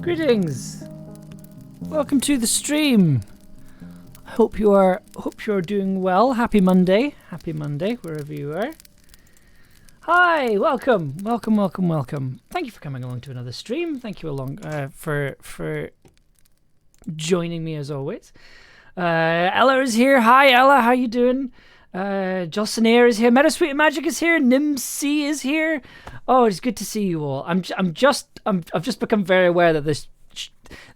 Greetings. Welcome to the stream. Hope you're doing well. Happy Monday. Happy Monday, wherever you are. Hi, welcome. Thank you for coming along to another stream. Thank you for joining me as always. Ella is here. Hi Ella, how you doing? Josinair is here. Metasweet and Magic is here. Nimc is here. Oh, it's good to see you all. I've just become very aware that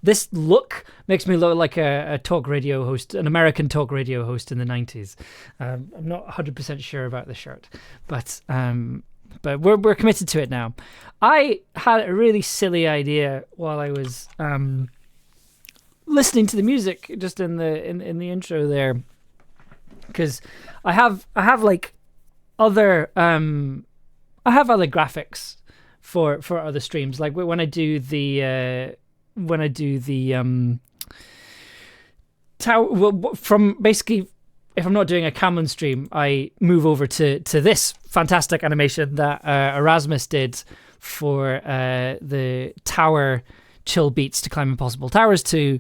this look makes me look like a talk radio host, an American talk radio host in the 90s. I'm not 100% sure about the shirt, but we're committed to it now. I had a really silly idea while I was listening to the music just in the intro there, because I have like other graphics for other streams, like when I do the tower, from basically, if I'm not doing a Camlann stream, I move over to this fantastic animation that Erasmus did for the Tower Chill Beats to Climb Impossible Towers 2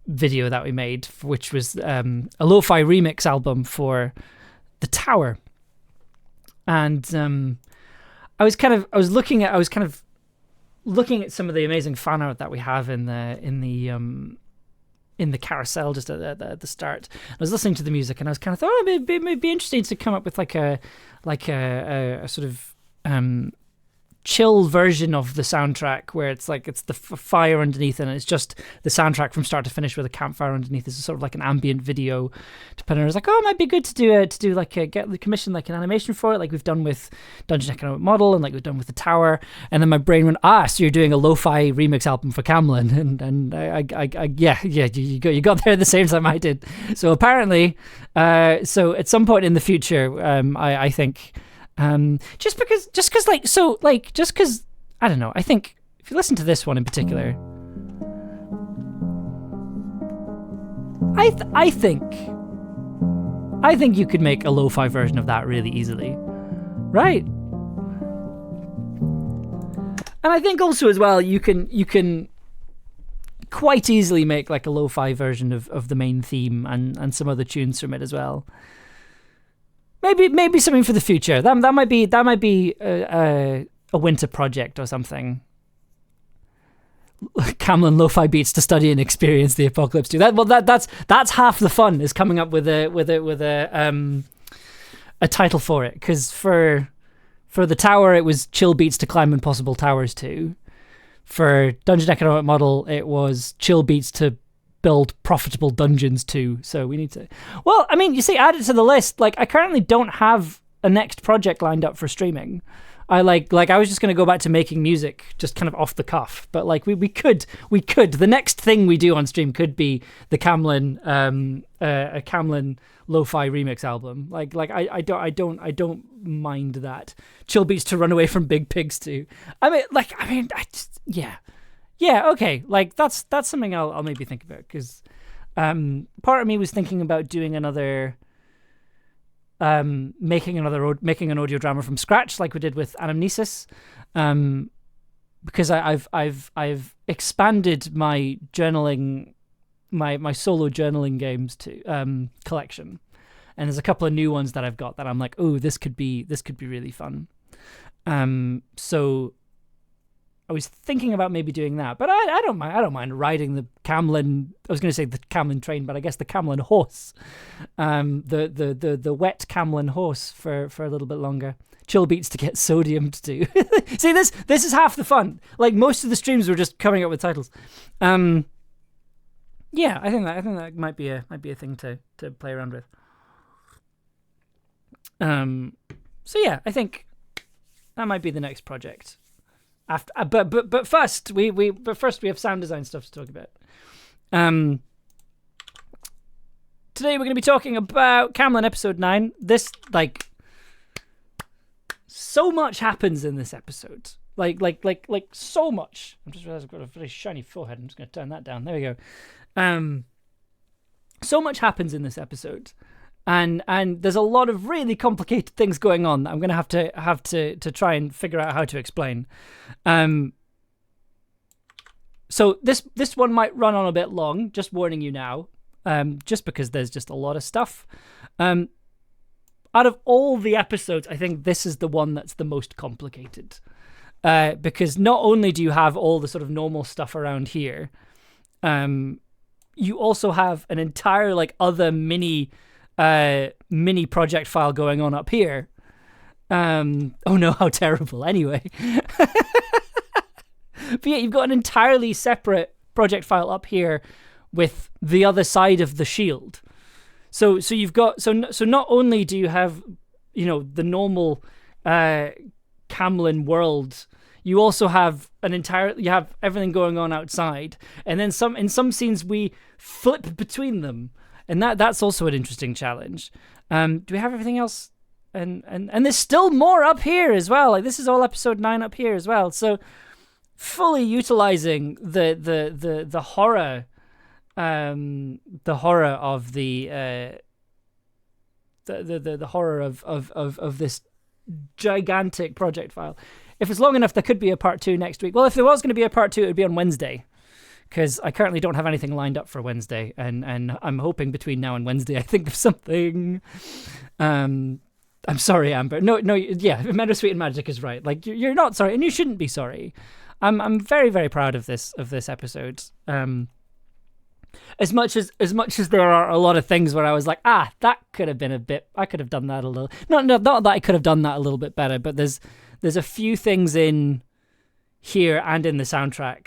video that we made, which was a lo-fi remix album for the Tower. And I was looking at some of the amazing fan art that we have in the carousel just at the start. I was listening to the music and I was kind of thought, it'd be interesting to come up with like a sort of chill version of the soundtrack where it's the fire underneath and it's just the soundtrack from start to finish with a campfire underneath. Is sort of like an ambient video to put in. I was like, it might be good to get the commission like an animation for it, like we've done with Dungeon Economic Model and like we've done with the Tower. And then my brain went, so you're doing a lo-fi remix album for Camlann, and you got there at the same time I did. So apparently, so at some point in the future, I think. Just because I don't know, I think if you listen to this one in particular, I think you could make a lo-fi version of that really easily, right? And I think also as well you can quite easily make like a lo-fi version of the main theme and some other tunes from it as well. Maybe something for the future. That might be a winter project or something. Camlann lo-fi beats to study and experience the apocalypse too. That's half the fun, is coming up with a title for it. Because for the tower, it was chill beats to climb impossible towers too. For Dungeon Economic Model, it was chill beats to build profitable dungeons too. So we need to. Well, I mean, you see, add it to the list. Like, I currently don't have a next project lined up for streaming. I I was just going to go back to making music just kind of off the cuff, but like we could the next thing we do on stream could be the Camlann a Camlann lo-fi remix album. I don't mind that. Chill beats to run away from big pigs too. Okay, like that's something I'll maybe think about, because part of me was thinking about doing another making an audio drama from scratch, like we did with Anamnesis, because I've expanded my journaling, my solo journaling games to collection, and there's a couple of new ones that I've got that I'm like, oh, this could be really fun. So I was thinking about maybe doing that, but I don't mind riding the Camlann. I was going to say the Camlann train, but I guess the Camlann horse, the wet Camlann horse for a little bit longer. Chill beats to get sodiumed too. See, this is half the fun. Like, most of the streams were just coming up with titles. Yeah, I think that might be a thing to play around with. So yeah, I think that might be the next project. After, but first we have sound design stuff to talk about. Today we're going to be talking about Camlann episode 9. This, like, so much happens in this episode. Like so much. I'm just realizing I've got a very shiny forehead. I'm just going to turn that down. There we go. So much happens in this episode. And there's a lot of really complicated things going on that I'm going to have to try and figure out how to explain. So this one might run on a bit long, just warning you now, just because there's just a lot of stuff. Out of all the episodes, I think this is the one that's the most complicated, because not only do you have all the sort of normal stuff around here, you also have an entire other mini project file going on up here. Oh no, how terrible. Anyway. But yeah, you've got an entirely separate project file up here with the other side of the shield. So you've got so not only do you have, the normal Camlann world, you also have you have everything going on outside, and then in some scenes we flip between them. And that's also an interesting challenge. Do we have everything else? And there's still more up here as well. Like, this is all episode 9 up here as well. So fully utilizing the horror, the horror of the horror of this gigantic project file. If it's long enough, there could be a part 2 next week. Well, if there was going to be a part 2, it would be on Wednesday, because I currently don't have anything lined up for Wednesday, and I'm hoping between now and Wednesday I think of something. I'm sorry, Amber. No, yeah, Meadowsweet and Magic is right. Like, you're not sorry, and you shouldn't be sorry. I'm very, very proud of this episode. As much as there are a lot of things where I was like, that could have been a bit. I could have done that a little. Not that I could have done that a little bit better, but there's a few things in here and in the soundtrack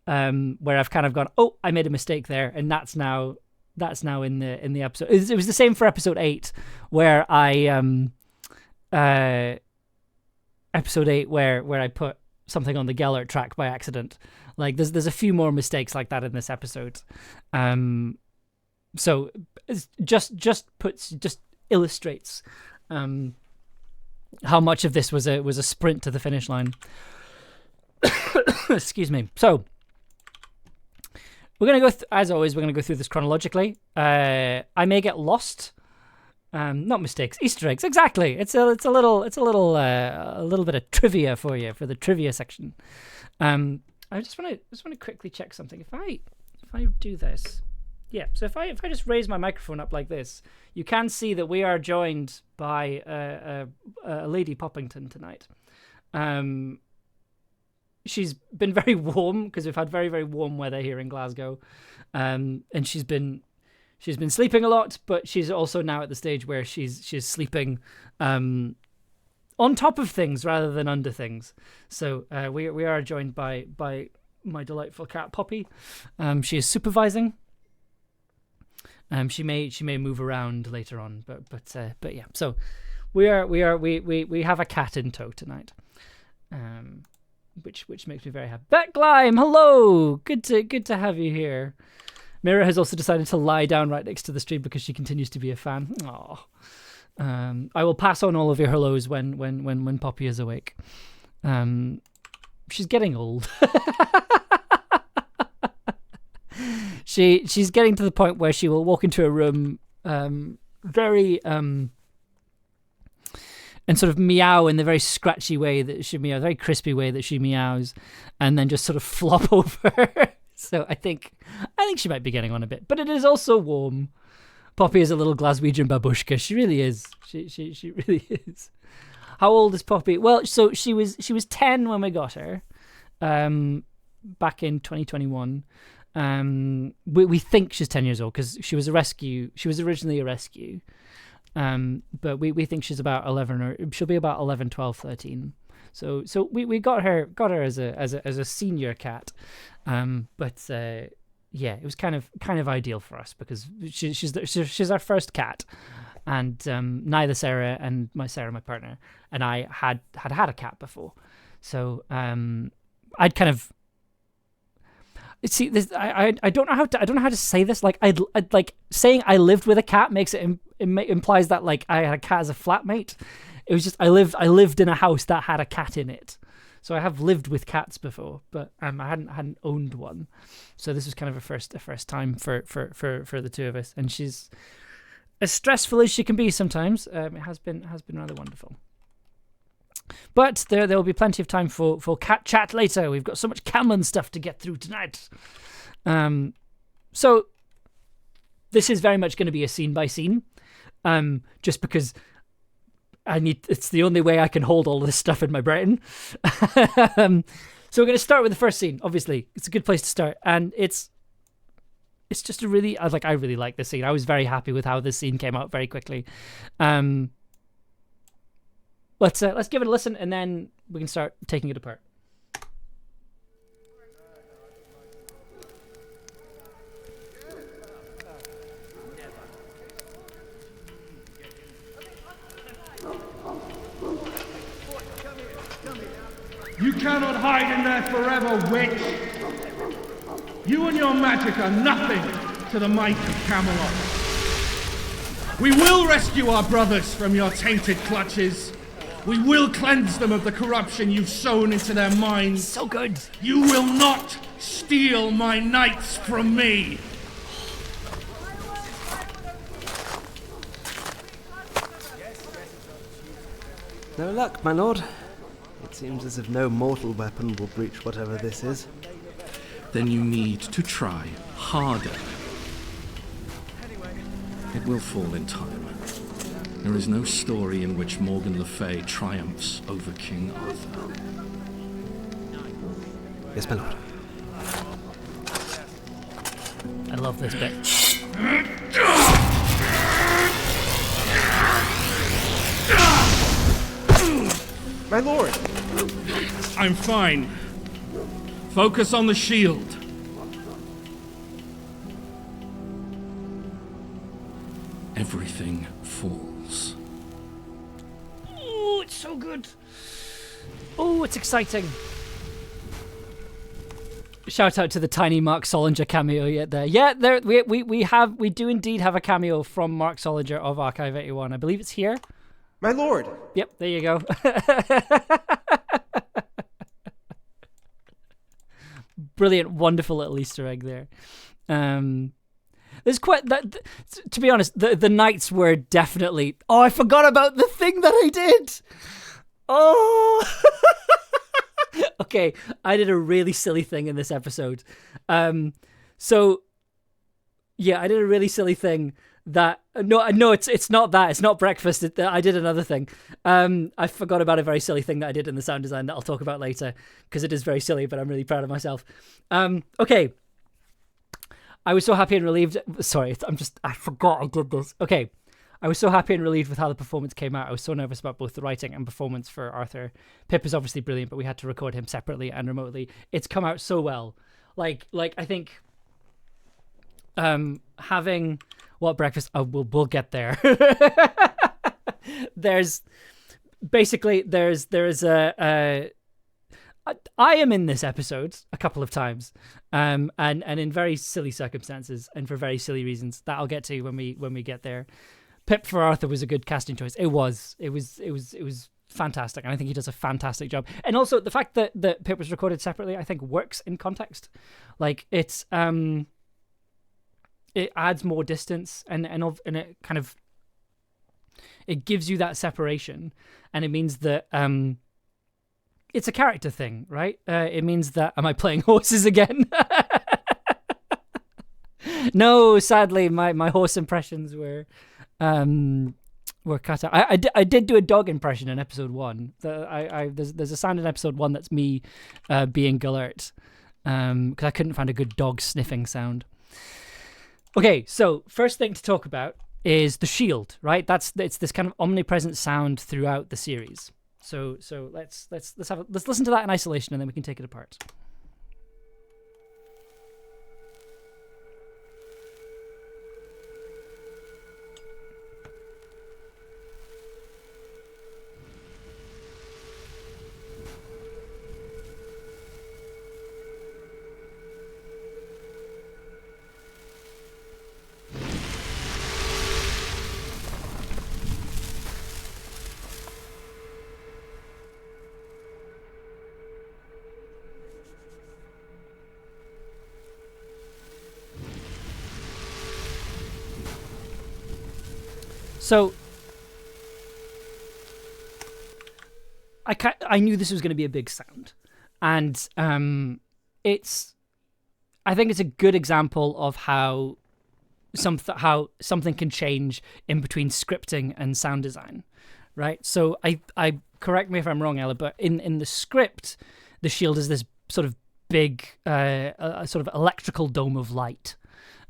where I've kind of gone, oh, I made a mistake there, and that's now in the episode. It was the same for episode 8, where I episode 8 where I put something on the Gellert track by accident. Like, there's a few more mistakes like that in this episode. So it's just illustrates how much of this was a sprint to the finish line. Excuse me. So we're gonna go as always. We're gonna go through this chronologically. I may get lost. Not mistakes, Easter eggs. Exactly. It's a little bit of trivia for you, for the trivia section. I just want to quickly check something. If I do this, yeah. So if I just raise my microphone up like this, you can see that we are joined by a Lady Poppington tonight. she's been very warm because we've had very, very warm weather here in Glasgow, and she's been sleeping a lot, but she's also now at the stage where she's sleeping on top of things rather than under things. So we are joined by my delightful cat Poppy. She is supervising. She may move around later on, but yeah. So we have a cat in tow tonight, which makes me very happy. Becklime, hello, good to have you here. Mira has also decided to lie down right next to the stream because she continues to be a fan. Aww. I will pass on all of your hellos when Poppy is awake. She's getting old. She's getting to the point where she will walk into a room very and sort of meow in the very scratchy way that she meows, very crispy way that she meows, and then just sort of flop over. So I think she might be getting on a bit, but it is also warm. Poppy is a little Glaswegian babushka. She really is. She really is. How old is Poppy? Well, so she was 10 when we got her, back in 2021. We think she's 10 years old because she was a rescue. She was originally a rescue, but we think she's about 11, or she'll be about 11, 12, 13. So we got her as a senior cat, but yeah, it was kind of ideal for us because she's our first cat, and neither Sarah, my partner, and I had a cat before, so I'd kind of see this. I don't know how to say this. Like I'd like saying I lived with a cat makes it implies that like I had a cat as a flatmate. It was just I lived in a house that had a cat in it. So I have lived with cats before, but I hadn't owned one. So this was kind of a first time for the two of us, and she's as stressful as she can be sometimes. It has been rather wonderful. But there will be plenty of time for cat chat later. We've got so much Camlann stuff to get through tonight. So this is very much going to be a scene by scene, just because it's the only way I can hold all of this stuff in my brain. So we're going to start with the first scene. Obviously, it's a good place to start, and it's just a really I really like this scene. I was very happy with how this scene came out very quickly. Let's give it a listen, and then we can start taking it apart. You cannot hide in there forever, witch! You and your magic are nothing to the might of Camelot. We will rescue our brothers from your tainted clutches. We will cleanse them of the corruption you've sown into their minds. So good. You will not steal my knights from me. No luck, my lord. It seems as if no mortal weapon will breach whatever this is. Then you need to try harder. It will fall in time. There is no story in which Morgan Le Fay triumphs over King Arthur. Yes, my lord. I love this bit. My lord! I'm fine. Focus on the shield. Everything falls. Oh, it's so good. Oh, it's exciting. Shout out to the tiny Mark Solinger cameo yet there. Yeah, there we do indeed have a cameo from Mark Solinger of Archive 81. I believe it's here. My lord! Yep, there you go. Brilliant, wonderful little Easter egg there. There's quite that. To be honest, the knights were definitely. Oh, I forgot about the thing that I did. Oh. Okay, I did a really silly thing in this episode. So Yeah, I did a really silly thing that no, it's not that. It's not breakfast. I did another thing. I forgot about a very silly thing that I did in the sound design that I'll talk about later because it is very silly, but I'm really proud of myself. Okay. I was so happy and relieved. Sorry, I forgot I did this. Okay. I was so happy and relieved with how the performance came out. I was so nervous about both the writing and performance for Arthur. Pip is obviously brilliant, but we had to record him separately and remotely. It's come out so well. Like I think having what breakfast we'll get there. there's a I am in this episode a couple of times, and in very silly circumstances and for very silly reasons that I'll get to when we get there. Pip for Arthur was a good casting choice. It was fantastic, and I think he does a fantastic job. And also the fact that Pip was recorded separately, I think works in context. Like it adds more distance and it kind of it gives you that separation, and it means that it's a character thing, right? It means that am I playing horses again? No, sadly, my horse impressions were cut out. I did do a dog impression in episode 1. There's a sound in episode 1 that's me being Gellert because I couldn't find a good dog sniffing sound. Okay, so first thing to talk about is the shield, right? It's this kind of omnipresent sound throughout the series. So let's listen to that in isolation, and then we can take it apart. So I knew this was going to be a big sound, and I think it's a good example of how something can change in between scripting and sound design, right? So I correct me if I'm wrong, Ella, but in the script, the shield is this sort of big a sort of electrical dome of light.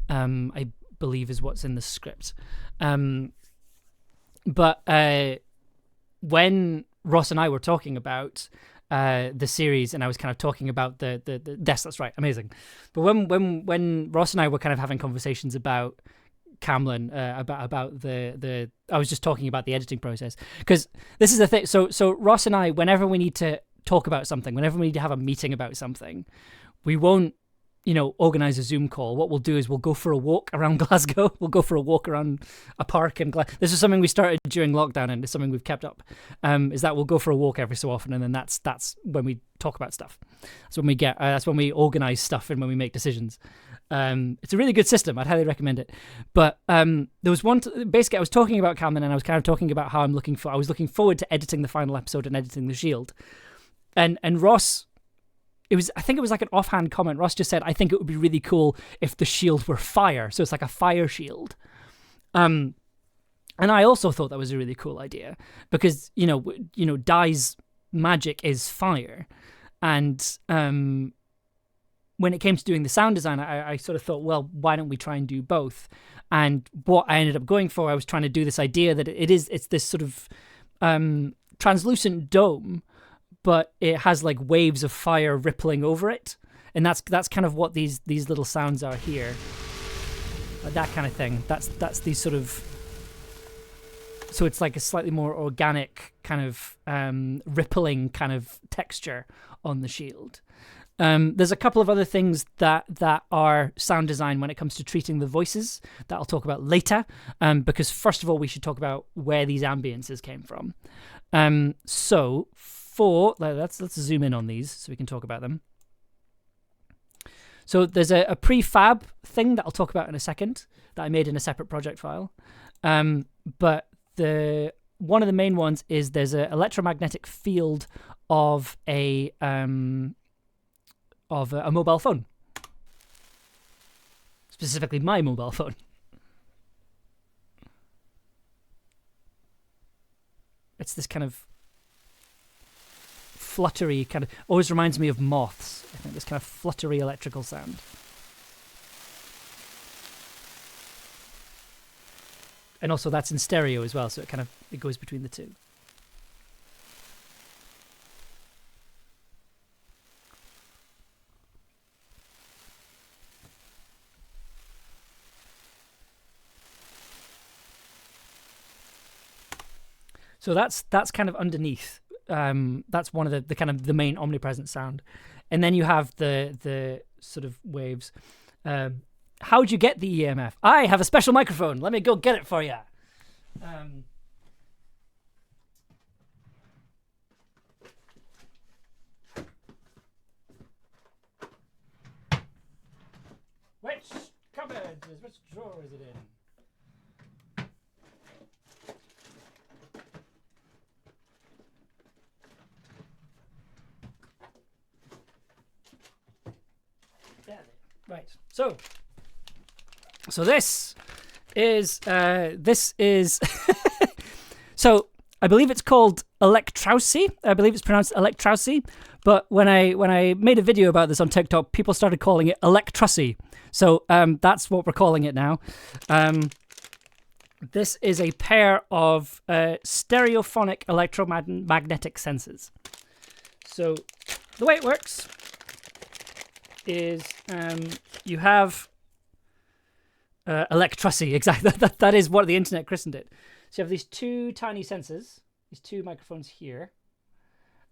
I believe is what's in the script. But when Ross and I were talking about the series, and I was kind of talking about the yes, that's right, amazing. But when Ross and I were kind of having conversations about Camlann, about the I was just talking about the editing process, because this is the thing. So Ross and I, whenever we need to talk about something, whenever we need to have a meeting about something, we won't organize a Zoom call. What we'll do is we'll go for a walk around Glasgow. We'll go for a walk around a park in Glasgow. This is something we started during lockdown, and it's something we've kept up. Is that we'll go for a walk every so often, and then that's when we talk about stuff. That's when we organize stuff and when we make decisions. It's a really good system. I'd highly recommend it. But there was basically I was talking about Camlann, and I was kind of talking about how I was looking forward to editing the final episode and editing the shield. And Ross, I think it was like an offhand comment. Ross just said, I think it would be really cool if the shield were fire. So it's like a fire shield. And I also thought that was a really cool idea because, Dai's magic is fire. And when it came to doing the sound design, I sort of thought, well, why don't we try and do both? And what I ended up going for, I was trying to do this idea that it's this sort of translucent dome, but it has like waves of fire rippling over it, and that's kind of what these little sounds are here. That kind of thing. That's these sort of. So it's like a slightly more organic kind of rippling kind of texture on the shield. There's a couple of other things that are sound design when it comes to treating the voices that I'll talk about later. Because first of all, we should talk about where these ambiences came from. Let's zoom in on these so we can talk about them. So there's a prefab thing that I'll talk about in a second that I made in a separate project file. But one of the main ones is there's an electromagnetic field of a mobile phone. specifically my mobile phone. It's this kind of fluttery kind of, always reminds me of moths. I think this kind of fluttery electrical sound. And also that's in stereo as well, so it goes between the two. So that's kind of underneath. That's one of the kind of the main omnipresent sound, and then you have the sort of waves. How'd you get the EMF? I have a special microphone. Let me go get it for you. Which cupboard is, which drawer is it in? Right. So this is so I believe it's called Electrousy. I believe it's pronounced Electrousy. But when I made a video about this on TikTok, people started calling it Electrusy. So that's what we're calling it now. This is a pair of stereophonic electromagnetic sensors. So the way it works is you have Electrusy, exactly. That is what the internet christened it. So you have these two tiny sensors, these two microphones here,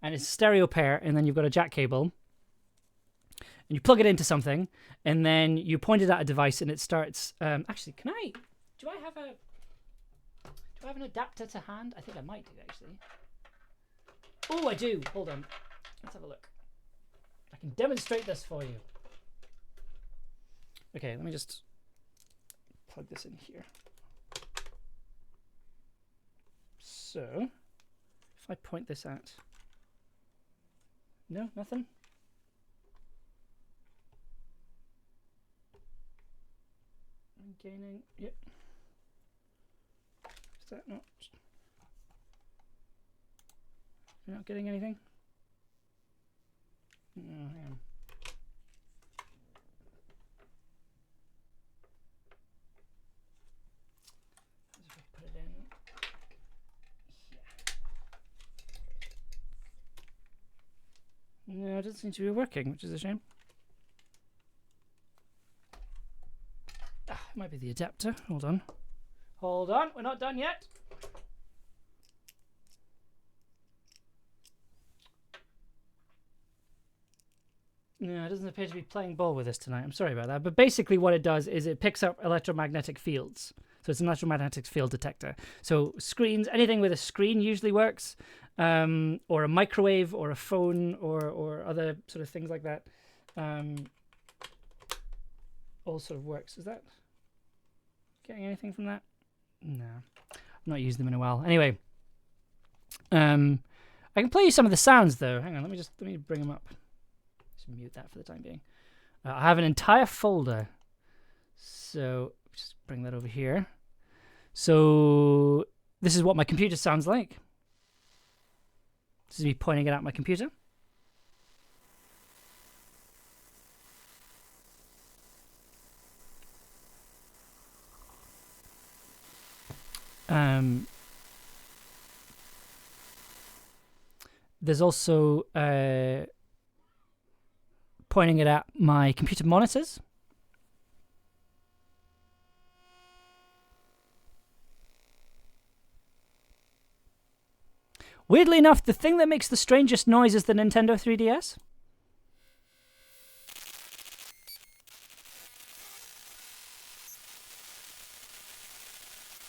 and it's a stereo pair, and then you've got a jack cable, and you plug it into something, and then you point it at a device, and it starts. Actually, do I have an adapter to hand? I think I might do actually. Oh, I do. Hold on. Let's have a look. I can demonstrate this for you. Okay, let me just plug this in here. So, if I point this at... No, nothing? I'm gaining... Yep. Is that not... You're not getting anything? No, hang on. Put it in here. No, it doesn't seem to be working, which is a shame. It might be the adapter. Hold on. Hold on, we're not done yet. No, it doesn't appear to be playing ball with us tonight. I'm sorry about that. But basically what it does is it picks up electromagnetic fields. So it's an electromagnetic field detector. So screens, anything with a screen usually works, or a microwave or a phone or other sort of things like that. All sort of works. Is that getting anything from that? No. I've not used them in a while. Anyway, I can play you some of the sounds though. Hang on, let me bring them up. Mute that for the time being. I have an entire folder, so just bring that over here. So this is what my computer sounds like. This is me pointing it at my computer. There's also pointing it at my computer monitors. Weirdly enough, the thing that makes the strangest noise is the Nintendo 3DS.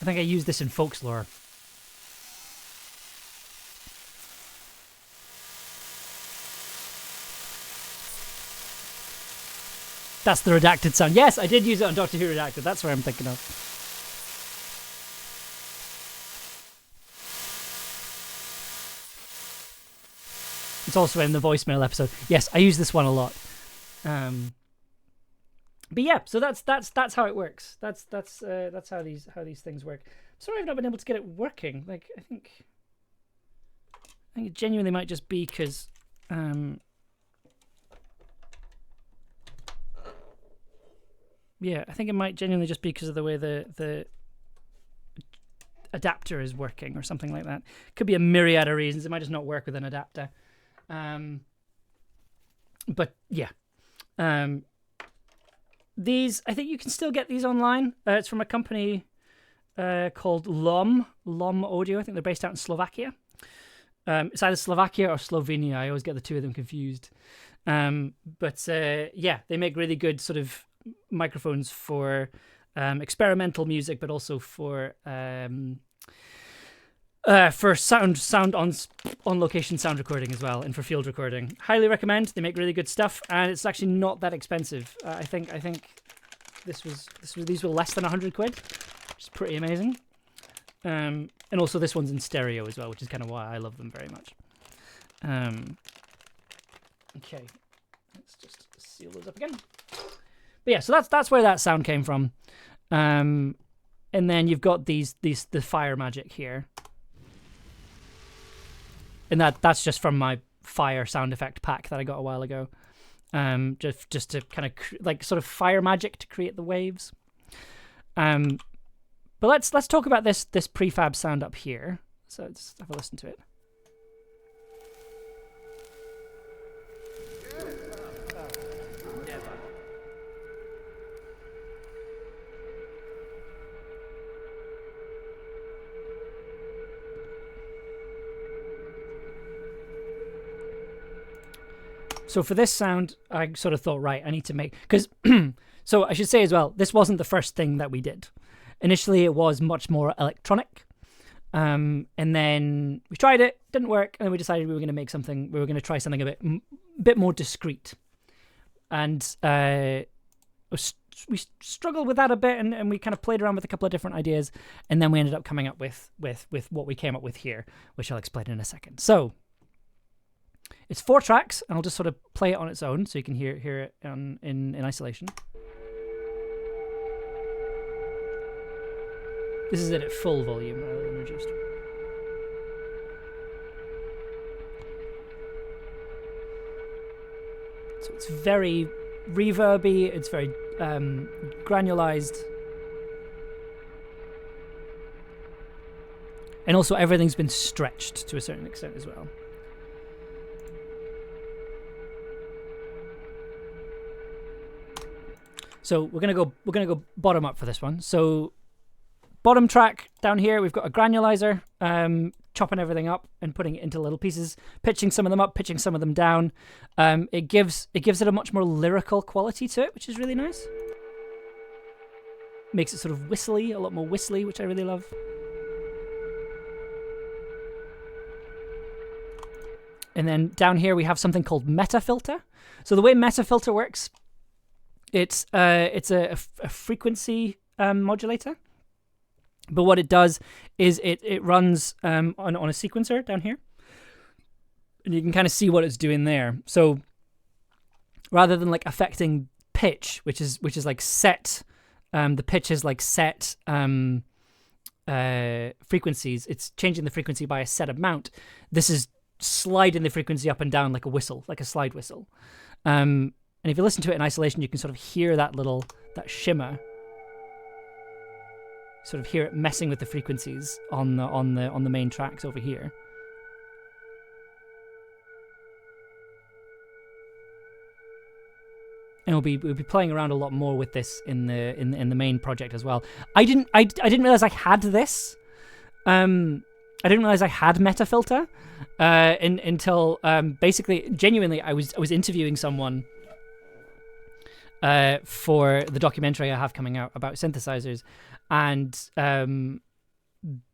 I think I used this in folklore. That's the redacted sound. Yes, I did use it on Doctor Who Redacted. That's what I'm thinking of. It's also in the voicemail episode. Yes, I use this one a lot. But yeah, so that's how it works. That's how these things work. Sorry, I've not been able to get it working. Like I think it genuinely might just be because yeah, I think it might genuinely just be because of the way the adapter is working or something like that. Could be a myriad of reasons. It might just not work with an adapter. But yeah. These, I think you can still get these online. It's from a company called Lom Audio. I think they're based out in Slovakia. It's either Slovakia or Slovenia. I always get the two of them confused. But yeah, they make really good sort of microphones for experimental music, but also for sound on location sound recording as well, and for field recording. Highly recommend. They make really good stuff, and it's actually not that expensive. I think these were less than 100 quid, which is pretty amazing. And also this one's in stereo as well, which is kind of why I love them very much. Okay, let's just seal those up again. But yeah, so that's where that sound came from. And then you've got the fire magic here. And that's just from my fire sound effect pack that I got a while ago. Just to kind of like sort of fire magic to create the waves. But let's talk about this prefab sound up here. So let's have a listen to it. So for this sound, I sort of thought, right, I need to make... Because, so I should say as well, this wasn't the first thing that we did. Initially, it was much more electronic. And then we tried it, didn't work, and then we decided we were going to make something, we were going to try something a bit more discreet. And we struggled with that a bit, and we kind of played around with a couple of different ideas, and then we ended up coming up with what we came up with here, which I'll explain in a second. So... it's 4 tracks, and I'll just sort of play it on its own so you can hear it in isolation. This is it at full volume rather than reduced. So it's very reverby, it's very granulized. And also everything's been stretched to a certain extent as well. So we're gonna go bottom up for this one. So bottom track down here, we've got a granulizer, chopping everything up and putting it into little pieces, pitching some of them up, pitching some of them down. It gives it a much more lyrical quality to it, which is really nice. Makes it sort of whistly, a lot more whistly, which I really love. And then down here we have something called meta filter. So the way meta filter works, it's a frequency modulator, but what it does is it runs on a sequencer down here, and you can kind of see what it's doing there. So rather than like affecting pitch, which is like set, the pitch is like set frequencies. It's changing the frequency by a set amount. This is sliding the frequency up and down like a whistle, like a slide whistle. And if you listen to it in isolation, you can sort of hear that shimmer. Sort of hear it messing with the frequencies on the main tracks over here. And we'll be playing around a lot more with this in the main project as well. I didn't realize I had this. I didn't realize I had meta filter until basically genuinely I was interviewing someone for the documentary I have coming out about synthesizers, and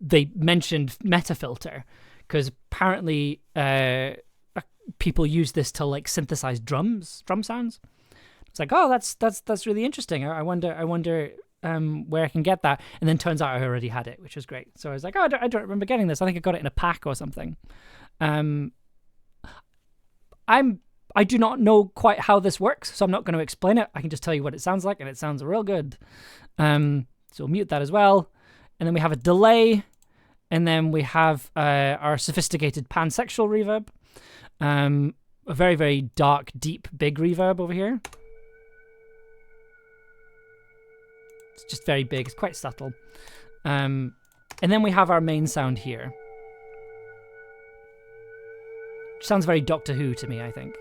they mentioned meta filter because apparently people use this to like synthesize drum sounds. It's like, oh, that's really interesting. I wonder where I can get that. And then turns out I already had it, which was great. So I was like, oh, I don't remember getting this. I think I got it in a pack or something. I'm I do not know quite how this works, so I'm not going to explain it. I can just tell you what it sounds like, and it sounds real good. So we'll mute that as well. And then we have a delay, and then we have our sophisticated pansexual reverb. A very, very dark, deep, big reverb over here. It's just very big. It's quite subtle. And then we have our main sound here. Which sounds very Doctor Who to me, I think.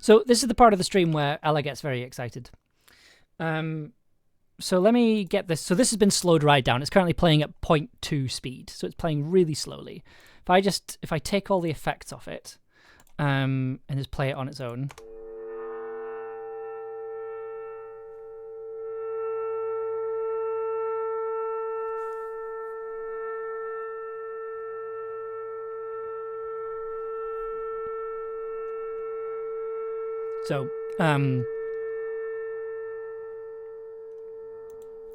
So this is the part of the stream where Ella gets very excited. So let me get this. So this has been slowed right down. It's currently playing at 0.2 speed, so it's playing really slowly. If I take all the effects off it, and just play it on its own. So,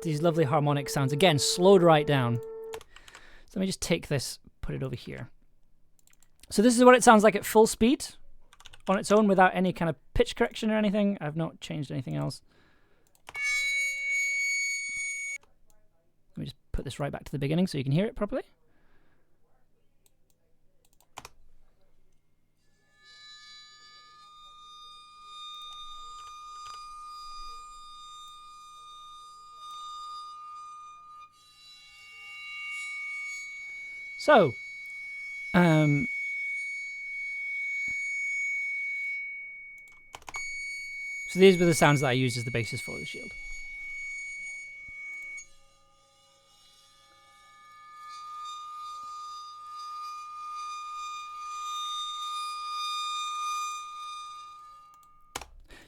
these lovely harmonic sounds, again, slowed right down. So let me just take this, put it over here. So this is what it sounds like at full speed, on its own, without any kind of pitch correction or anything. I've not changed anything else. Let me just put this right back to the beginning so you can hear it properly. So, so these were the sounds that I used as the basis for the shield.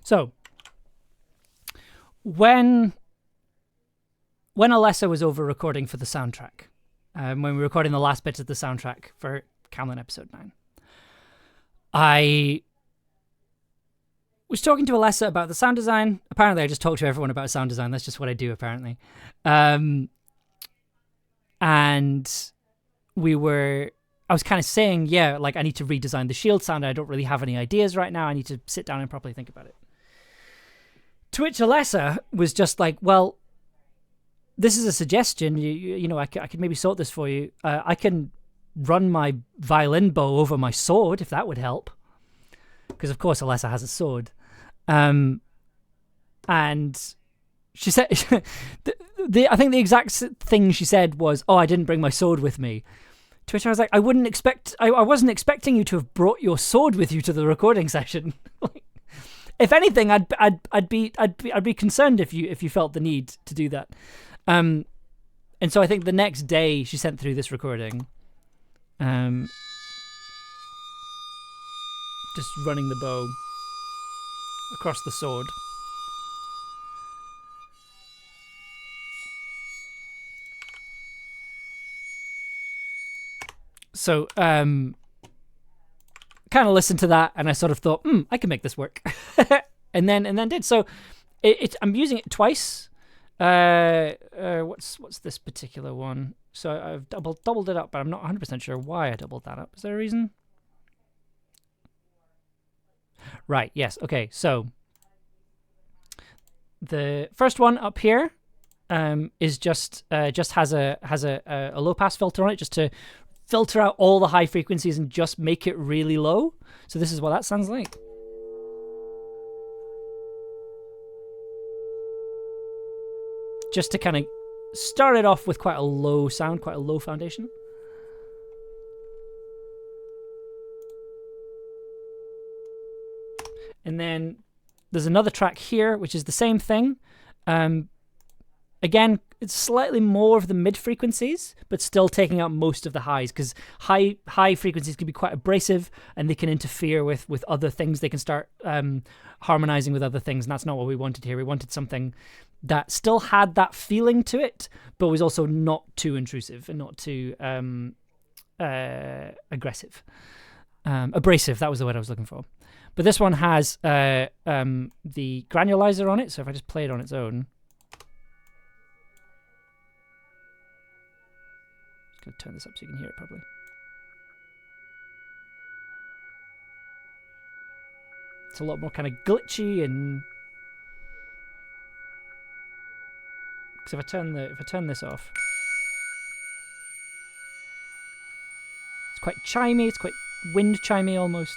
So, when Alessa was over recording for the soundtrack, when we were recording the last bits of the soundtrack for Camlann episode 9, I was talking to Alessa about the sound design. Apparently, I just talk to everyone about sound design. That's just what I do, apparently. And I was kind of saying, yeah, like I need to redesign the shield sound. I don't really have any ideas right now. I need to sit down and properly think about it. To which Alessa was just like, well, this is a suggestion. You know, I could maybe sort this for you. I can run my violin bow over my sword if that would help, because of course Alessa has a sword. And she said, I think the exact thing she said was, "Oh, I didn't bring my sword with me." To which I was like, I wasn't expecting you to have brought your sword with you to the recording session. If anything, I'd be concerned if you felt the need to do that. And so I think the next day she sent through this recording, just running the bow across the sword. So, kind of listened to that, and I sort of thought, I can make this work, and then did. So, I'm using it twice. What's this particular one? So I've doubled it up, but I'm not 100% sure why I doubled that up. Is there a reason? Right. Yes. Okay. So the first one up here is just has a low pass filter on it, just to filter out all the high frequencies and just make it really low. So this is what that sounds like. Just to kind of start it off with quite a low sound, quite a low foundation. And then there's another track here, which is the same thing. Again, it's slightly more of the mid frequencies, but still taking out most of the highs, because high frequencies can be quite abrasive and they can interfere with other things. They can start harmonizing with other things, and that's not what we wanted here. We wanted something that still had that feeling to it, but was also not too intrusive and not too aggressive. Abrasive, that was the word I was looking for. But this one has the granulizer on it, so if I just play it on its own, just gonna turn this up so you can hear it properly. It's a lot more kind of glitchy, and because if I turn this off, it's quite chimey. It's quite wind chimey almost,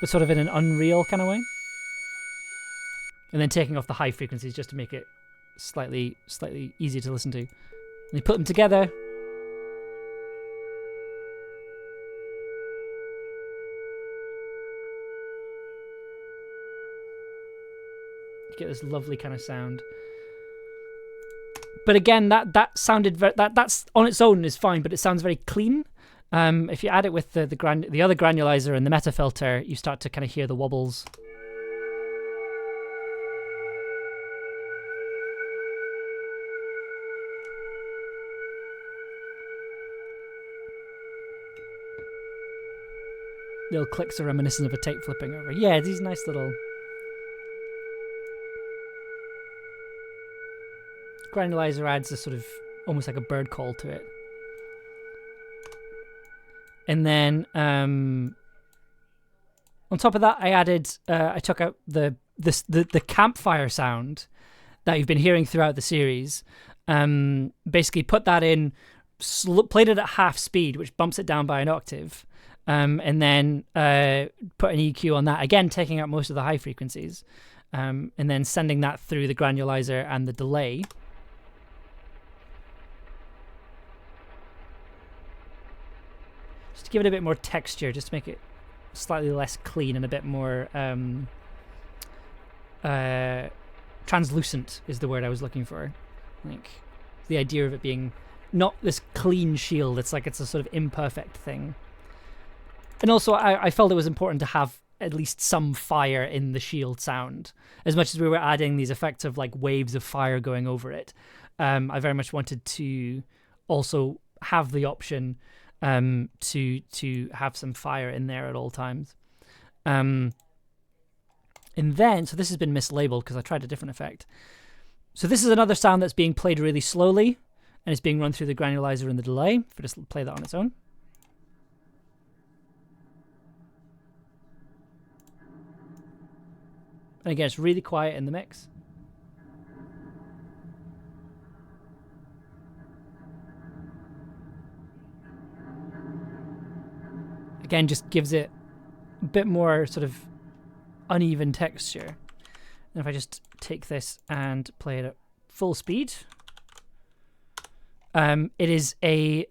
but sort of in an unreal kind of way. And then taking off the high frequencies just to make it slightly easier to listen to. And you put them together. You get this lovely kind of sound. But again, that sounded that's on its own is fine, but it sounds very clean. If you add it with the other granulizer and the meta filter, you start to kind of hear the wobbles. Little clicks are reminiscent of a tape flipping over. Yeah, these nice little granulizer adds a sort of almost like a bird call to it. And then on top of that, I took out the campfire sound that you've been hearing throughout the series. Basically put that in, played it at half speed, which bumps it down by an octave. And then put an EQ on that, again taking out most of the high frequencies, and then sending that through the granulizer and the delay. Just to give it a bit more texture, just to make it slightly less clean and a bit more translucent is the word I was looking for. Like the idea of it being not this clean shield, it's like it's a sort of imperfect thing. And also, I felt it was important to have at least some fire in the shield sound. As much as we were adding these effects of like waves of fire going over it, I very much wanted to also have the option to have some fire in there at all times. And then, so this has been mislabeled because I tried a different effect. So this is another sound that's being played really slowly, and it's being run through the granulizer and the delay. If I just play that on its own. And again, it's really quiet in the mix. Again, just gives it a bit more sort of uneven texture. And if I just take this and play it at full speed, it is a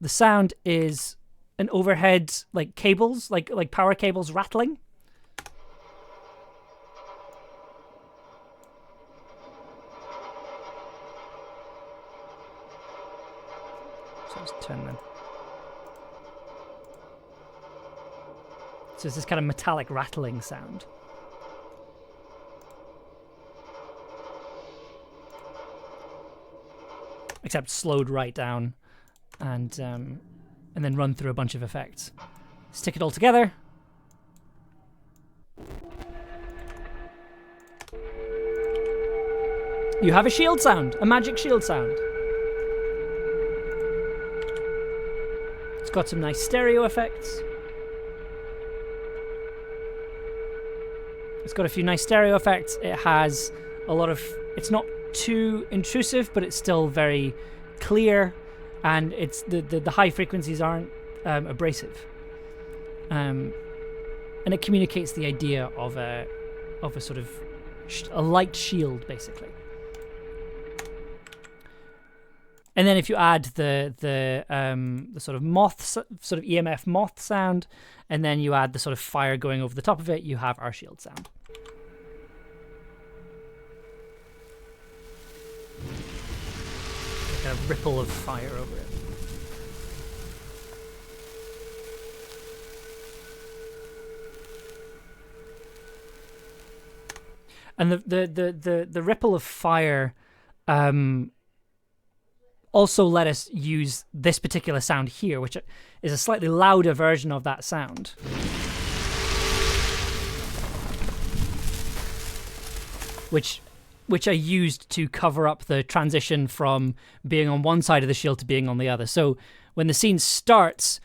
the sound is an overhead like cables, like power cables rattling. So let's turn them. So it's this kind of metallic rattling sound. Except slowed right down, and then run through a bunch of effects. Stick it all together. You have a shield sound, a magic shield sound. It's got some nice stereo effects. It's got a few nice stereo effects. It has a lot of... It's not too intrusive, but it's still very clear, and it's the high frequencies aren't abrasive. And it communicates the idea of a sort of a light shield, basically. And then if you add the sort of moth, sort of EMF moth sound, and then you add the sort of fire going over the top of it, you have our shield sound. Like a ripple of fire over it. And the ripple of fire also let us use this particular sound here, which is a slightly louder version of that sound. which I used to cover up the transition from being on one side of the shield to being on the other. So when the scene starts,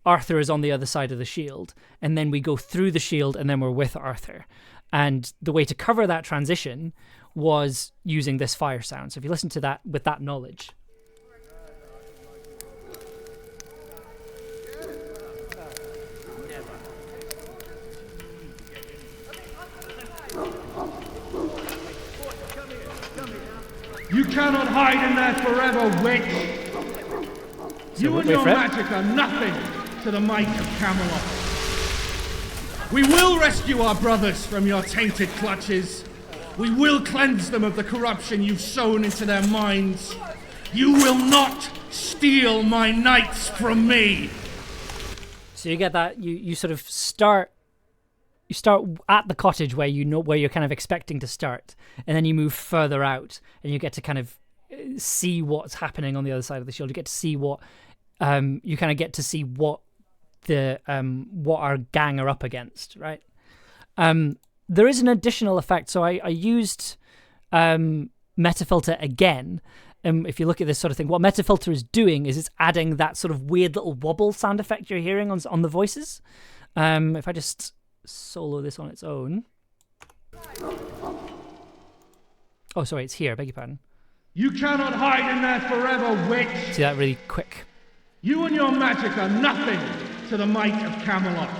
Arthur is on the other side of the shield, and then we go through the shield, and then we're with Arthur. And the way to cover that transition was using this fire sound. So if you listen to that with that knowledge. You cannot hide in there forever, witch! You and your magic are nothing to the might of Camelot. We will rescue our brothers from your tainted clutches. We will cleanse them of the corruption you've sown into their minds. You will not steal my knights from me! So you get that, you sort of start at the cottage where where you're kind of expecting to start, and then you move further out and you get to kind of see what's happening on the other side of the shield. You get to see what you kind of get to see what the what our gang are up against, right? There is an additional effect. So I used Metafilter again. If you look at this sort of thing, what Metafilter is doing is it's adding that sort of weird little wobble sound effect you're hearing on the voices. If I just solo this on its own. Oh, sorry, it's here. Beg your pardon. You cannot hide in there forever, witch! See that really quick. You and your magic are nothing to the might of Camelot.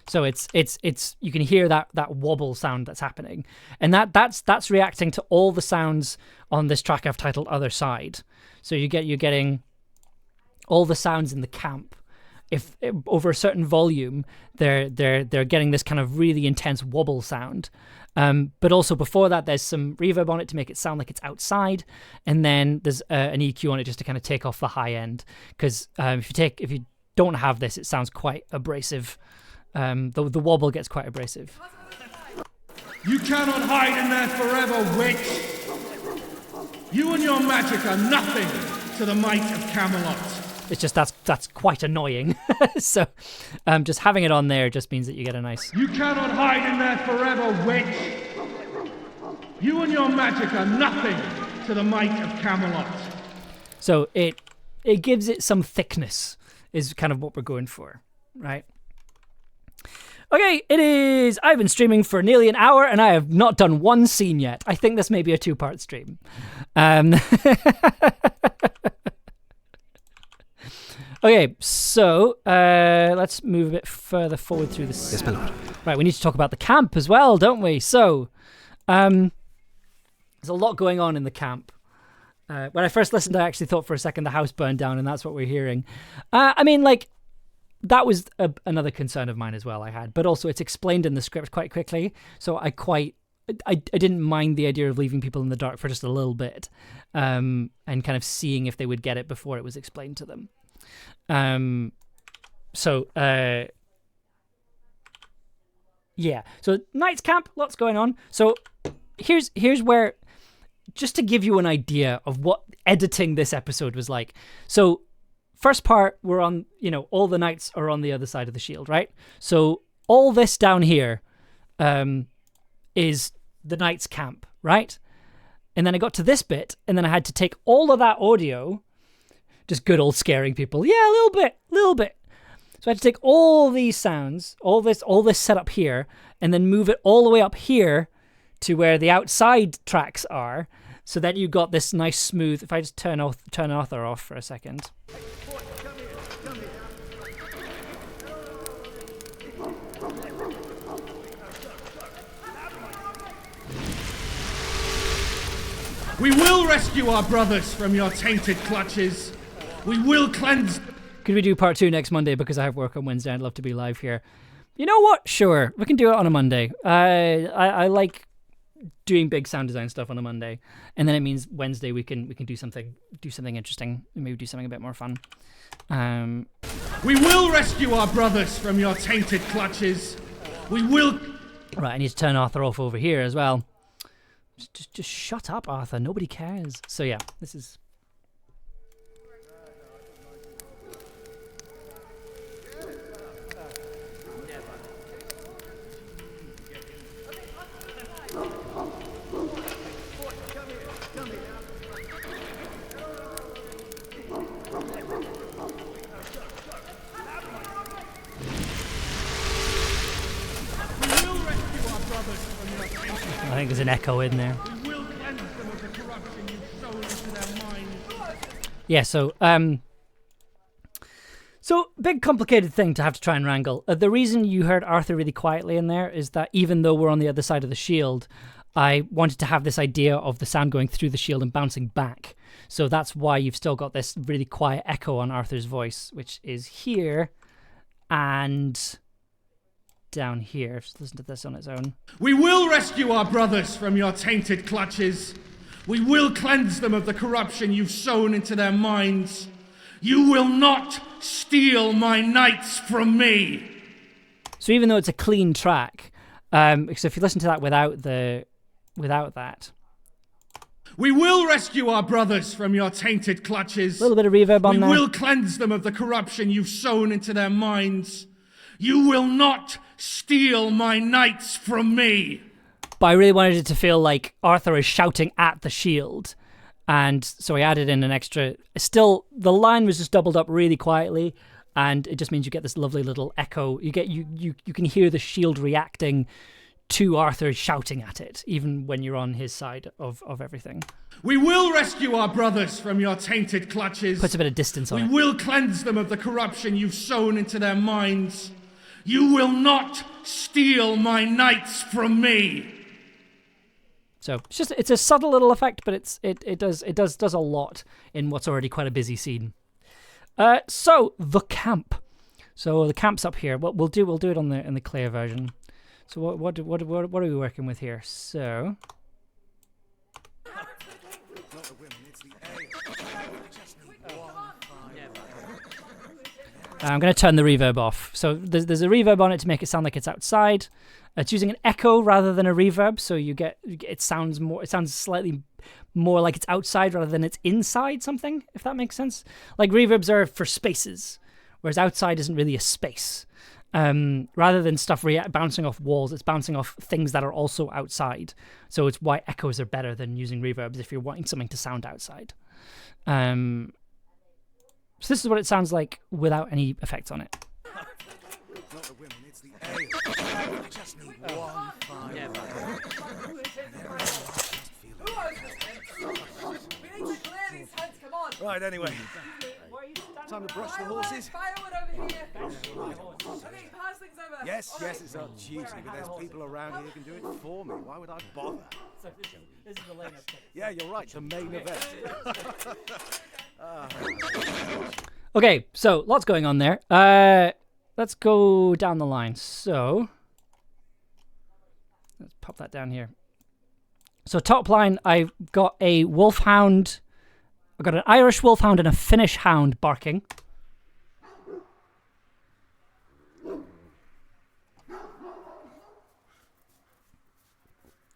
So it's you can hear that wobble sound that's happening, and that's reacting to all the sounds on this track I've titled Other Side. So you're getting all the sounds in the camp. If over a certain volume, they're getting this kind of really intense wobble sound. But also before that, there's some reverb on it to make it sound like it's outside, and then there's an EQ on it just to kind of take off the high end. Because if you don't have this, it sounds quite abrasive. The wobble gets quite abrasive. You cannot hide in there forever, witch! You and your magic are nothing to the might of Camelot. It's just that's quite annoying. So just having it on there just means that you get a nice... You cannot hide in there forever, witch! You and your magic are nothing to the might of Camelot. So it gives it some thickness, is kind of what we're going for, right? Okay, I've been streaming for nearly an hour and I have not done one scene yet. I think this may be a 2-part stream. Okay, so let's move a bit further forward through this. Yes, my lord. Right, we need to talk about the camp as well, don't we? So, there's a lot going on in the camp. When I first listened, I actually thought for a second the house burned down, and that's what we're hearing. I mean, like, that was another concern of mine as well I had, but also it's explained in the script quite quickly, so I didn't mind the idea of leaving people in the dark for just a little bit, and kind of seeing if they would get it before it was explained to them. Yeah, so Knights Camp, lots going on. So here's where, just to give you an idea of what editing this episode was like. So first part, we're on, all the knights are on the other side of the shield, right? So all this down here is the Knights Camp, right? And then I got to this bit, and then I had to take all of that audio, just good old scaring people. Yeah, a little bit. So I had to take all these sounds, all this setup here, and then move it all the way up here to where the outside tracks are, so that you got this nice smooth. If I just turn Arthur off for a second. We will rescue our brothers from your tainted clutches. We will cleanse... Could we do part 2 next Monday because I have work on Wednesday? I'd love to be live here. You know what? Sure, we can do it on a Monday. I like doing big sound design stuff on a Monday, and then it means Wednesday we can do something interesting, and maybe do something a bit more fun. We will rescue our brothers from your tainted clutches. We will... Right, I need to turn Arthur off over here as well. Just shut up, Arthur. Nobody cares. So yeah, this is... brothers from your tainted. I think there's an echo in there. We will cleanse them of the corruption you've sown into their minds. Yeah, so big complicated thing to have to try and wrangle. The reason you heard Arthur really quietly in there is that even though we're on the other side of the shield, I wanted to have this idea of the sound going through the shield and bouncing back. So that's why you've still got this really quiet echo on Arthur's voice, which is here and down here. Just listen to this on its own. We will rescue our brothers from your tainted clutches. We will cleanse them of the corruption you've sown into their minds. You will not steal my knights from me. So even though it's a clean track, because if you listen to that without that, we will rescue our brothers from your tainted clutches. a little bit of reverb on there. We will cleanse them of the corruption you've sown into their minds. You will not steal my knights from me. But I really wanted it to feel like Arthur is shouting at the shield. And so I added in an extra... Still, the line was just doubled up really quietly, and it just means you get this lovely little echo. You can hear the shield reacting to Arthur shouting at it, even when you're on his side of everything. We will rescue our brothers from your tainted clutches. Puts a bit of distance on it. We will cleanse them of the corruption you've sown into their minds. You will not steal my knights from me. So it's a subtle little effect, but it does a lot in what's already quite a busy scene. So the camp. So the camp's up here. What we'll do it in the clear version. So what are we working with here? So I'm going to turn the reverb off. So there's a reverb on it to make it sound like it's outside. It's using an echo rather than a reverb, so it sounds slightly more like it's outside rather than it's inside something, if that makes sense. Like reverbs are for spaces, whereas outside isn't really a space. Rather than stuff bouncing off walls, it's bouncing off things that are also outside. So it's why echoes are better than using reverbs if you're wanting something to sound outside. So this is what it sounds like without any effects on it. Not the women, it's the ale. I just need one fine. We need to clear these heads, come on! Right, anyway. Time to brush the horses. Firewood over here! Okay, pass things over. Yes, it's our duty, but there's people around here who can do it for me. Why would I bother? So this is the lane up. Yeah, you're right, the main event. Okay, so lots going on there. Let's go down the line. So let's pop that down here. So top line, I've got a wolfhound. I've got an Irish wolfhound and a Finnish hound barking.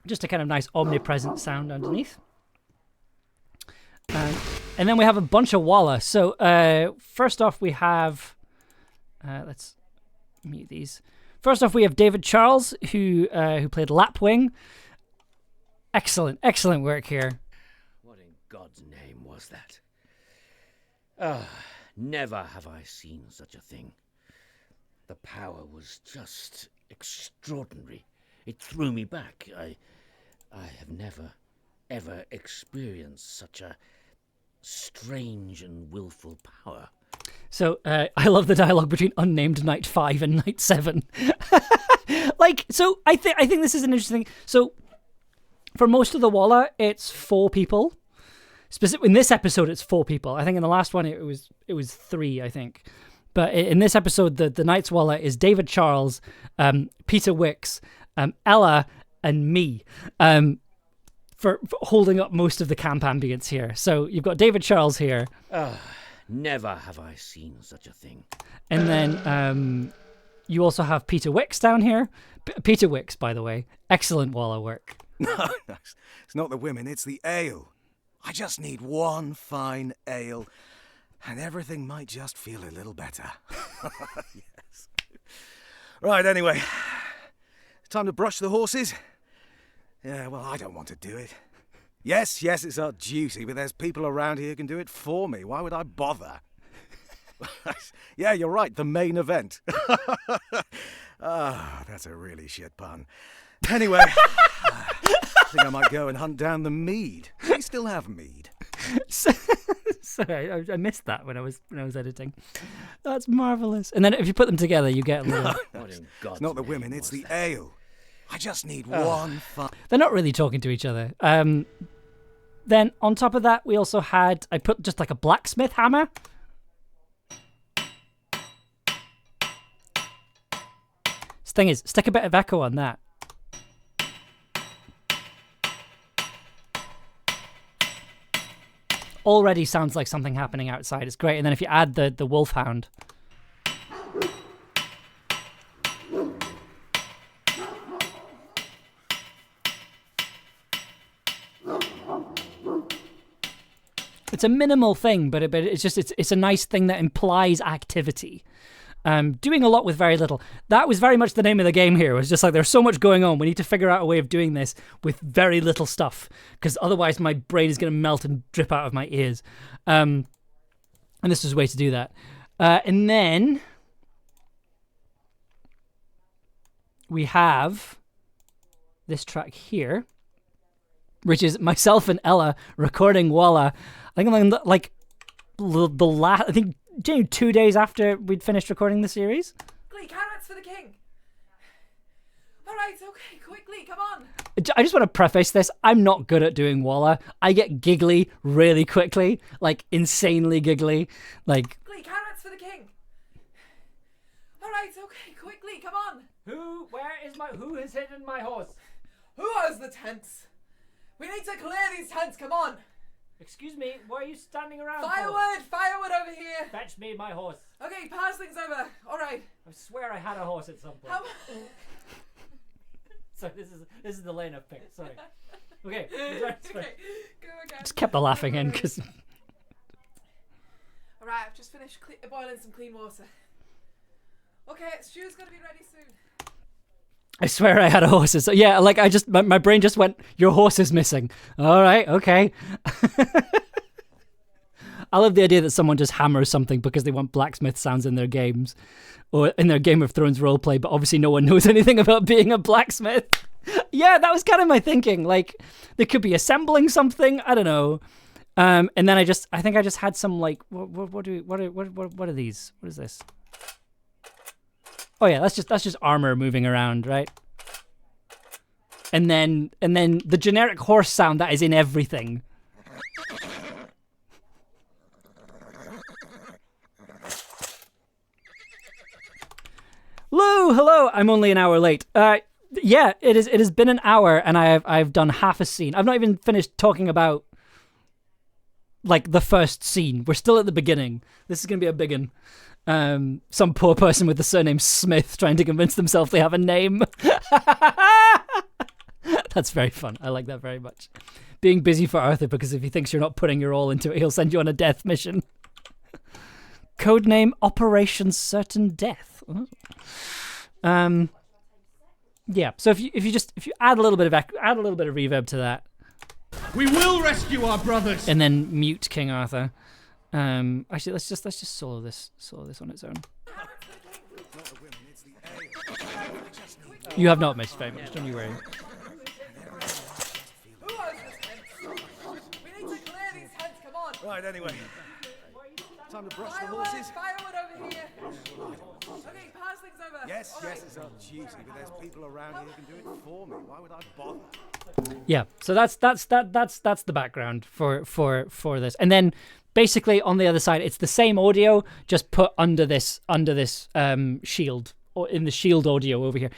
Just a kind of nice omnipresent sound underneath. And then we have a bunch of walla. So first off, we have... let's mute these. First off, we have David Charles, who played Lapwing. Excellent work here. What in God's name was that? Ah, never have I seen such a thing. The power was just extraordinary. It threw me back. I have never, ever experienced such a strange and willful power. So I love the dialogue between unnamed Knight 5 and Knight 7. So I think this is an interesting thing. So for most of the Walla, it's 4 people. Specifically in this episode, it's 4 people. I think in the last one it was 3, I think. But in this episode, the Knight's Walla is David Charles, Peter Wicks, Ella, and me. For holding up most of the camp ambience here. So you've got David Charles here. Never have I seen such a thing. And then you also have Peter Wicks down here. Peter Wicks, by the way, excellent Walla work. No, it's not the women, it's the ale. I just need one fine ale, and everything might just feel a little better. Yes. Right, anyway. Time to brush the horses? Yeah, well, I don't want to do it. Yes, it's our duty, but there's people around here who can do it for me. Why would I bother? Yeah, you're right, the main event. Ah, that's a really shit pun. Anyway, I think I might go and hunt down the mead. Do we still have mead? Sorry, I missed that when I was editing. That's marvelous. And then if you put them together, you get a little. What in God's It's not the name women, it's was the that? ale. I just need one fine. They're not really talking to each other. Then on top of that, we also had I put just like a blacksmith hammer. This thing is, stick a bit of echo on that. Already sounds like something happening outside. It's great. And then if you add the wolfhound. It's a minimal thing, but it's a nice thing that implies activity. Doing a lot with very little. That was very much the name of the game here. It was just like there's so much going on. We need to figure out a way of doing this with very little stuff, because otherwise my brain is going to melt and drip out of my ears. And this was a way to do that. And then we have this track here, which is myself and Ella recording Walla. I think I'm like the last. I think 2 days after we'd finished recording the series. Glee, carrots for the king. All right, okay, quickly, come on. I just want to preface this. I'm not good at doing Walla. I get giggly really quickly, like insanely giggly. Like, Glee, carrots for the king. All right, okay, quickly, come on. who has hidden my horse? Who has the tents? We need to clear these tents, come on. Excuse me, why are you standing around? Firewood over here. Fetch me my horse. Okay, pass things over. All right. I swear I had a horse at some point. How... Sorry, this is the lane I've picked. Sorry. Okay. okay, go again. Just kept the laughing in because. All right, I've just finished boiling some clean water. Okay, stew's gonna be ready soon. I swear I had a horse. So yeah, like my brain just went, your horse is missing. All right, okay. I love the idea that someone just hammers something because they want blacksmith sounds in their games or in their Game of Thrones roleplay, but obviously no one knows anything about being a blacksmith. Yeah, that was kind of my thinking. Like, they could be assembling something. I don't know. And then I think I just had some like, what are these? What is this? Oh yeah, that's just armor moving around, right? And then the generic horse sound that is in everything. Lou, hello. I'm only an hour late. Yeah, it has been an hour, and I've done half a scene. I've not even finished talking about like the first scene. We're still at the beginning. This is gonna be a big one. Some poor person with the surname Smith trying to convince themselves they have a name. That's very fun. I like that very much. Being busy for Arthur, because if he thinks you're not putting your all into it, he'll send you on a death mission. Codename Operation Certain Death. Yeah. So if you add a little bit of reverb to that, We will rescue our brothers. and then mute King Arthur. Actually, let's just solo this on its own. You have not missed very much. Don't you worry. Who has the tents? We need to clear these tents, come on. Right, anyway. Time to brush the horses. Firewood over here. Okay, pass things over. Yes, All right. it's not cheesy, but there's people around here who can do it for me. Why would I bother? Yeah. So that's the background for this, and then basically on the other side, it's the same audio just put under this shield, or in the shield audio over here.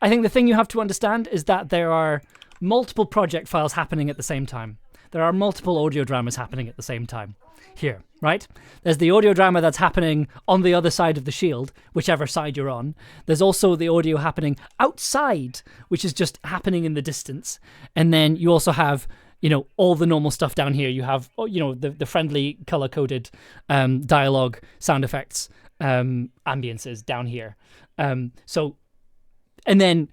I think the thing you have to understand is that there are multiple project files happening at the same time. There are multiple audio dramas happening at the same time here, right? There's the audio drama that's happening on the other side of the shield, whichever side you're on. There's also the audio happening outside, which is just happening in the distance. And then you also have, all the normal stuff down here. You have, the friendly color-coded dialogue, sound effects, ambiences down here. And then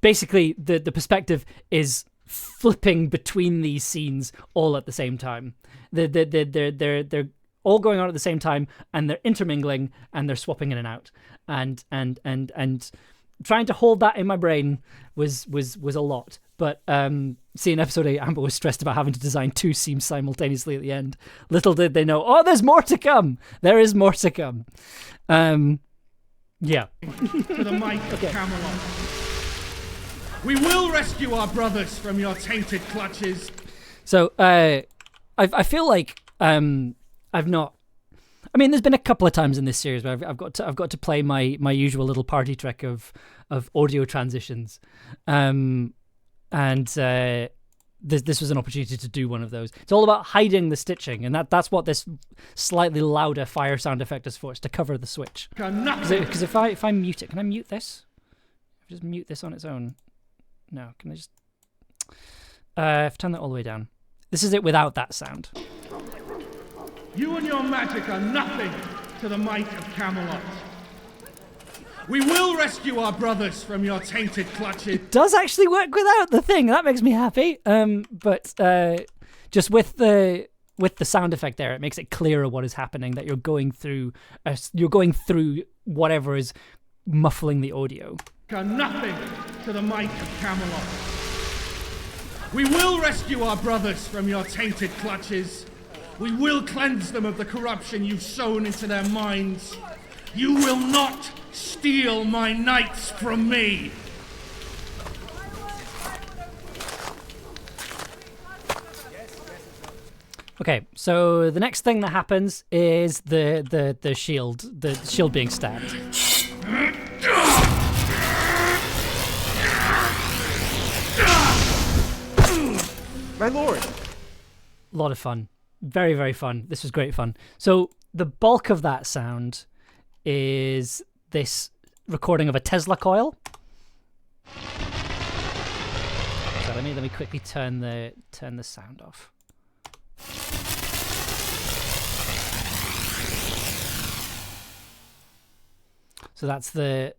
basically the perspective is flipping between these scenes all at the same time. They're all going on at the same time, and they're intermingling and they're swapping in and out. and trying to hold that in my brain was a lot. But seeing episode 8, Amber was stressed about having to design 2 seams simultaneously at the end. Little did they know, oh, there's more to come. There is more to come. Yeah. To the might of Camelot. We will rescue our brothers from your tainted clutches. So I feel like I've not. I mean, there's been a couple of times in this series where I've got to play my usual little party trick of audio transitions, and this was an opportunity to do one of those. It's all about hiding the stitching, and that's what this slightly louder fire sound effect is for. It's to cover the switch. Because if I mute it, can I mute this? Just mute this on its own. No, can I just turn that all the way down? This is it without that sound. You and your magic are nothing to the might of Camelot. We will rescue our brothers from your tainted clutches. It does actually work without the thing. That makes me happy. But just with the sound effect there, it makes it clearer what is happening. That you're going through whatever is muffling the audio. Are nothing to the might of Camelot. We will rescue our brothers from your tainted clutches. We will cleanse them of the corruption you've sown into their minds. You will not steal my knights from me. Okay, so the next thing that happens is the shield being stabbed. My lord! A lot of fun. Very, very fun. This was great fun. So the bulk of that sound is this recording of a Tesla coil. So let me quickly turn the sound off. So that's I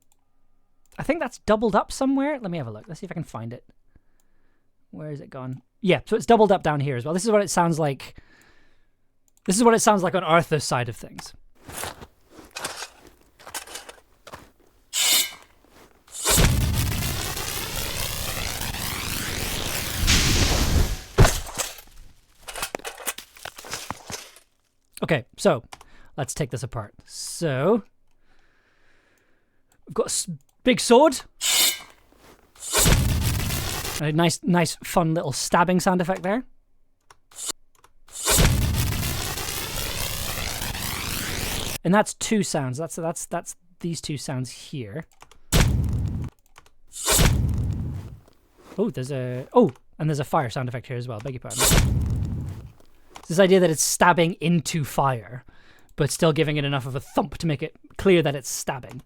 think that's doubled up somewhere. Let me have a look. Let's see if I can find it. Where is it gone? Yeah, so it's doubled up down here as well. This is what it sounds like. This is what it sounds like on Arthur's side of things. Okay, so let's take this apart. So we've got a big sword. A nice, fun little stabbing sound effect there. And that's 2 sounds. That's these 2 sounds here. Oh, there's a fire sound effect here as well. Beg your pardon. It's this idea that it's stabbing into fire, but still giving it enough of a thump to make it clear that it's stabbing.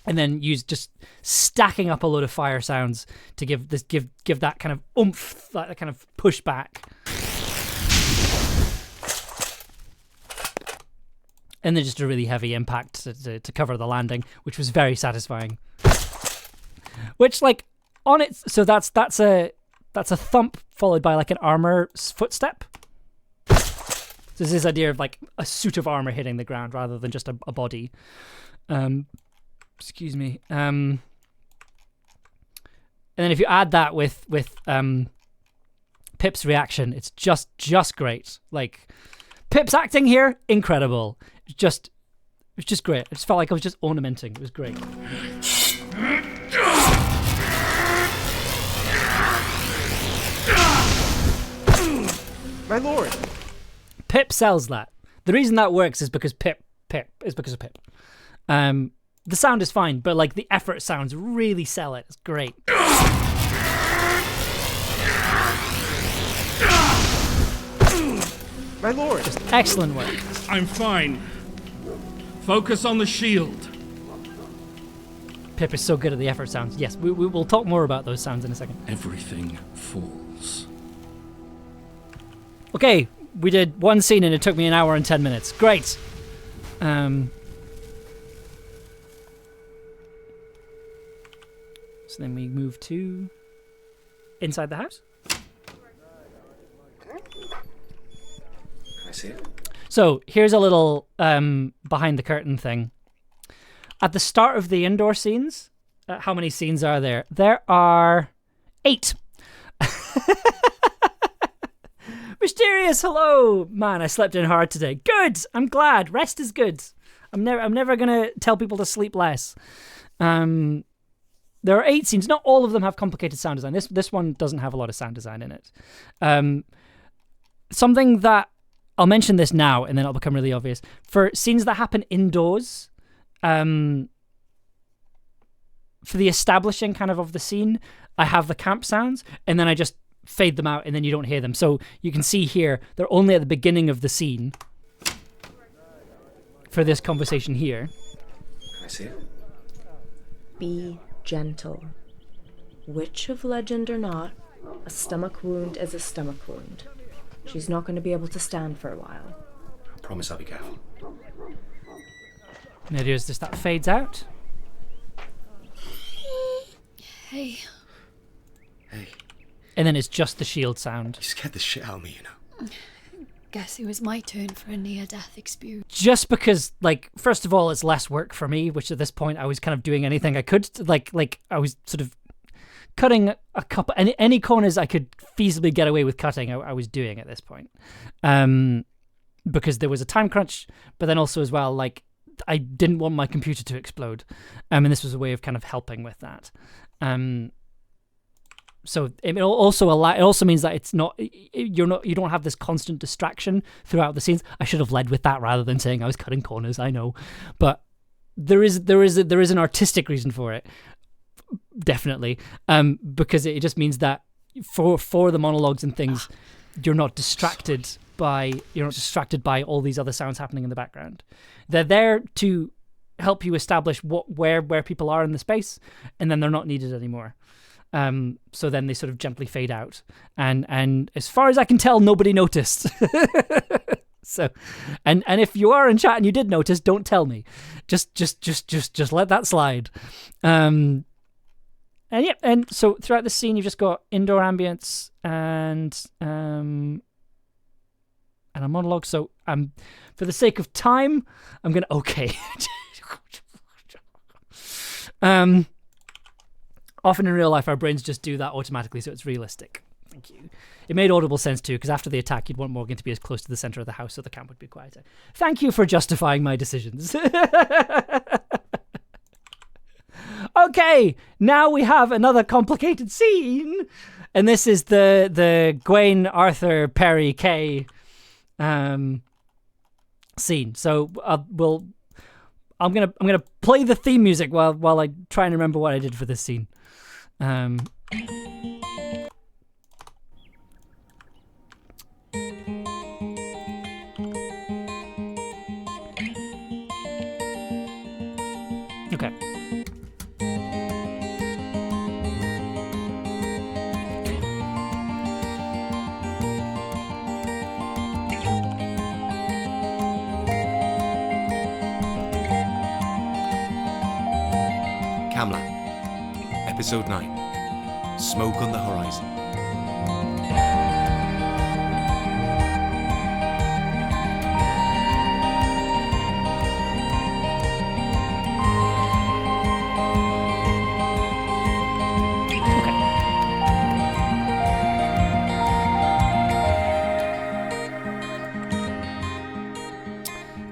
And then use just stacking up a load of fire sounds to give that kind of oomph, that kind of pushback. And then just a really heavy impact to cover the landing, which was very satisfying. Which, like, on it, so that's a thump followed by like an armor footstep. So there's this idea of like a suit of armor hitting the ground rather than just a body. Excuse me. And then if you add that with Pip's reaction, it's just great. Like, Pip's acting here, incredible. It's just great. I just felt like I was just ornamenting. It was great. My lord! Pip sells that. The reason that works is because Pip. The sound is fine, but like the effort sounds really sell it. It's great. My lord! Just excellent work. I'm fine. Focus on the shield. Pip is so good at the effort sounds. Yes, we'll talk more about those sounds in a second. Everything falls. Okay, we did one scene and it took me an hour and 10 minutes. Great. So then we move to inside the house. I see it. So here's a little behind the curtain thing. At the start of the indoor scenes, how many scenes are there? There are 8. Mysterious, hello, man. I slept in hard today. Good. I'm glad. Rest is good. I'm never gonna tell people to sleep less. There are 8 scenes. Not all of them have complicated sound design. This one doesn't have a lot of sound design in it. Something that I'll mention this now, and then it'll become really obvious. For scenes that happen indoors, for the establishing kind of the scene, I have the camp sounds, and then I just fade them out, and then you don't hear them. So you can see here, they're only at the beginning of the scene for this conversation here. I see it. Be gentle. Witch of legend or not, a stomach wound is a stomach wound. She's not going to be able to stand for a while. I promise I'll be careful. And it is just that fades out. Hey. Hey, And then it's just the shield sound. you scared the shit out of me, you know. Guess it was my turn for a near-death experience. Just because, like, first of all, it's less work for me, which at this point I was kind of doing anything I could. Like I was sort of cutting a couple, any corners I could feasibly get away with cutting, I was doing at this point. Because there was a time crunch, but then also as well, like, I didn't want my computer to explode. And this was a way of kind of helping with that. So it also means that it's not you don't have this constant distraction throughout the scenes. I should have led with that rather than saying I was cutting corners. I know, but there is an artistic reason for it, definitely, because it just means that for the monologues and things, you're not distracted by all these other sounds happening in the background. They're there to help you establish where people are in the space, and then they're not needed anymore. So then they sort of gently fade out, and as far as I can tell, nobody noticed. So, and if you are in chat and you did notice, don't tell me. Just let that slide. And so throughout the scene, you've just got indoor ambience and a monologue. So for the sake of time, I'm gonna Often in real life, our brains just do that automatically, so it's realistic. Thank you. It made audible sense too, because after the attack, you'd want Morgan to be as close to the center of the house so the camp would be quieter. Thank you for justifying my decisions. Okay, now we have another complicated scene, and this is the Gawain, Arthur, Perry, Kay scene. So I'm gonna play the theme music while I try and remember what I did for this scene. Okay. Camlann, Episode 9, Smoke on the Horizon.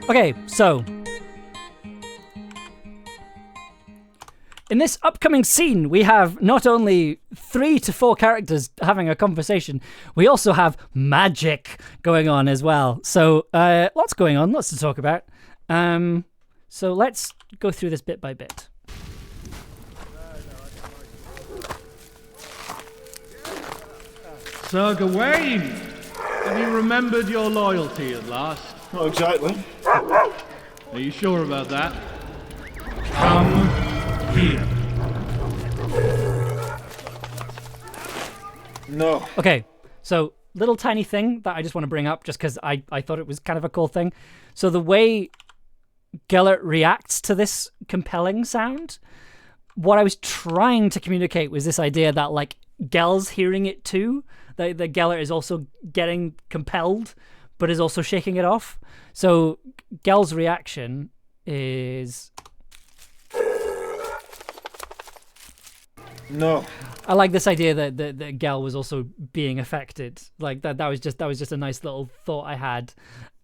Okay, so in this upcoming scene, we have not only 3 to 4 characters having a conversation, we also have magic going on as well. So lots going on, lots to talk about. So let's go through this bit by bit. Sir Gawain, have you remembered your loyalty at last? Not exactly. Are you sure about that? Come here. No. Okay, so little tiny thing that I just want to bring up just because I thought it was kind of a cool thing. So the way Gellert reacts to this compelling sound, what I was trying to communicate was this idea that, like, Gel's hearing it too, that Gellert is also getting compelled but is also shaking it off. So Gel's reaction is... No. I like this idea that Gel was also being affected. Like that was just a nice little thought I had,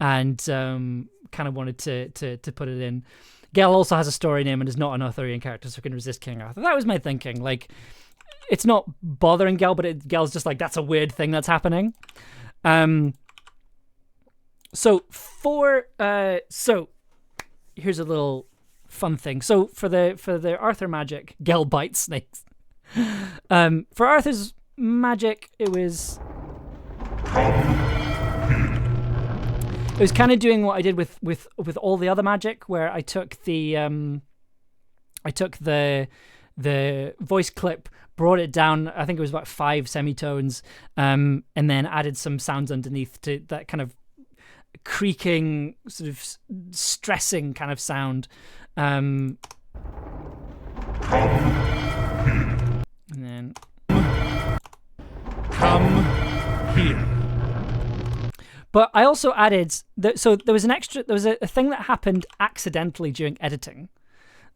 and kind of wanted to put it in. Gel also has a story name and is not an Arthurian character, so can resist King Arthur. That was my thinking. Like, it's not bothering Gel, but Gel's just like, that's a weird thing that's happening. So here's a little fun thing. So for the Arthur magic, Gel bites snakes. For Arthur's magic, it was kind of doing what I did with all the other magic, where I took the voice clip, brought it down. I think it was about 5 semitones, and then added some sounds underneath to that kind of creaking, sort of stressing kind of sound. And then Come here. But I also added so there was a thing that happened accidentally during editing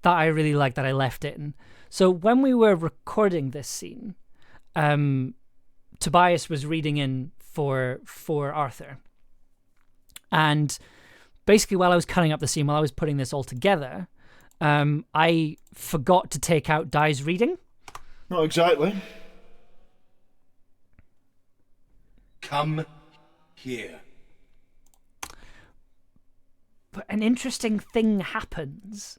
that I really liked, that I left in. So when we were recording this scene, Tobias was reading in for Arthur, and basically while I was cutting up the scene, while I was putting this all together, I forgot to take out Di's reading. Not exactly. Come here. But an interesting thing happens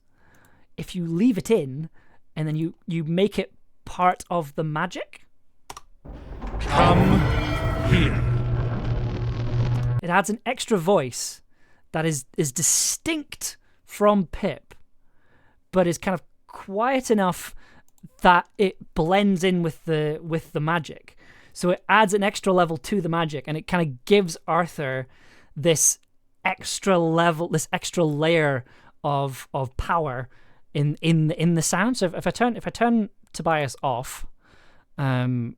if you leave it in and then you make it part of the magic. Come here. It adds an extra voice that is distinct from Pip, but is kind of quiet enough that it blends in with the magic. So it adds an extra level to the magic, and it kind of gives Arthur this extra level, this extra layer of power in the sound. So if I turn Tobias off, come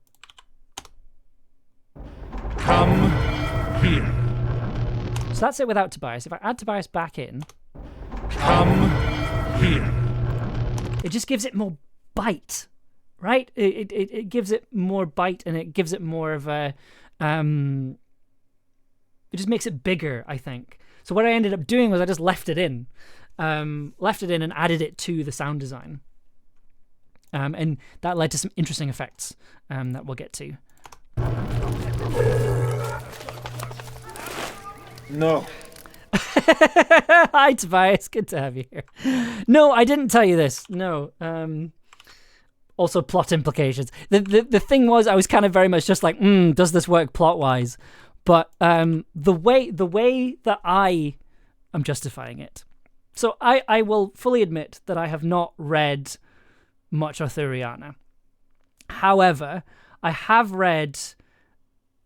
here. So that's it without Tobias. If I add Tobias back in, come here. It just gives it more bite, right? It gives it more bite, and it gives it more of a it just makes it bigger, I think. So what I ended up doing was I just left it in and added it to the sound design. And that led to some interesting effects that we'll get to. No. Hi, Tobias. Good to have you here. No, I didn't tell you this. No. Also, plot implications. The thing was, I was kind of very much just like, does this work plot-wise? But the way that I am justifying it. So I will fully admit that I have not read much Arthuriana. However, I have read,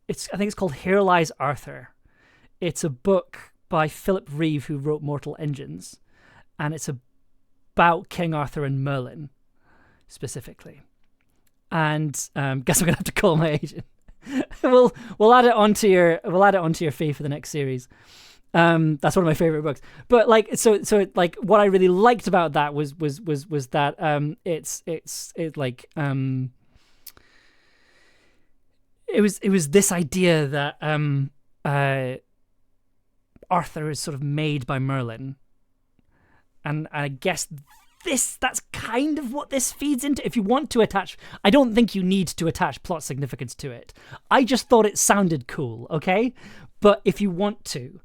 I think it's called Here Lies Arthur. It's a book by Philip Reeve, who wrote Mortal Engines, and it's about King Arthur and Merlin specifically. And guess I'm gonna have to call my agent. we'll add it onto your fee for the next series. That's one of my favorite books. But like, so like, what I really liked about that was that it was this idea that Arthur is sort of made by Merlin, and I guess that's kind of what this feeds into. If you want to attach, I don't think you need to attach plot significance to it. I just thought it sounded cool, okay? But if you want to,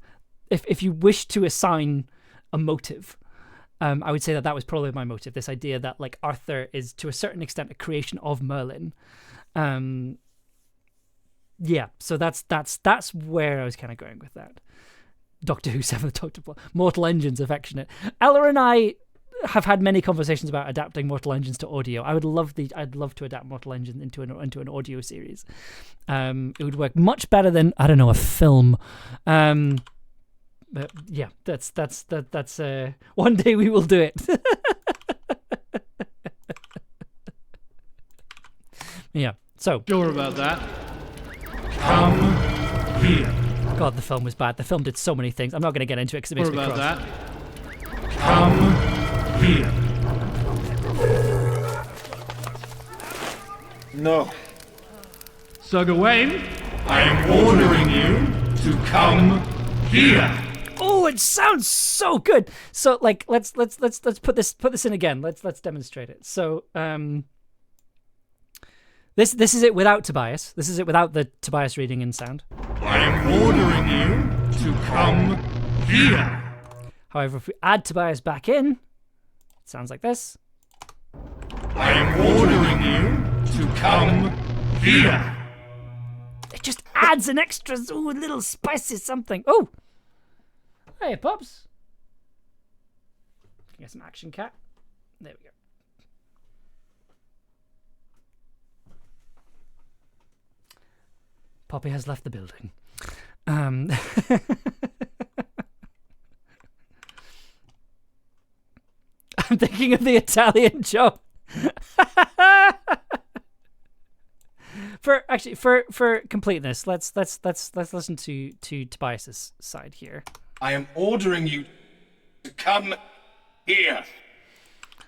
if you wish to assign a motive, I would say that was probably my motive. This idea that like Arthur is to a certain extent a creation of Merlin. Yeah, so that's where I was kind of going with that. Doctor Who 7th Doctor plot. Mortal Engines affectionate. Ella and I have had many conversations about adapting Mortal Engines to audio. I'd love to adapt Mortal Engines into an audio series. It would work much better than, I don't know, a film. But yeah, that's one day we will do it. Yeah. So sure about that. Come here. God, the film was bad. The film did so many things. I'm not going to get into it because it makes What me about cross. that? Come here. No. Sir Gawain, I am ordering you to come here. Oh, it sounds so good. So like let's put this in again. Let's demonstrate it. So this is it without Tobias. This is it without the Tobias reading in sound. I am ordering you to come here. However, if we add Tobias back in, it sounds like this. I am ordering you to come here. It just adds an extra little spicy something. Oh, hey, Pops. Get some action cat. There we go. Poppy has left the building. I'm thinking of the Italian job. For completeness, let's listen to Tobias's side here. I am ordering you to come here.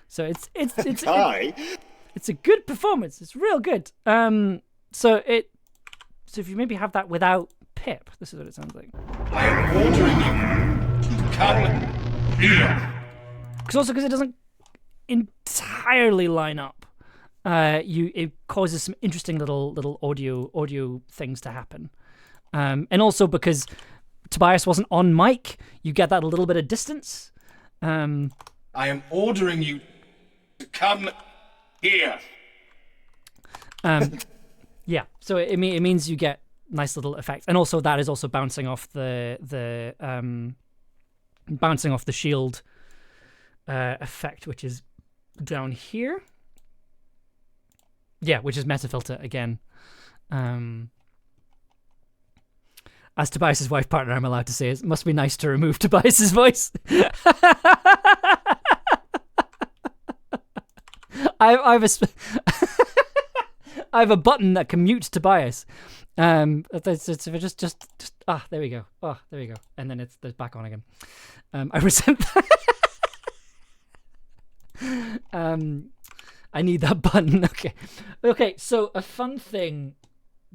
So it's a good performance. It's real good. So if you maybe have that without Pip, this is what it sounds like. I am ordering you to come here. Because it doesn't entirely line up. It causes some interesting little audio things to happen, and also because Tobias wasn't on mic, you get that a little bit of distance. I am ordering you to come here. Yeah, so it means you get nice little effects, and also that is also bouncing off the shield effect, which is down here. Yeah, which is Metafilter again. As Tobias's wife partner, I'm allowed to say it must be nice to remove Tobias's voice. I have a button that can mute Tobias. It's just there we go. Oh, there we go. And then it's back on again. I resent that. I need that button. Okay. So a fun thing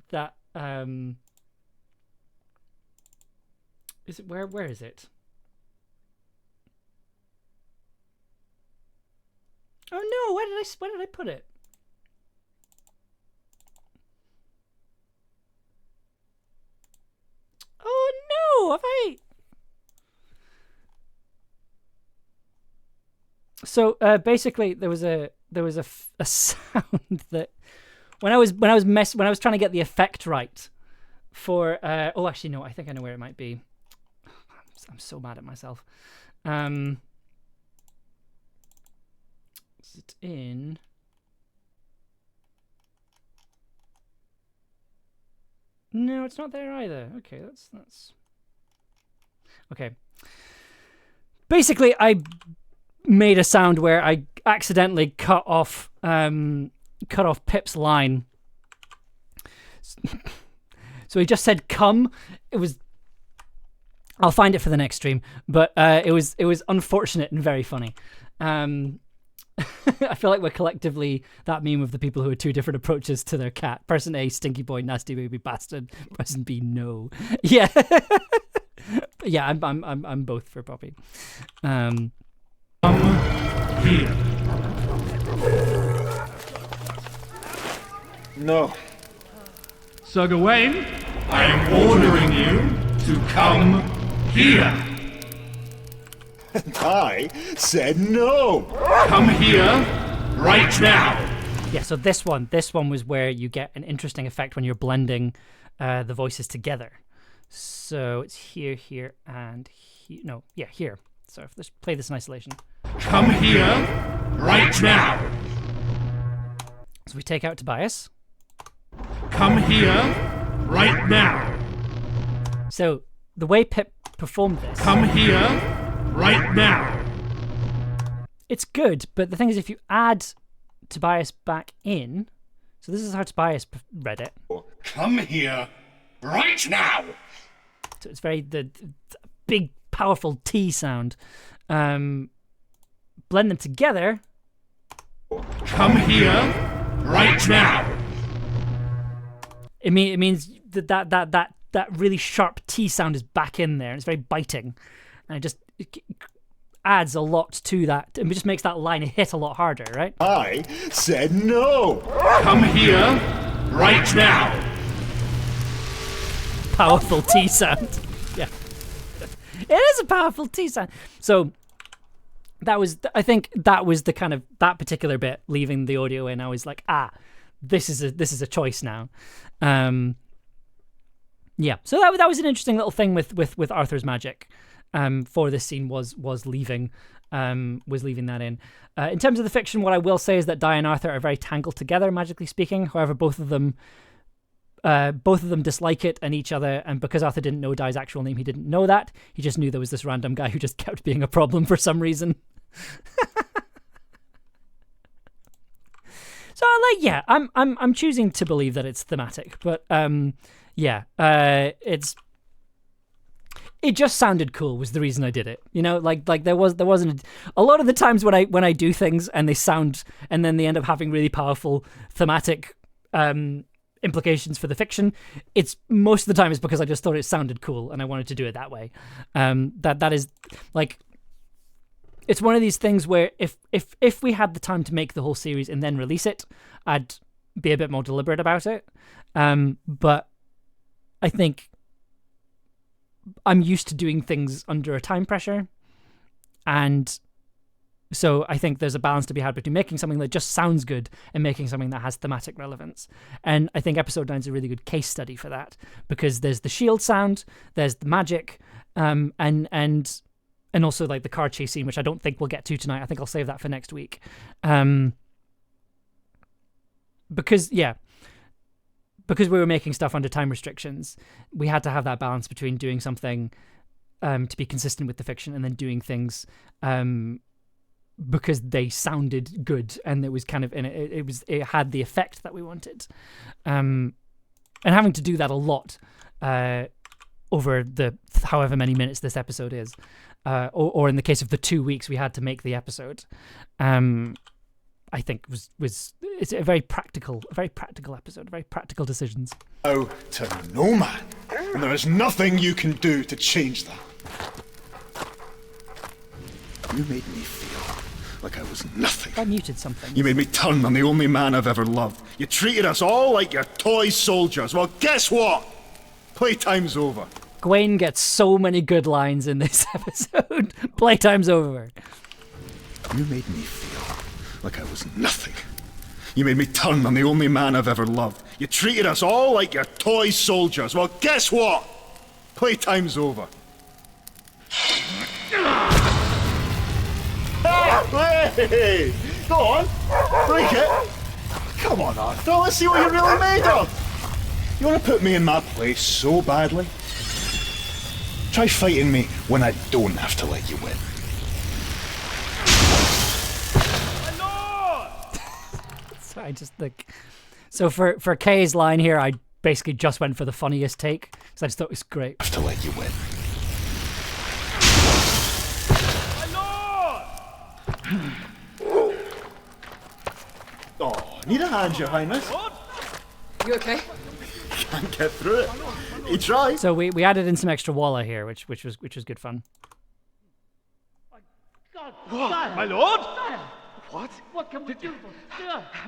that is it? Where is it? Oh no! Where did I put it? Oh no! Have I? So basically, there was a sound that when I was trying to get the effect right for oh actually no, I think I know where it might be. I'm so mad at myself. Is it in? No, it's not there either. Okay, that's okay. Basically, I made a sound where I accidentally cut off Pip's line. So he just said "come." It was. I'll find it for the next stream, but it was unfortunate and very funny. I feel like we're collectively that meme of the people who are two different approaches to their cat. Person A, stinky boy, nasty baby bastard. Person B, no. Yeah, yeah. I'm both for Poppy. Come here. No. Sir Gawain, I am ordering you to come here. And I said no. Come here right now. Yeah, so this one was where you get an interesting effect when you're blending the voices together. So it's here, and here. No, yeah, here. So let's play this in isolation. Come here right now. So we take out Tobias. Come here right now. So the way Pip performed this. Come here right now. It's good, but the thing is, if you add Tobias back in, so this is how Tobias read it. Come here right now. So it's very the big, powerful T sound. Blend them together. Come here, right now. It means that really sharp T sound is back in there, and it's very biting, and it adds a lot to that. It just makes that line hit a lot harder, right? I said no. Come here, right now. Powerful T sound. Yeah, it is a powerful T sound. So I think that was the kind of that particular bit, leaving the audio in. I was like, this is a choice now. Yeah, so that was an interesting little thing with Arthur's magic. For this scene was leaving that in. In terms of the fiction, what I will say is that Di and Arthur are very tangled together, magically speaking. However, both of them dislike it and each other, and because Arthur didn't know Di's actual name, he didn't know that. He just knew there was this random guy who just kept being a problem for some reason. So I'm choosing to believe that it's thematic, but it just sounded cool was the reason I did it. You know, like there wasn't a lot of the times when I do things and they sound and then they end up having really powerful thematic implications for the fiction. It's most of the time it's because I just thought it sounded cool and I wanted to do it that way. That is like, it's one of these things where if we had the time to make the whole series and then release it, I'd be a bit more deliberate about it. But I think I'm used to doing things under a time pressure, and so I think there's a balance to be had between making something that just sounds good and making something that has thematic relevance. And I think episode 9 is a really good case study for that, because there's the shield sound, there's the magic, and also like the car chase scene, which I don't think we'll get to tonight. I think I'll save that for next week. Because we were making stuff under time restrictions, we had to have that balance between doing something to be consistent with the fiction and then doing things because they sounded good and it was kind of it had the effect that we wanted. And having to do that a lot over the however many minutes this episode is, or in the case of the 2 weeks we had to make the episode, I think it's a very practical episode, very practical decisions. Oh, to no man, and there is nothing you can do to change that. You made me feel like I was nothing. I muted something. You made me turn on the only man I've ever loved. You treated us all like your toy soldiers. Well, guess what? Playtime's over. Gawain gets so many good lines in this episode. Playtime's over. You made me feel like I was nothing. You made me turn on the only man I've ever loved. You treated us all like your toy soldiers. Well, guess what? Playtime's over. Hey! Go on! Break it! Come on, Arthur, let's see what you're really made of! You want to put me in my place so badly? Try fighting me when I don't have to let you win. I just think so. For Kay's line here, I basically just went for the funniest take because I just thought it was great. I have to let you win. Oh, need a hand, Your Highness. You okay? Can't get through it. You try. So we added in some extra walla here, which was good fun. What? My lord? What? What can we do?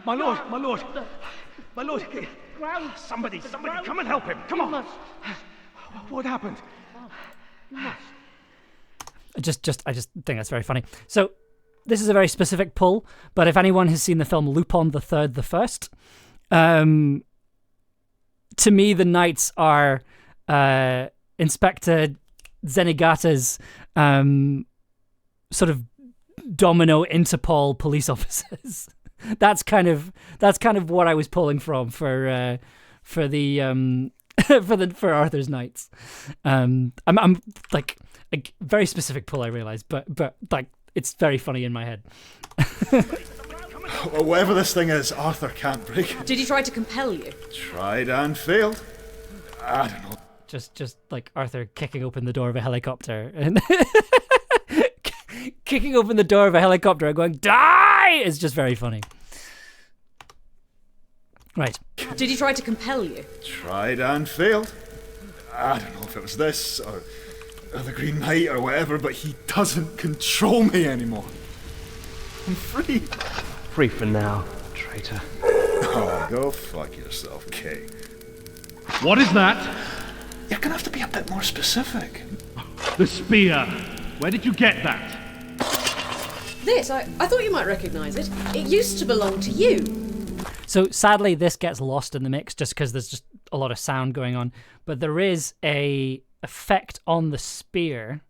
My lord, my lord. My lord, somebody, come and help him. Come on. What happened? I just think that's very funny. So this is a very specific pull, but if anyone has seen the film Lupin the Third, the First, to me the knights are Inspector Zenigata's sort of domino Interpol police officers. That's kind of what I was pulling from for the for Arthur's Knights. I'm like a very specific pull, I realize, but like it's very funny in my head. Well, whatever this thing is, Arthur can't break it. Did he try to compel you? Tried and failed. I don't know. just like Arthur kicking open the door of a helicopter and kicking open the door of a helicopter and going, "Die!" is just very funny. Right. Did he try to compel you? Tried and failed. I don't know if it was this or the Green Knight or whatever, but he doesn't control me anymore. I'm free. Free for now, traitor. Oh, go fuck yourself, Kay. What is that? You're gonna have to be a bit more specific. The spear. Where did you get that? This, I thought you might recognise it. It used to belong to you. So sadly, this gets lost in the mix just because there's just a lot of sound going on. But there is a effect on the spear.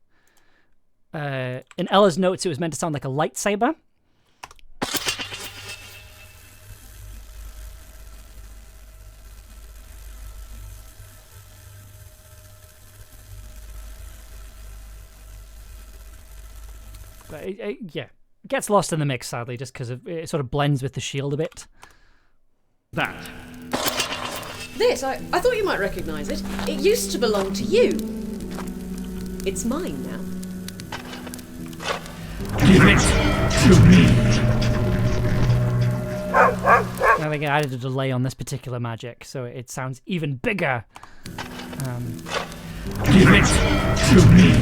In Ella's notes, it was meant to sound like a lightsaber. But yeah, it gets lost in the mix, sadly, just because it sort of blends with the shield a bit. That. This, I thought you might recognise it. It used to belong to you. It's mine now. Give it to me. I think I added a delay on this particular magic, so it sounds even bigger. Give it to me.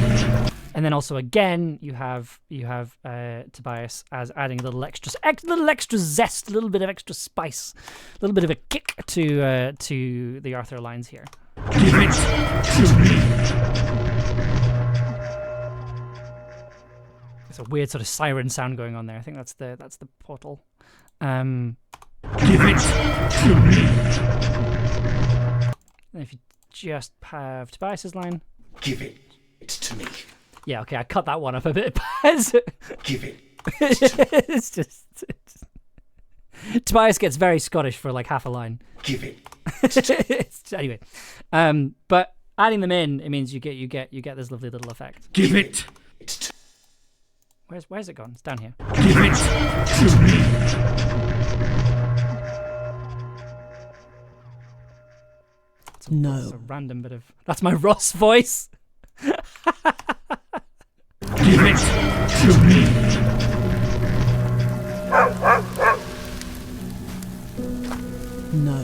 And then also again, you have Tobias as adding a little extra zest, a little bit of extra spice, a little bit of a kick to the Arthur lines here. Give it to me. It's a weird sort of siren sound going on there. I think that's the portal. Give it to me. And if you just have Tobias's line. Give it to me. Yeah, okay, I cut that one up a bit. Give it. It's just Tobias gets very Scottish for like half a line. Give it. Anyway, but adding them in, it means you get this lovely little effect. Give it. Where's it gone? It's down here. Give it to me. It's a random bit of. That's my Ross voice. Give it to me. No.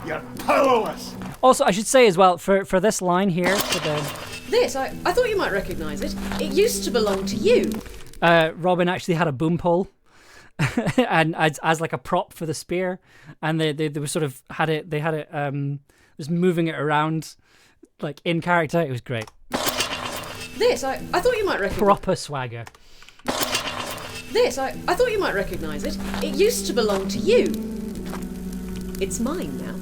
You're powerless. Also, I should say as well for this line here, for the. This, I thought you might recognise it. It used to belong to you. Robin actually had a boom pole, and as like a prop for the spear, and they were sort of had it just moving it around, like in character. It was great. This, I thought you might recognise. Proper swagger. This, I thought you might recognise it. It used to belong to you. It's mine now.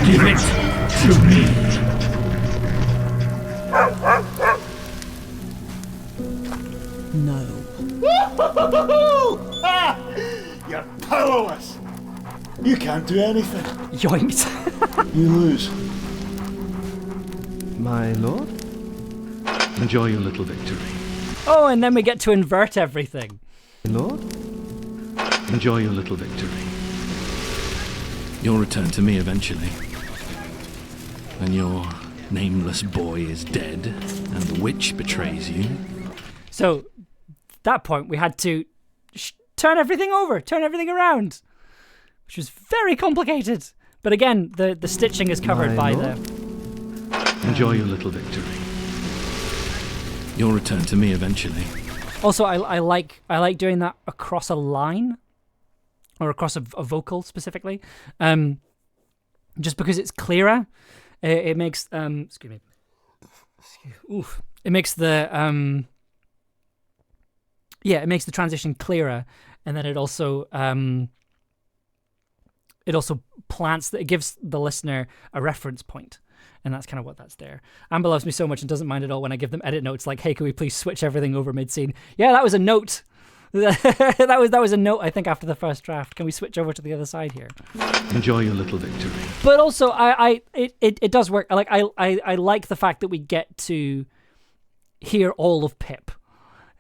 Give it to me. No. You're powerless. You can't do anything. Yoinked. You lose. My lord? Enjoy your little victory. Oh, and then we get to invert everything. My lord? Enjoy your little victory. You'll return to me eventually. When your nameless boy is dead and the witch betrays you. So, at that point, we had to turn everything over, turn everything around, which was very complicated. But again, the stitching is covered by the. Enjoy your little victory. You'll return to me eventually. Also, I like doing that across a line, or across a vocal specifically, just because it's clearer. It makes excuse me. Oof. It makes the it makes the transition clearer, and then it also plants that it gives the listener a reference point. And that's kind of what that's there. Amber loves me so much and doesn't mind at all when I give them edit notes like, hey, can we please switch everything over mid-scene? Yeah, that was a note. that was a note, I think, after the first draft. Can we switch over to the other side here? Enjoy your little victory. But also, it does work. I like the fact that we get to hear all of Pip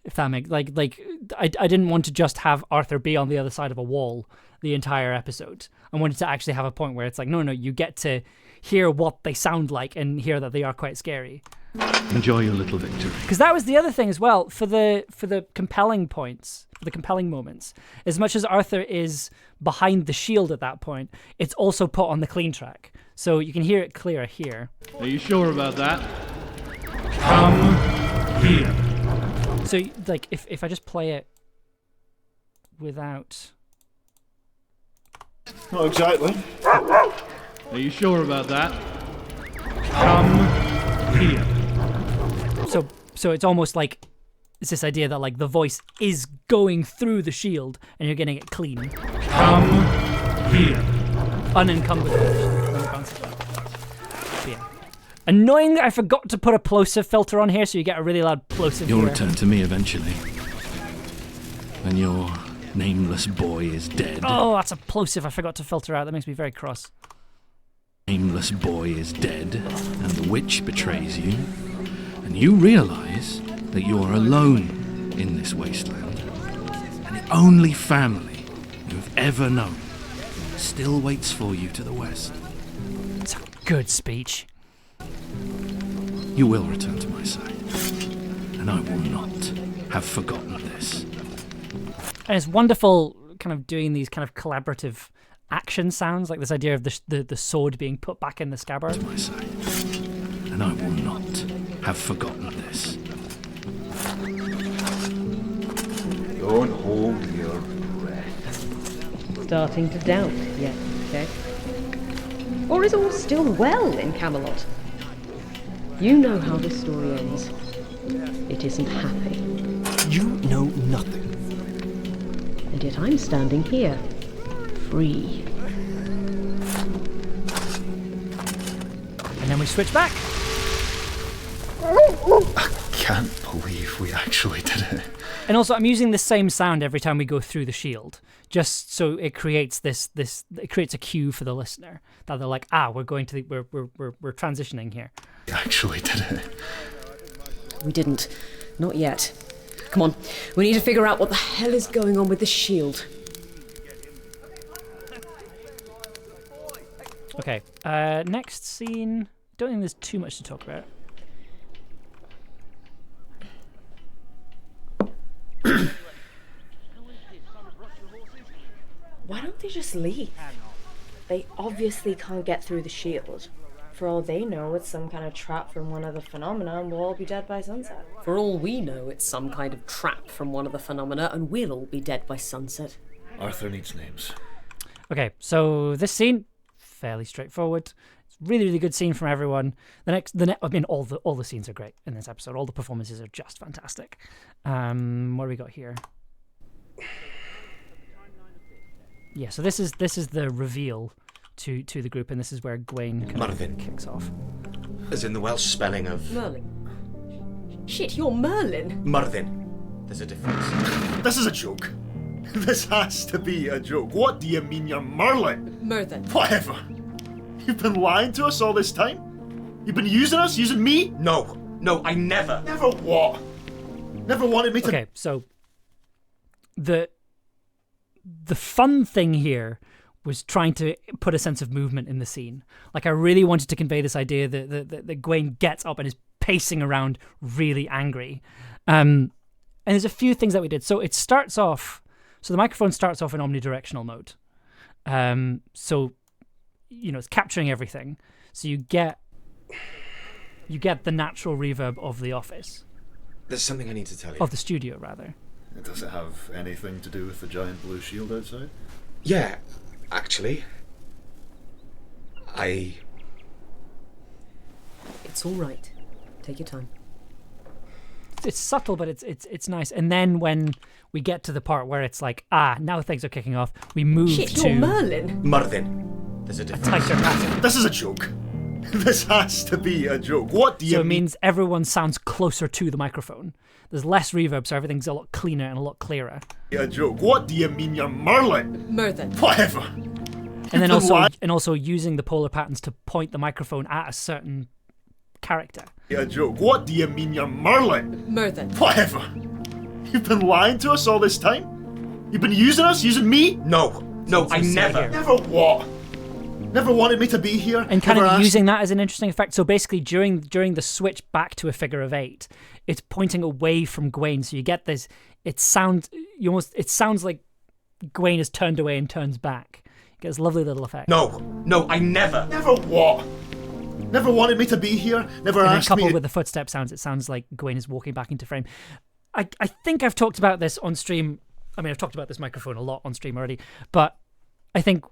If that makes I didn't want to just have Arthur be on the other side of a wall the entire episode. I wanted to actually have a point where it's like, no, you get to hear what they sound like and hear that they are quite scary. Enjoy your little victory. Because that was the other thing as well, for the compelling points, for the compelling moments. As much as Arthur is behind the shield at that point, it's also put on the clean track. So you can hear it clearer here. Are you sure about that? Come here. So, like, if I just play it without... Not exactly. Are you sure about that? Come here. So it's almost like it's this idea that like the voice is going through the shield and you're getting it clean. Come here. Unencumbered. Yeah. Annoying that I forgot to put a plosive filter on here, so you get a really loud plosive. You'll here. return to me eventually. When your nameless boy is dead. Oh, that's a plosive I forgot to filter out. That makes me very cross. Nameless boy is dead, and the witch betrays you, and you realise that you are alone in this wasteland, and the only family you've ever known still waits for you to the west. It's a good speech. You will return to my side, and I will not have forgotten this. And it's wonderful kind of doing these kind of collaborative action sounds, like this idea of the sword being put back in the scabbard. To my side, and I will not have forgotten this. Don't hold your breath. Starting to doubt yet, Jack? Or is all still well in Camelot? You know how this story ends. It isn't happy. You know nothing. And yet I'm standing here, free. And then we switch back. I can't believe we actually did it. And also, I'm using the same sound every time we go through the shield, just so it creates it creates a cue for the listener that they're like, we're going to we're transitioning here. We actually did it. We didn't. Not yet. Come on, we need to figure out what the hell is going on with the shield. Okay, next scene. Don't think there's too much to talk about. Why don't they just leave? They obviously can't get through the shield. For all they know, it's some kind of trap from one of the phenomena and we'll all be dead by sunset. For all we know, it's some kind of trap from one of the phenomena and we'll all be dead by sunset. Arthur needs names. Okay, so this scene, fairly straightforward. It's really, really good scene from everyone. I mean, all the scenes are great in this episode. All the performances are just fantastic. What do we got here? Yeah, so this is the reveal to the group, and this is where Gawain kind of kicks off. As in the Welsh spelling of... Merlin. Shit, you're Merlin. Myrddin. There's a difference. This is a joke. This has to be a joke. What do you mean you're Merlin? Myrddin. Whatever. You've been lying to us all this time? You've been using us? Using me? No, I never. Never what? Never wanted me to... Okay, so the fun thing here was trying to put a sense of movement in the scene. Like, I really wanted to convey this idea that Gawain gets up and is pacing around really angry. And there's a few things that we did. So it starts off... So the microphone starts off in omnidirectional mode. So, you know, it's capturing everything. So you get the natural reverb of the office. There's something I need to tell you. Of the studio, rather. Does it have anything to do with the giant blue shield outside? Yeah, actually. It's all right. Take your time. It's subtle, but it's nice. And then when we get to the part where it's like, now things are kicking off, we move Shit, to... you're Merlin. Myrddin. There's a difference. tighter pattern. This is a joke. This has to be a joke. What do you So it mean? means everyone sounds closer to the microphone. There's less reverb, so everything's a lot cleaner and a lot clearer. A joke. What do you mean you're Merlin? Myrddin. Whatever. And then also using the polar patterns to point the microphone at a certain character. A joke. What do you mean you're Merlin? Myrddin. Whatever. You've been lying to us all this time? You've been using us, using me? No, I never. Never what? Never wanted me to be here? And kind never of asked- using that as an interesting effect. So basically, during the switch back to a figure of 8, it's pointing away from Gawain. So you get this. It sounds like Gawain is turned away and turns back. You get this lovely little effect. No, I never. Never what? Never wanted me to be here? Never And then asked me coupled to... with the footstep sounds, it sounds like Gawain is walking back into frame. I think I've talked about this on stream. I mean, I've talked about this microphone a lot on stream already, but I think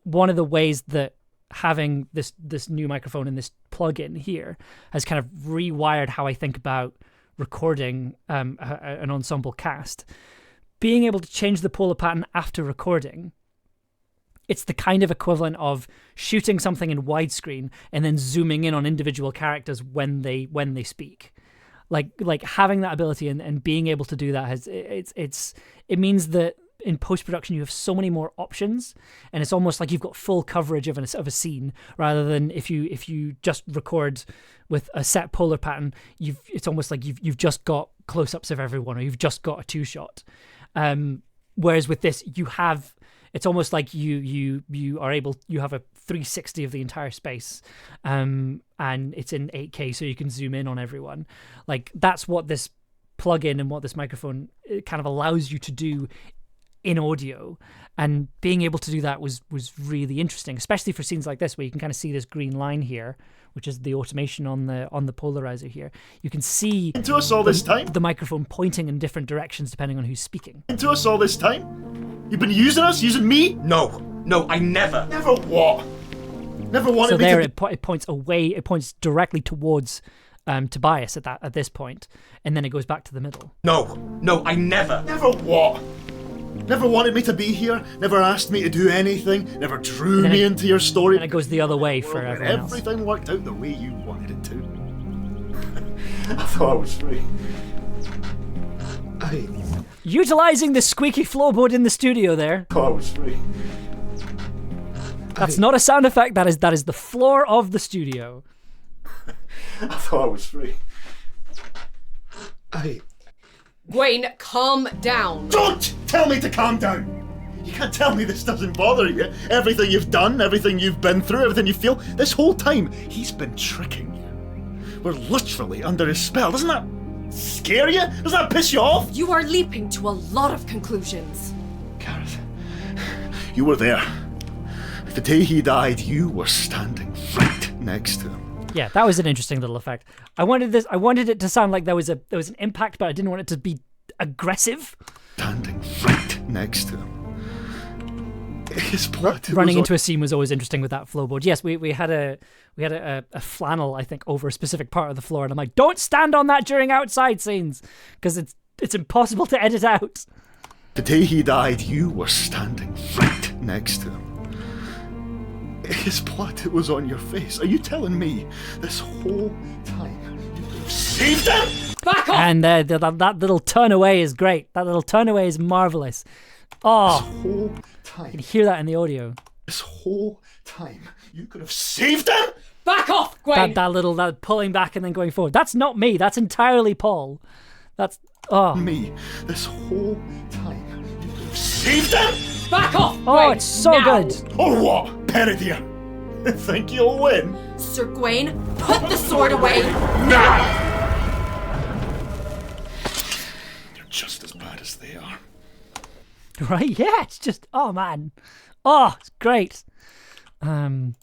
one of the ways that having this new microphone and this plug-in here has kind of rewired how I think about recording an ensemble cast. Being able to change the polar pattern after recording, it's the kind of equivalent of shooting something in widescreen and then zooming in on individual characters when they speak. Like having that ability and being able to do that it means that in post-production you have so many more options, and it's almost like you've got full coverage of a scene, rather than if you just record with a set polar pattern, it's almost like you've just got close-ups of everyone, or you've just got a 2-shot. Whereas with this, it's almost like you have a 360 of the entire space, and it's in 8K, so you can zoom in on everyone. Like, that's what this plug-in and what this microphone kind of allows you to do in audio, and being able to do that was really interesting, especially for scenes like this where you can kind of see this green line here, which is the automation on the polarizer here. You can see to us all this time? The microphone pointing in different directions depending on who's speaking. To us all this time? You've been using us, using me? No, I never. Never what? Never wanted So me there to... it points away, it points directly towards Tobias at this point, and then it goes back to the middle. No, I never. Never what? Never wanted me to be here, never asked me to do anything, never drew me into your story. And it goes the other way for everyone else. Everything worked out the way you wanted it to. I thought I was free. Utilising the squeaky floorboard in the studio there. I thought I was free. That's not a sound effect, that is the floor of the studio. I thought I was free. Gawain, calm down. Don't tell me to calm down! You can't tell me this doesn't bother you. Everything you've done, everything you've been through, everything you feel, this whole time, he's been tricking you. We're literally under his spell. Doesn't that scare you? Does that piss you off? You are leaping to a lot of conclusions. Gareth, you were there. The day he died, you were standing right next to him. Yeah, that was an interesting little effect. I wanted it to sound like there was an impact, but I didn't want it to be aggressive. Standing right next to him. His blood. Running into a scene was always interesting with that floorboard. Yes, we had a flannel, I think, over a specific part of the floor, and I'm like, don't stand on that during outside scenes, because it's impossible to edit out. The day he died, you were standing right next to him. His blood was on your face. Are you telling me this whole time you saved him? Back off! And that little turn away is great. That little turn away is marvelous. Oh, this whole time. You can hear that in the audio. This whole time you could have saved him? Back off, Gawain! That pulling back and then going forward. That's not me. That's entirely Paul. That's me. This whole time you could have saved him? Back off! Oh, Gawain, it's so now. good. Or what, Peredir? Think you'll win? Sir Gawain, put the sword away now! You're just as bad as they are. Right? Yeah, it's just, oh man. Oh, it's great. Yeah. And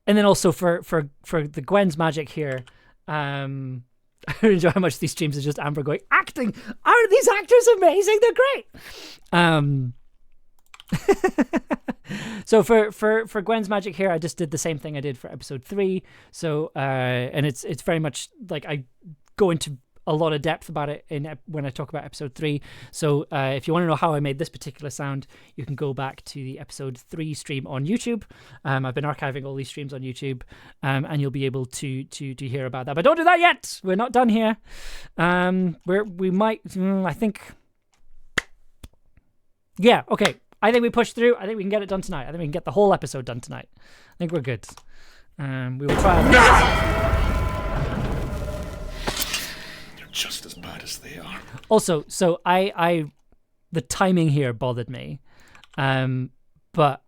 then also for the Gwen's magic here, I enjoy how much these streams are just Amber going, acting! Are these actors amazing? They're great! So for Gwen's magic here, I just did the same thing I did for episode 3. So and it's very much like I go into a lot of depth about it when I talk about episode 3. So if you want to know how I made this particular sound, you can go back to the episode 3 stream on YouTube. I've been archiving all these streams on YouTube, and you'll be able to hear about that. But don't do that yet. We're not done here. We might. I think. Yeah. Okay. I think we pushed through. I think we can get it done tonight. I think we can get the whole episode done tonight. I think we're good. We will try. You're just as bad as Also, so I the timing here bothered me, but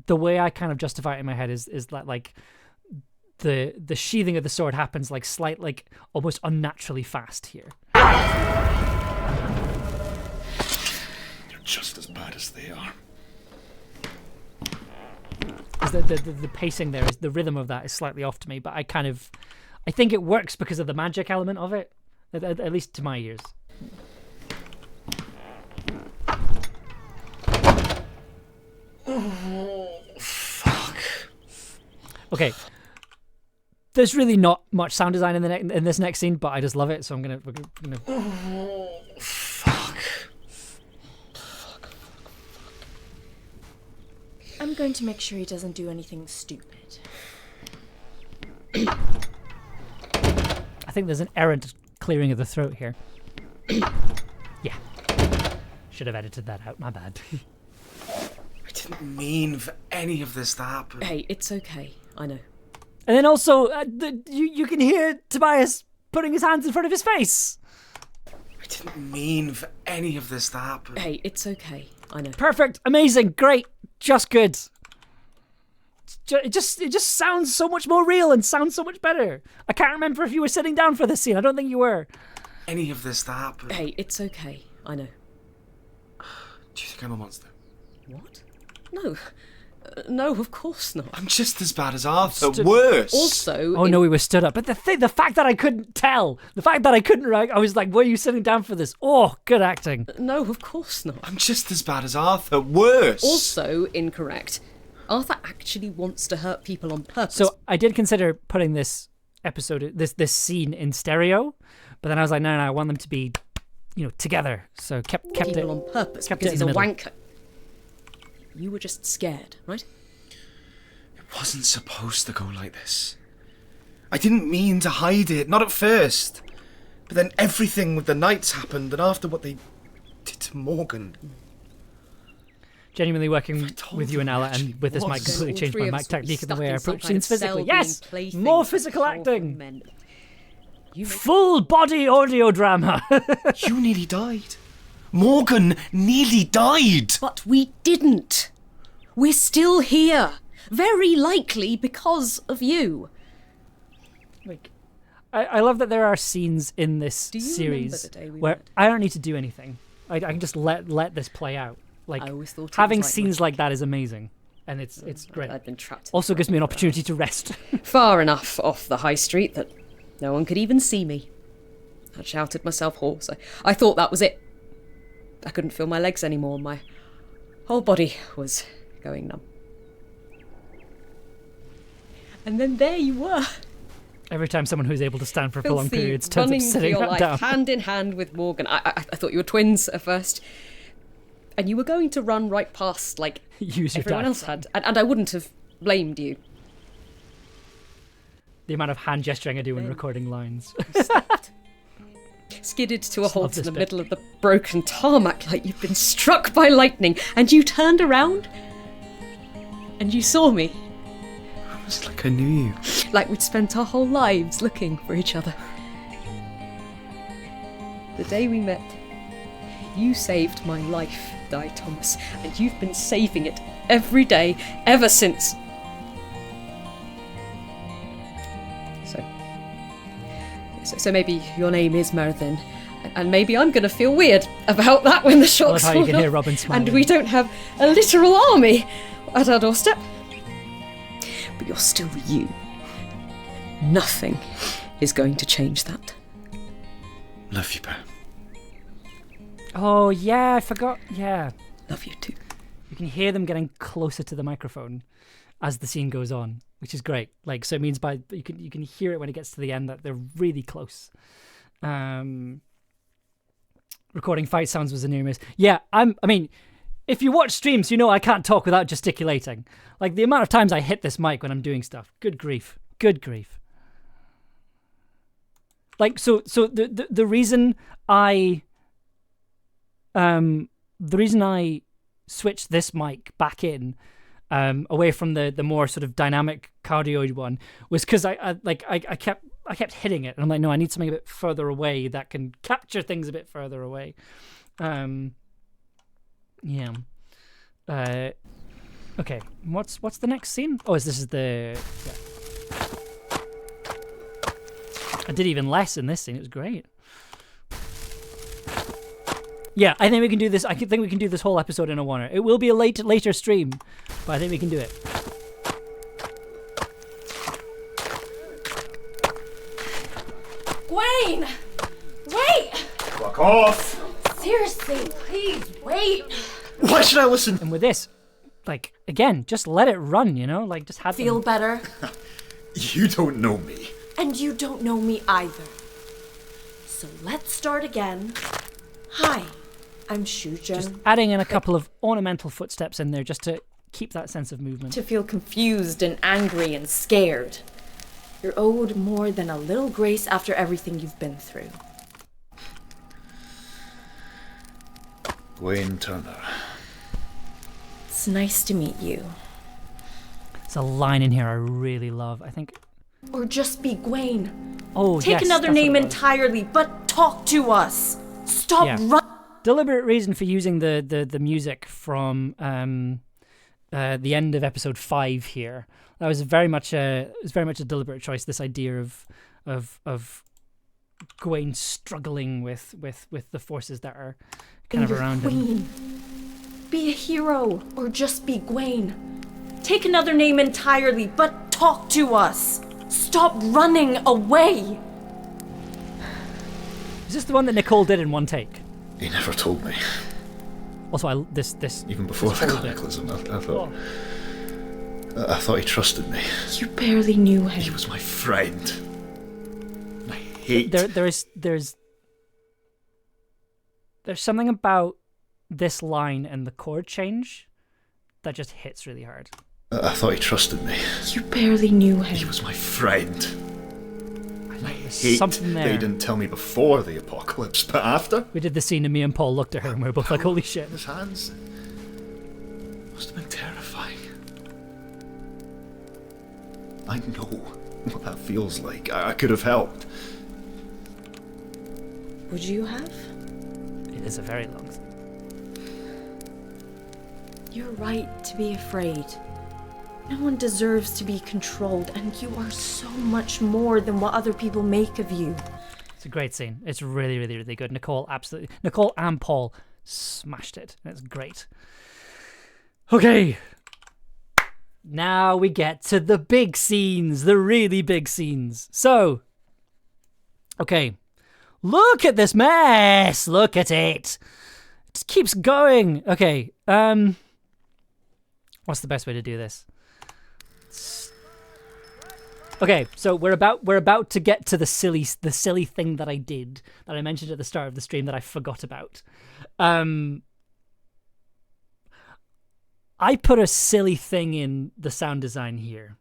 the way I kind of justify it in my head is that like the sheathing of the sword happens like almost unnaturally fast here. You're just as bad as they are. The pacing there is the rhythm of that is slightly off to me, but I think it works because of the magic element of it, at least to my ears. Oh, fuck. Okay. There's really not much sound design in this next scene, but I just love it, so we're gonna. Oh, fuck. I'm going to make sure he doesn't do anything stupid. I think there's an errant clearing of the throat here. Yeah. Should have edited that out, my bad. I didn't mean for any of this to happen. Hey, it's okay. I know. And then also, you can hear Tobias putting his hands in front of his face. I didn't mean for any of this to happen. Hey, it's okay. I know. Perfect, amazing, great, just good. It just sounds so much more real and sounds so much better. I can't remember if you were sitting down for this scene. I don't think you were. Any of this to happen. Hey, it's okay. I know. Do you think I'm a monster? What? No. No, of course not. I'm just as bad as Arthur. Worse. Also... Oh, no, we were stood up. But the fact that I couldn't tell, the fact that I couldn't, I was like, were you sitting down for this? Oh, good acting. No, of course not. I'm just as bad as Arthur. Worse. Also incorrect. Arthur actually wants to hurt people on purpose. So I did consider putting this episode, this scene in stereo, but then I was like, no, I want them to be, together. So kept people it on purpose kept because it in he's the a middle. wanker. You were just scared, right? It wasn't supposed to go like this. I didn't mean to hide it, not at first. But then everything with the knights happened, and after what they did to Morgan. Genuinely working with you and Ella, and with this mic completely changed my mic technique and the way I approach scenes physically. Yes! More physical acting! Full body audio drama! You nearly died. Morgan nearly died. But we didn't. We're still here. Very likely because of you. Like, I love that there are scenes in this Do you series remember the day we where met? I don't need to do anything. I can just let this play out. Like, I always thought it having was like scenes like that is amazing, and it's great. I've been trapped. Also gives me an opportunity to rest. Far enough off the high street that no one could even see me. I shouted myself hoarse. I thought that was it. I couldn't feel my legs anymore. My whole body was going numb. And then there you were. Every time someone who's able to stand for prolonged Filthy, periods turns up running for sitting your life, down. hand in hand with Morgan. I thought you were twins at first. And you were going to run right past, like, Use your everyone else diaphragm. had. And I wouldn't have blamed you. The amount of hand gesturing I do when recording lines. Skidded to a Just love halt in this the bit. middle of the broken tarmac like you'd been struck by lightning, and you turned around and you saw me. It was like I knew you. Like we'd spent our whole lives looking for each other. The day we met, you saved my life, Di Thomas, and you've been saving it every day ever since. So maybe your name is Merthin, and maybe I'm going to feel weird about that when the shots how you fall can hear off, Robin smiling. and we don't have a literal army at our doorstep. But you're still you. Nothing is going to change that. Love you, Bear. Oh, yeah, I forgot. Yeah. Love you too. You can hear them getting closer to the microphone as the scene goes on, which is great. Like, so it means you can hear it when it gets to the end that they're really close. Recording fight sounds was a near miss. Yeah, I mean, if you watch streams, you know I can't talk without gesticulating. Like, the amount of times I hit this mic when I'm doing stuff. Good grief. Good grief. Like, so the reason I switched this mic back in, away from the more sort of dynamic cardioid one, was because I hitting it, and I'm like, no, I need something a bit further away that can capture things a bit further away. Yeah. Okay. What's the next scene? Oh, this is the. Yeah. I did even less in this scene. It was great. Yeah, I think we can do this. I think we can do this whole episode in a one-er. It will be a later stream, but I think we can do it. Gwen! Wait! Fuck off! Seriously, please, wait! Why should I listen? And with this, like, again, just let it run, you know? Like, just have Feel better? You don't know me. And you don't know me either. So let's start again. Hi, I'm Shujin. Just adding in a couple of ornamental footsteps in there just to keep that sense of movement. To feel confused and angry and scared. You're owed more than a little grace after everything you've been through. Wayne Turner. It's nice to meet you. There's a line in here I really love. I think. Or just be Gwen. Oh, Take yes, another that's name what it was. entirely, but talk to us. Stop running. Deliberate reason for using the music from the end of episode 5 here. That was very much a deliberate choice. This idea of Gawain struggling with the forces that are kind of around him. Be a hero, or just be Gwen. Take another name entirely, but talk to us. Stop running away. Is this the one that Nicole did in one take? He never told me. Also, this even before the cataclysm, I thought he trusted me. You barely knew him. He was my friend. I hate. There's something about this line and the chord change that just hits really hard. I thought he trusted me. You barely knew him. He was my friend. I hate something there. that he didn't tell me before the apocalypse, but after. We did the scene and me and Paul looked at her and we were both like, holy shit. His hands must have been terrifying. I know what that feels like. I could have helped. Would you have? It is a very long scene. You're right to be afraid. No one deserves to be controlled, and you are so much more than what other people make of you. It's a great scene. It's really, really, really good. Nicole and Paul smashed it. It's great. Okay. Now we get to the big scenes, the really big scenes. So, okay. Look at this mess. Look at it. It just keeps going. Okay. What's the best way to do this? Okay, so we're about to get to the silly thing that I did, that I mentioned at the start of the stream that I forgot about. I put a silly thing in the sound design here,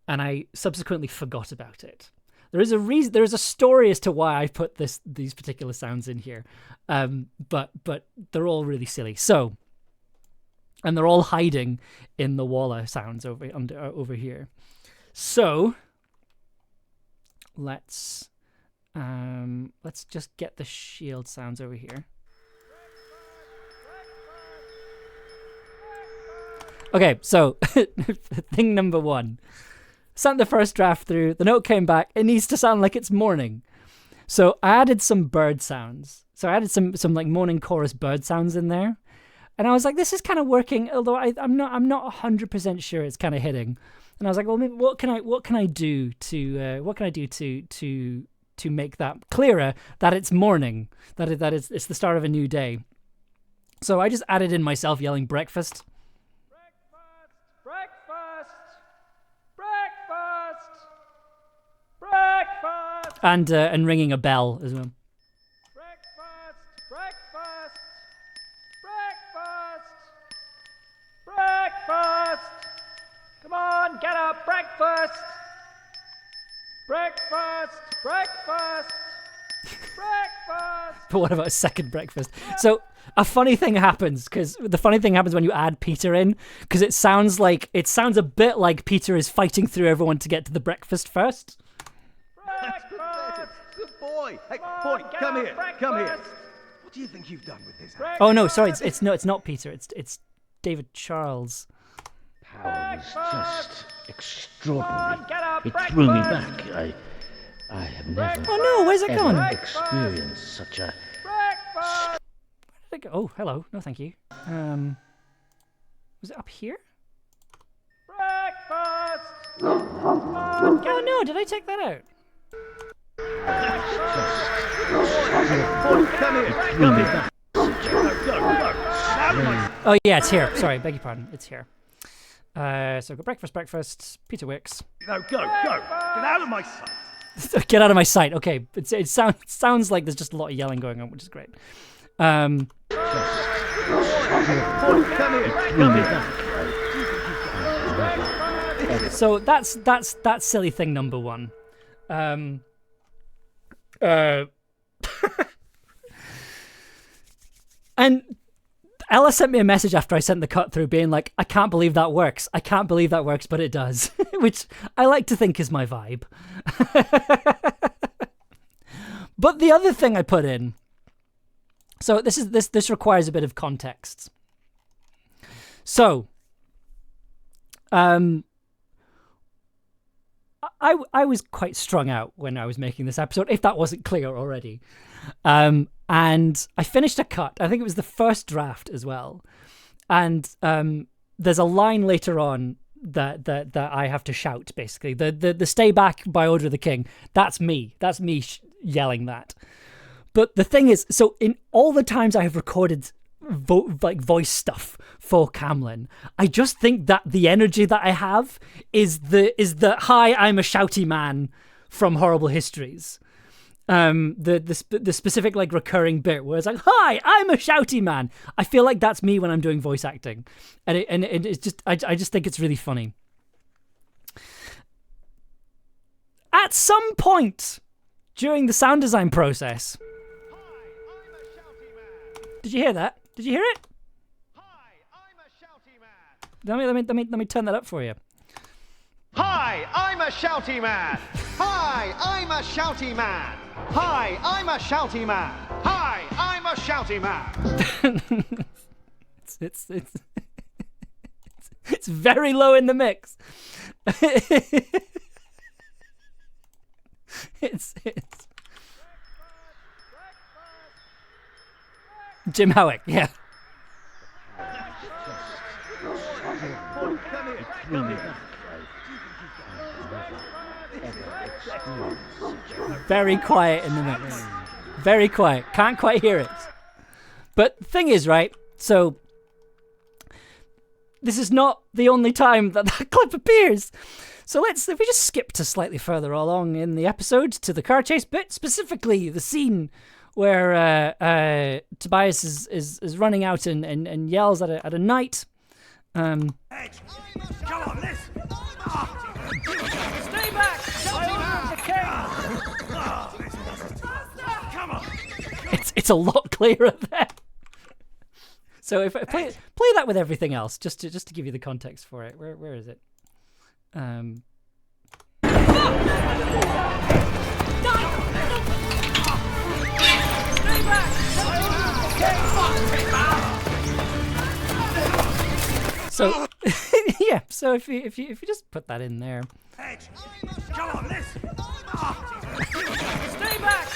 and I subsequently forgot about it. There is a reason. There is a story as to why I put these particular sounds in here, but they're all really silly. So, and they're all hiding in the Walla sounds over here. So, let's just get the shield sounds over here. Okay, so thing number 1. Sent the first draft through, the note came back, it needs to sound like it's morning. So I added some bird sounds. So I added some like morning chorus bird sounds in there. And I was like, this is kind of working, although I'm not 100% sure it's kind of hitting. And I was like, well, maybe what can I do to make that clearer that it's morning, that it's the start of a new day. So I just added in myself yelling breakfast. And ringing a bell as well. Breakfast! Come on, get up, breakfast! Breakfast! Breakfast! Breakfast! But what about a second breakfast? So a funny thing happens, because the funny thing happens when you add Peter in, because it sounds a bit like Peter is fighting through everyone to get to the breakfast first. Oi, hey, boy, come here, come here. What do you think you've done with this? Oh no, sorry, it's not Peter. It's David Charles. Power was just extraordinary. It threw me back. I have never Oh no, where's it ever gone? experienced such a... Where did it go? Oh, hello. No, thank you. Was it up here? Oh no, did I take that out? Oh yeah, it's here. Sorry, beg your pardon. It's here. So go breakfast. Peter Wicks. No, go. Get out of my sight. Get out of my sight. Okay, it sounds like there's just a lot of yelling going on, which is great. So that's silly thing number one. And Ella sent me a message after I sent the cut through being like, I can't believe that works. I can't believe that works, but it does. Which I like to think is my vibe. But the other thing I put in, so this requires a bit of context. So, I was quite strung out when I was making this episode, if that wasn't clear already. And I finished a cut. I think it was the first draft as well. And there's a line later on that I have to shout, basically. The stay back by order of the king. That's me. That's me yelling that. But the thing is, so in all the times I have recorded voice stuff for Camlann, I just think that the energy that I have is the hi, I'm a shouty man from Horrible Histories. The specific like recurring bit where it's like, hi, I'm a shouty man. I feel like that's me when I'm doing voice acting, and it's just I just think it's really funny. At some point during the sound design process, did you hear that? Did you hear it? Let me turn that up for you. Hi, I'm a shouty man. Hi, I'm a shouty man. Hi, I'm a shouty man. Hi, I'm a shouty man. It's very low in the mix. It's Jim Howick, yeah. Very quiet in the mix. Very quiet. Can't quite hear it. But the thing is, right, so this is not the only time that clip appears. So if we just skip to slightly further along in the episode to the car chase bit, specifically the scene where Tobias is running out and yells at a knight. Come on, listen. Stay back! Come on. It's a lot clearer there. So if I play that with everything else, just to give you the context for it. Where is it? So yeah, so if you just put that in there. Come on, listen. Stay back!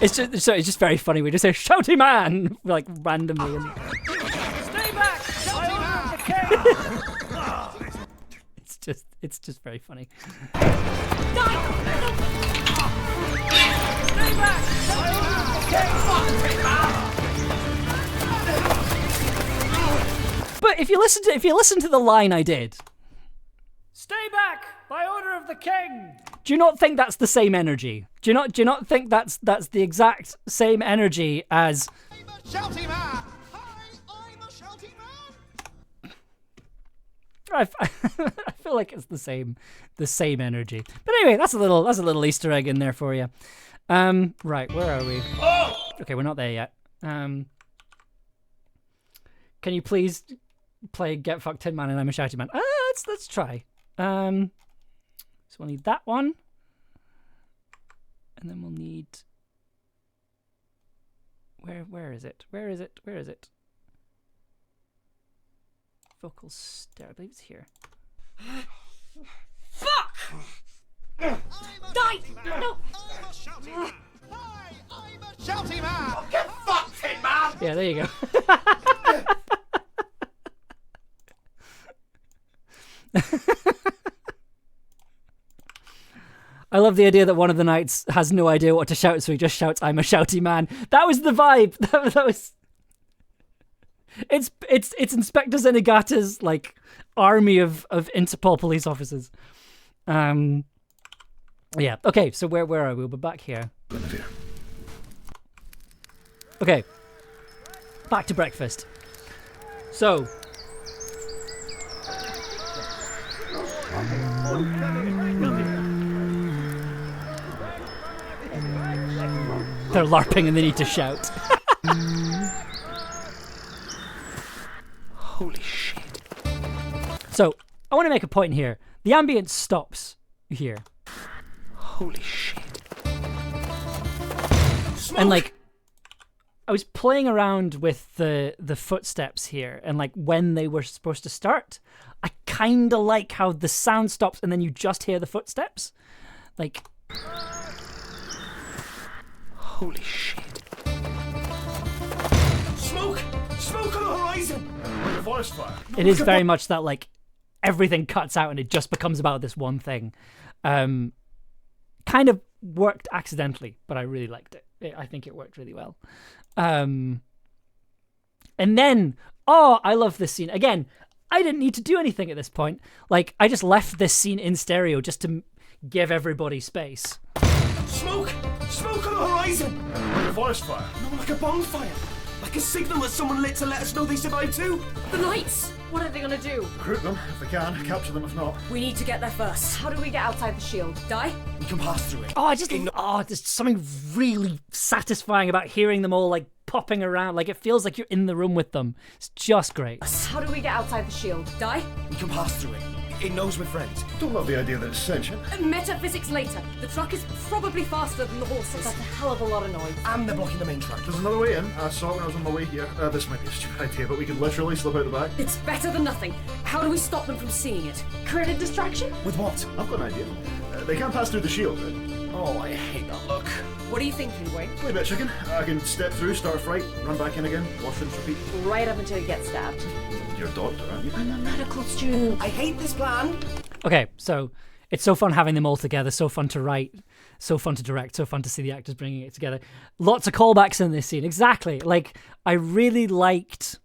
It's just very funny. We just say "shouty man" like randomly. Stay back! It's just very funny. But if you listen to the line I did, stay back by order of the king. Do you not think that's the same energy? Do you not think that's the exact same energy as? I'm a shouty man. Hi, I'm a shouty man. I feel like it's the same energy. But anyway, that's a little Easter egg in there for you. Right, where are we? Okay, we're not there yet. Can you please play Get Fucked Tin Man and I'm a Shouty Man? Let's try. So we'll need that one. And then we'll need... Where is it? Where is it? Where is it? Vocal stare. I believe it's here. Fuck! Die! No! Shouty man! Oh, get fucked in, man! Yeah, there you go. I love the idea that one of the knights has no idea what to shout, so he just shouts, "I'm a shouty man." That was the vibe. That was. It's Inspector Zenigata's like army of Interpol police officers. Yeah. Okay. So where are we? We're back here. Okay. Back to breakfast. So. They're LARPing and they need to shout. Holy shit. So, I want to make a point here. The ambience stops here. Holy shit. And like, I was playing around with the footsteps here and like when they were supposed to start. I kind of like how the sound stops and then you just hear the footsteps. Like... Holy shit. Smoke! Smoke on the horizon! Like a forest fire. It is very much that like everything cuts out and it just becomes about this one thing. Kind of worked accidentally, but I really liked it. I think it worked really well. And then, I love this scene. Again, I didn't need to do anything at this point. Like, I just left this scene in stereo just to give everybody space. Smoke! Smoke on the horizon! Like a forest fire. No, like a bonfire. Like a signal that someone lit to let us know they survived too. The knights! What are they gonna do? Recruit them if we can, capture them if not. We need to get there first. How do we get outside the shield? Die? We can pass through it. There's something really satisfying about hearing them all like popping around. Like it feels like you're in the room with them. It's just great. How do we get outside the shield? Die? We can pass through it. It knows we're friends. Don't love the idea that it's sentient. Metaphysics later. The truck is probably faster than the horses. That's a hell of a lot of noise. And they're blocking the main track. There's another way in. I saw it when I was on my way here. This might be a stupid idea, but we could literally slip out the back. It's better than nothing. How do we stop them from seeing it? Create a distraction? With what? I've got an idea. They can't pass through the shield, right? Oh, I hate that look. What are you thinking, Wayne? Play a bit chicken. I can step through, start a fight, run back in again, wash and repeat. Right up until you get stabbed. You're a doctor, aren't you? I'm a medical student. I hate this plan. Okay, so it's so fun having them all together, so fun to write, so fun to direct, so fun to see the actors bringing it together. Lots of callbacks in this scene. Exactly. Like, I really liked...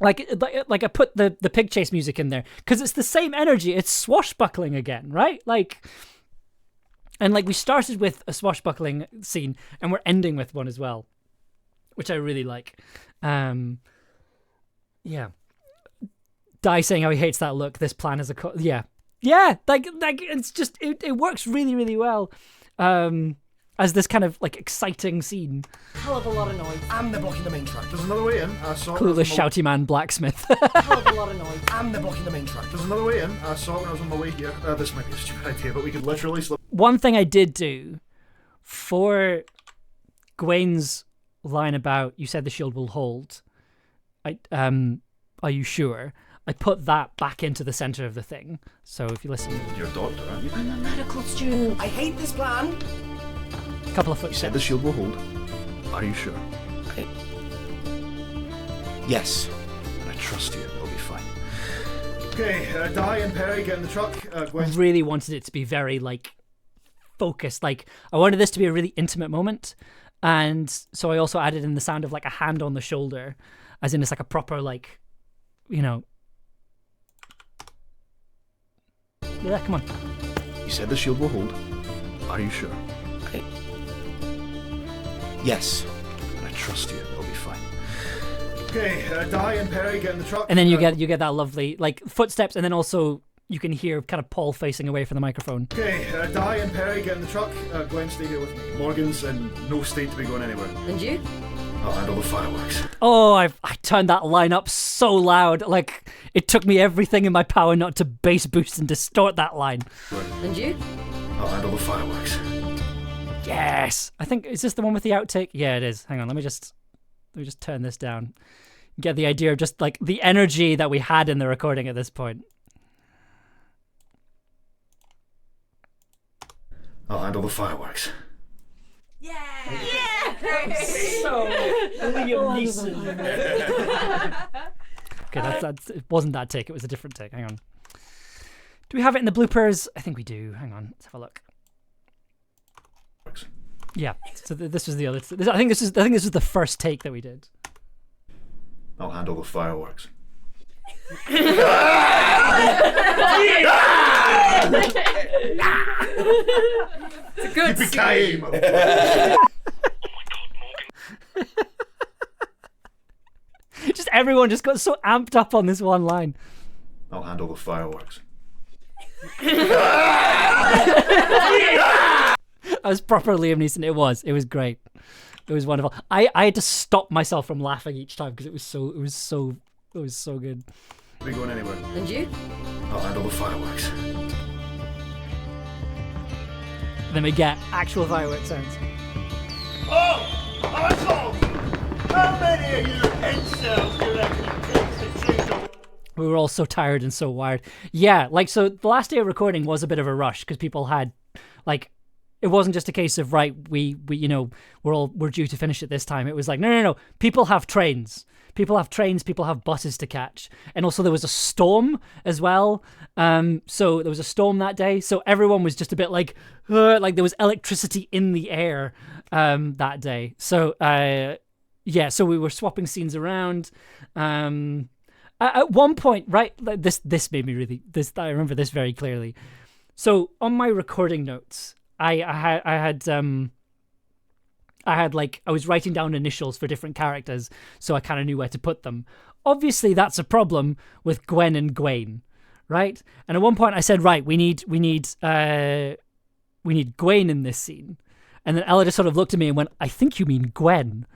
Like I put the pig chase music in there because it's the same energy. It's swashbuckling again, right? Like... And like we started with a swashbuckling scene and we're ending with one as well, which I really like. Yeah. Dai saying how he hates that look. This plan is yeah. Like it's just it works really, really well as this kind of like exciting scene. Hell of a lot of noise. And they're blocking the main track. There's another way in. I saw it. Clueless shouty man blacksmith. Hell of a lot of noise. And they're blocking the main track. There's another way in. I saw it when I was on my way here. This might be a stupid idea, but we could literally slip. One thing I did do for Gwen's line about "you said the shield will hold," are you sure? I put that back into the center of the thing. So if you listen, you're a doctor, aren't you? I'm a medical student. I hate this plan. A couple of footsteps. You said the shield will hold. Are you sure? Yes. I trust you. It'll be fine. Okay, Dai and Perry get in the truck. Gwen. Really wanted it to be very like focused. Like I wanted this to be a really intimate moment, and so I also added in the sound of like a hand on the shoulder, as in it's like a proper like, you know. Yeah, come on. You said the shield will hold. Are you sure? Yes. I trust you. It'll be fine. Okay, Dai and Perry get in the truck. And then you get that lovely like footsteps, and then also you can hear kind of Paul facing away from the microphone. Okay, Dai and Perry get in the truck. Gwen, stay here with me. Morgan's in no state to be going anywhere. And you? I'll handle the fireworks. Oh, I turned that line up so loud. Like, it took me everything in my power not to bass boost and distort that line. And you? I'll handle the fireworks. Yes! I think, is this the one with the outtake? Yeah, it is. Hang on, let me just turn this down. Get the idea of just like the energy that we had in the recording at this point. I'll handle the fireworks. Yeah! So Liam Neeson. Okay, that's it wasn't that take, it was a different take. Hang on. Do we have it in the bloopers? I think we do. Hang on, let's have a look. Yeah. So this was the other. I think this was the first take that we did. I'll handle the fireworks. It's a good Yippee-ki-yay, Just everyone just got so amped up on this one line. I'll handle the fireworks. I was proper Liam Neeson. It was great. It was wonderful. I had to stop myself from laughing each time because it was so good. Are we going anywhere? And you? I'll handle the fireworks. Then we get actual fireworks sounds. Oh! Assholes! How many of you incels do you reckon it takes to jingle? We were all so tired and so wired. Yeah, like, so the last day of recording was a bit of a rush because people had, like, it wasn't just a case of, right, we we're due to finish at this time. It was like, no. People have trains. People have buses to catch. And also there was a storm as well. So there was a storm that day. So everyone was just a bit like there was electricity in the air that day. So, so we were swapping scenes around. At one point, right, like this made me really, I remember this very clearly. So on my recording notes, I was writing down initials for different characters, so I kind of knew where to put them. Obviously, that's a problem with Gwen and Gawain, right? And at one point, I said, right, we need Gawain in this scene, and then Ella just sort of looked at me and went, "I think you mean Gwen."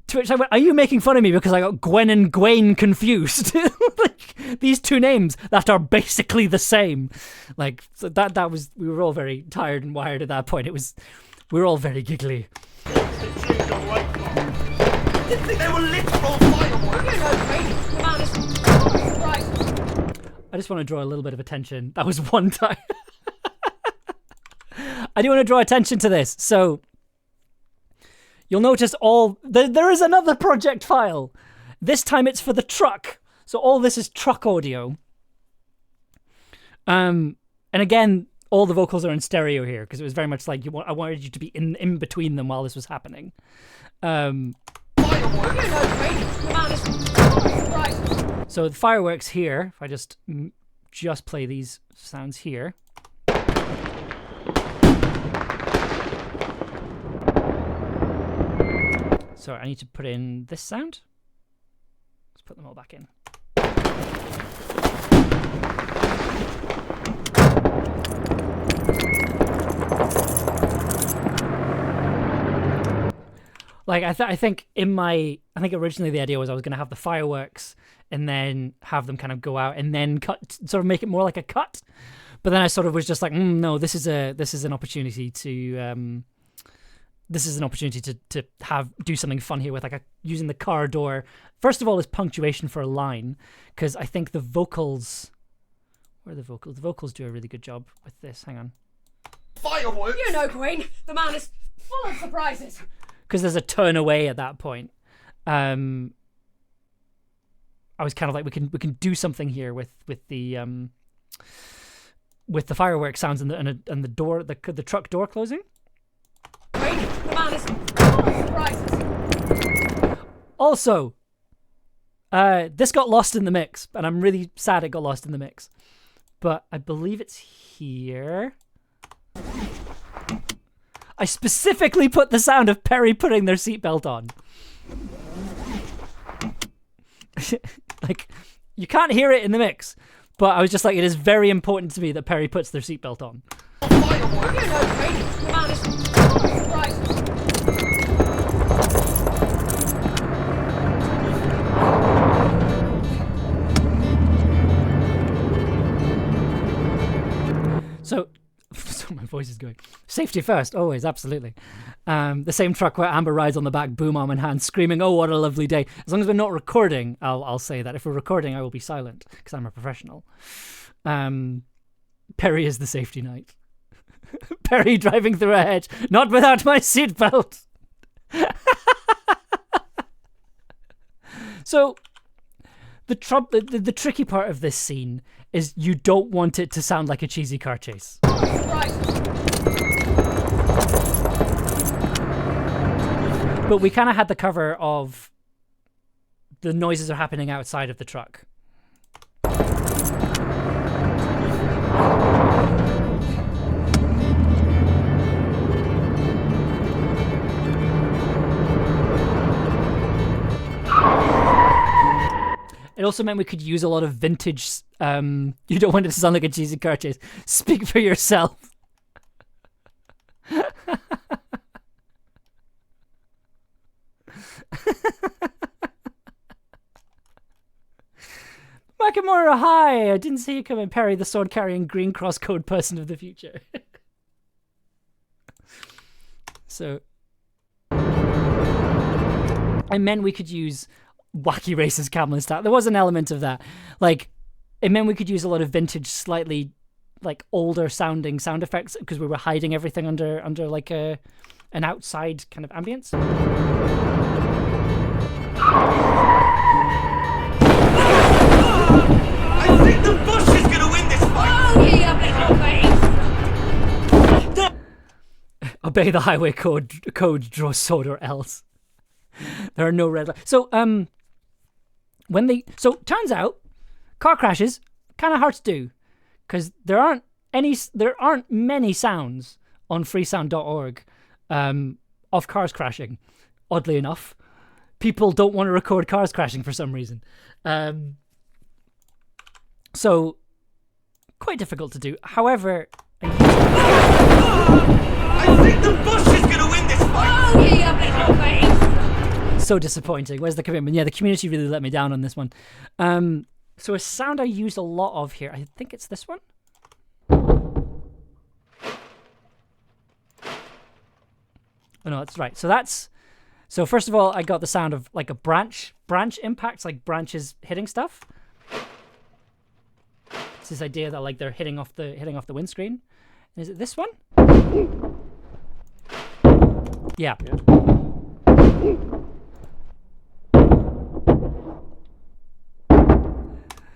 To which I went, "Are you making fun of me because I got Gwen and Gawain confused?" Like, these two names that are basically the same. Like, so that was, we were all very tired and wired at that point. We were all very giggly. They were literal fireworks! I just want to draw a little bit of attention. That was one time. I do want to draw attention to this. So you'll notice there is another project file. This time it's for the truck. So all this is truck audio. And again, all the vocals are in stereo here because it was very much like I wanted you to be in between them while this was happening. So the fireworks here, if I just play these sounds here. So I need to put in this sound. Let's put them all back in. Like, I think originally the idea was I was going to have the fireworks and then have them kind of go out and then cut, sort of make it more like a cut. But then I sort of was just like, no, this is an opportunity to do something fun here with using the car door. First of all, as punctuation for a line, because I think the vocals, where are the vocals? The vocals do a really good job with this. Hang on. Fireworks! You know, Queen, the man is full of surprises. Because there's a turn away at that point. I was kind of like, we can do something here with the fireworks sounds and the door, the truck door closing. Queen, the man is full of surprises. Also, this got lost in the mix, and I'm really sad it got lost in the mix. But I believe it's here. I specifically put the sound of Perry putting their seatbelt on. Like, you can't hear it in the mix, but I was just like, it is very important to me that Perry puts their seatbelt on. So So my voice is going. Safety first, always, absolutely. The same truck where Amber rides on the back, boom arm in hand, screaming, "Oh, what a lovely day!" As long as we're not recording, I'll say that. If we're recording, I will be silent because I'm a professional. Perry is the safety knight. Perry driving through a hedge, not without my seatbelt. So, the tricky part of this scene is you don't want it to sound like a cheesy car chase. Right. But we kind of had the cover of the noises are happening outside of the truck. It also meant we could use a lot of vintage. You don't want it to sound like a cheesy car chase. Speak for yourself. Makimura, hi! I didn't see you coming. Perry, the sword-carrying green cross code person of the future. So, I meant we could use wacky racist Camlann style. There was an element of that. Like, it meant we could use a lot of vintage, slightly like older sounding sound effects because we were hiding everything under like an outside kind of ambience. I think the bush is gonna win this fight! Oh, you little face! Obey the highway code, draw sword or else. There are no red lights. So, turns out, car crashes kind of hard to do because there aren't many sounds on freesound.org of cars crashing. Oddly enough, people don't want to record cars crashing for some reason. So, quite difficult to do. However, I think the bush is gonna win this fight! Oh, you little face! So disappointing. Where's the commitment? Yeah, the community really let me down on this one. So a sound I used a lot of here, I think it's this one. Oh no, that's right. So first of all, I got the sound of like a branch impacts, like branches hitting stuff. It's this idea that like they're hitting off the windscreen. Is it this one? Yeah.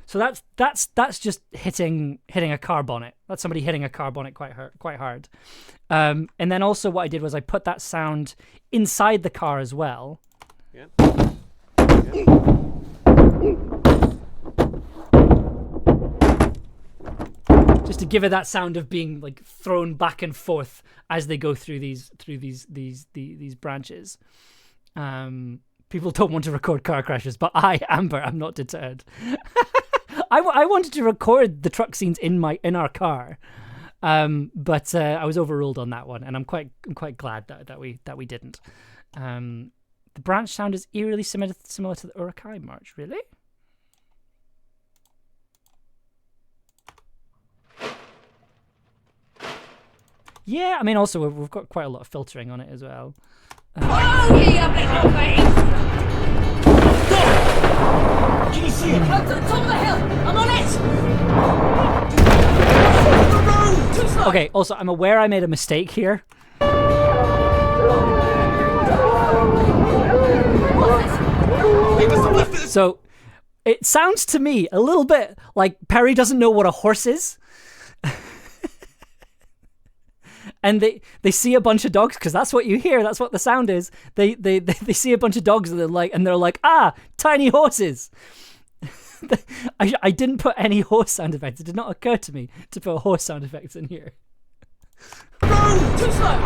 So that's just hitting a car bonnet. That's somebody hitting a car bonnet quite hard. And then also what I did was I put that sound inside the car as well. Yeah. Just to give it that sound of being like thrown back and forth as they go through these branches. People don't want to record car crashes, but I'm not deterred. I wanted to record the truck scenes in our car, but I was overruled on that one, and I'm quite glad that we didn't. The branch sound is eerily similar to the Urukai March, really. Yeah, I mean, also we've got quite a lot of filtering on it as well. Oh, you little face! Can you see it? Up to the top of the hill! I'm on it! Okay, also, I'm aware I made a mistake here. So, it sounds to me a little bit like Perry doesn't know what a horse is. And they see a bunch of dogs, because that's what you hear. That's what the sound is. They see a bunch of dogs and they're like, ah, tiny horses. I didn't put any horse sound effects. It did not occur to me to put horse sound effects in here. No, too slow.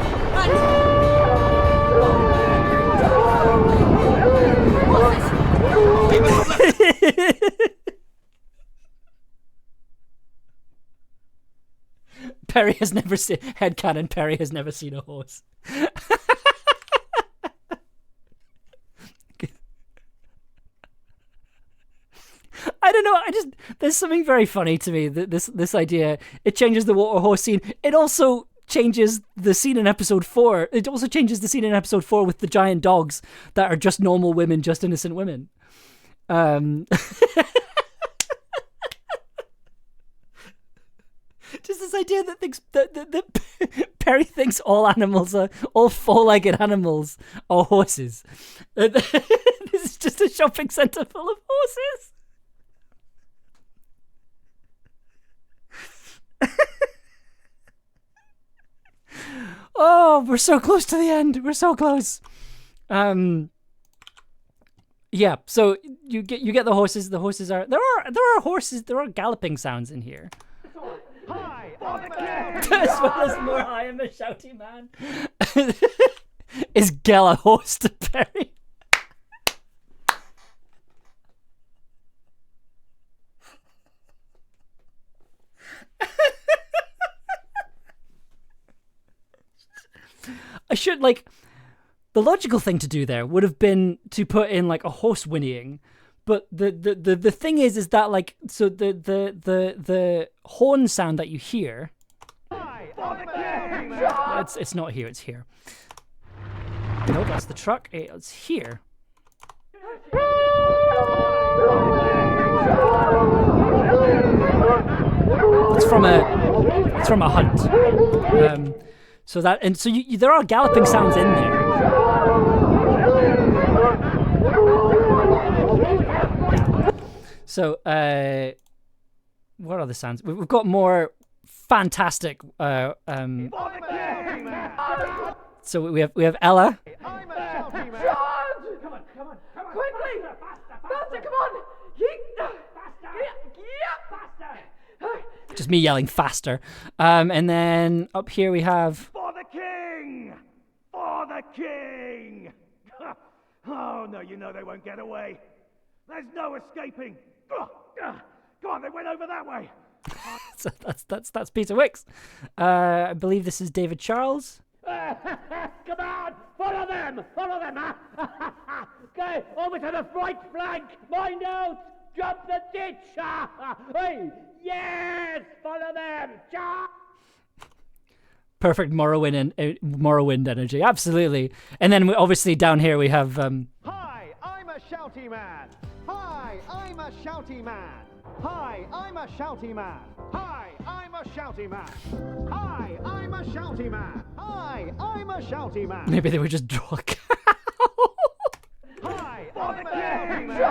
Perry has never seen headcanon. Perry has never seen a horse. I don't know. There's something very funny to me that this idea. It changes the water horse scene. It also changes the scene in episode 4. It also changes the scene in episode 4 with the giant dogs that are just normal women, just innocent women. Just this idea that Perry thinks all four-legged animals are horses. This is just a shopping centre full of horses. Oh, we're so close to the end. We're so close. Yeah. So you get the horses. The horses are there are horses. There are galloping sounds in here. As well as more I am a shouty man. Is Gel a horse to Perry? I should the logical thing to do there would have been to put in a horse whinnying. But the thing is that so the horn sound that you hear, it's not here, it's here. No, that's the truck. It's here. It's from a hunt. So there are galloping sounds in there. So, what are the sounds? We've got more fantastic. So we have Ella. I'm a shouty man. George! Come on. Quickly! Faster, come on! Faster! Just me yelling faster. And then up here we have... For the king! For the king! Oh, no, you know they won't get away. There's no escaping. Go on, they went over that way. So that's Peter Wicks. I believe this is David Charles. Come on, follow them. Go over to the right flank. Mind out. Jump the ditch. Hey, yes, follow them. Perfect Morrowind energy, absolutely. And then obviously down here we have. Hi, I'm a shouty man. Hi, I'm a shouty man. Hi, I'm a shouty man. Hi, I'm a shouty man. Hi, I'm a shouty man. Hi, I'm a shouty man. Maybe they would just draw a cow. Hi, I'm a shouty man.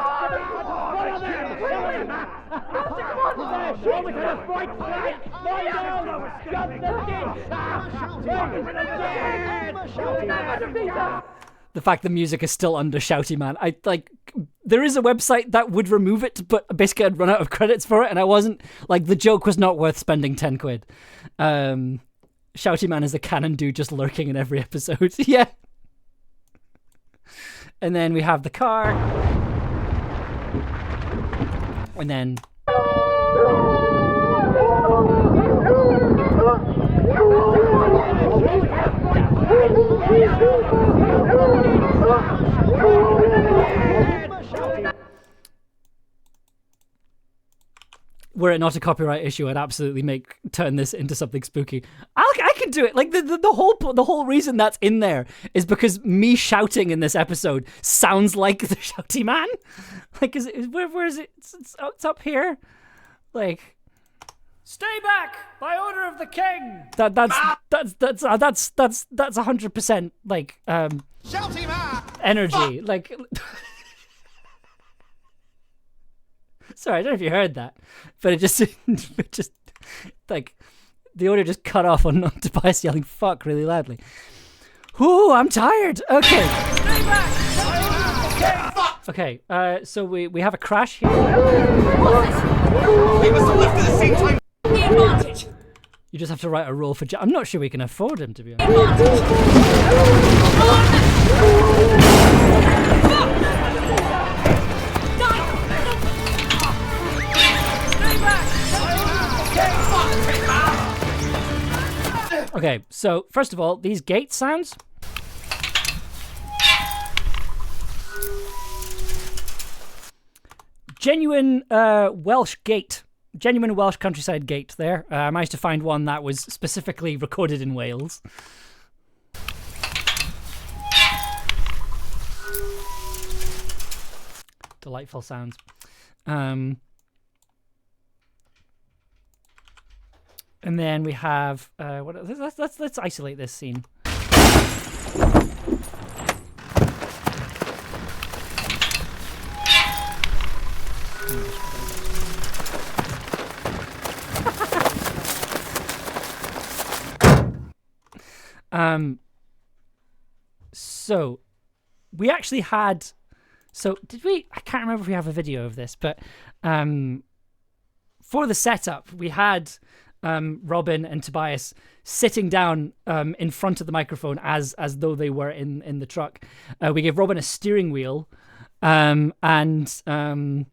Over to the right flank. Lie down. Jump the ditch. The fact the music is still under Shouty Man. There is a website that would remove it, but basically I'd run out of credits for it, and I wasn't, the joke was not worth spending 10 quid. Shouty Man is the canon dude just lurking in every episode. Yeah. And then we have the car. And then... Were it not a copyright issue, I'd absolutely turn this into something spooky. I can do it. The whole reason that's in there is because me shouting in this episode sounds like the Shouty Man. Where is it? It's up here. Stay back by order of the king. That's 100% Shouty man. Energy. Sorry, I don't know if you heard that, but it just the audio just cut off on Tobias yelling "fuck" really loudly. Ooh, I'm tired. Okay. Stay back. Okay. So we have a crash here. We must have left at the same time. The advantage. You just have to write a role for. I'm not sure we can afford him, to be honest. Okay, so first of all, these gate sounds. genuine Welsh gate. Genuine Welsh countryside gate there. I managed to find one that was specifically recorded in Wales. Delightful sounds. And then we have let's isolate this scene. So we actually had. So did we? I can't remember if we have a video of this, but for the setup, we had Robin and Tobias sitting down in front of the microphone as though they were in the truck. We gave Robin a steering wheel, and then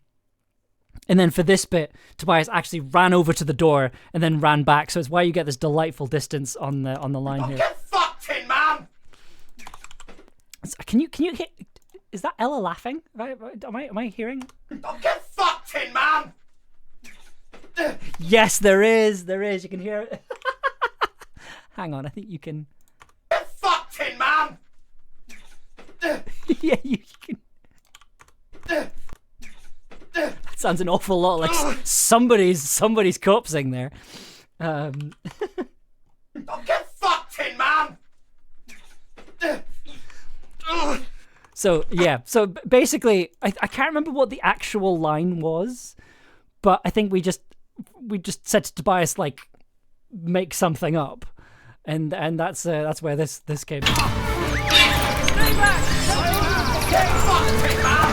for this bit, Tobias actually ran over to the door and then ran back. So it's why you get this delightful distance on the line here. Get fucked, Tin Man! Can you hear? Is that Ella laughing? Am I hearing? Don't get fucked, Tin Man! Yes, there is. You can hear it. Hang on, I think you can. Get fucked, Tin Man! Yeah, you can. That sounds an awful lot like somebody's corpsing there. Don't get fucked, Tin Man! So yeah, so basically, I can't remember what the actual line was, but I think we just said to Tobias, like, make something up, and that's where this came. Stay back! Get fucked, Tin Man!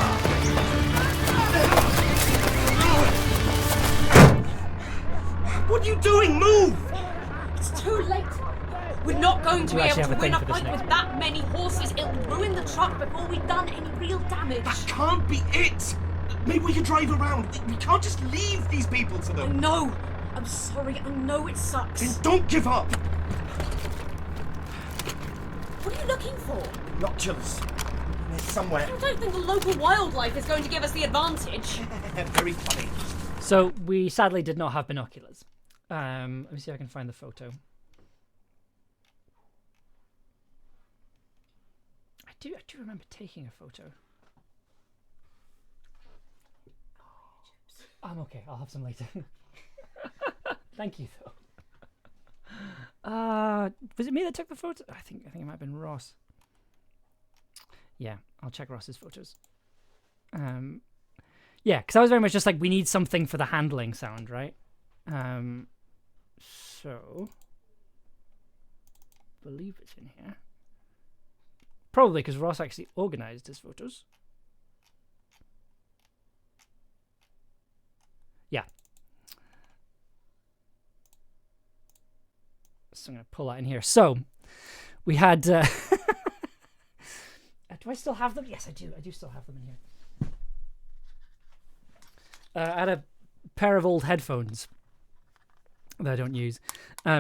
What are you doing? Move! It's too late. We're not going to be able to win a fight next. with that many horses. It'll ruin the truck before we've done any real damage. That can't be it! Maybe we can drive around. We can't just leave these people to I them. know. I'm sorry. I know it sucks. Then don't give up! What are you looking for? Binoculars. They're somewhere. I don't think the local wildlife is going to give us the advantage. Very funny. So we sadly did not have binoculars. Let me see if I can find the photo. I do remember taking a photo. I'm okay. I'll have some later. Thank you, though. Was it me that took the photo? I think it might have been Ross. Yeah, I'll check Ross's photos. Yeah, because I was very much just like, we need something for the handling sound, right? So I believe it's in here. Probably because Ross actually organized his photos. Yeah. So I'm going to pull that in here. So we had... do I still have them? Yes, I do. I do still have them in here. I had a pair of old headphones that I don't use.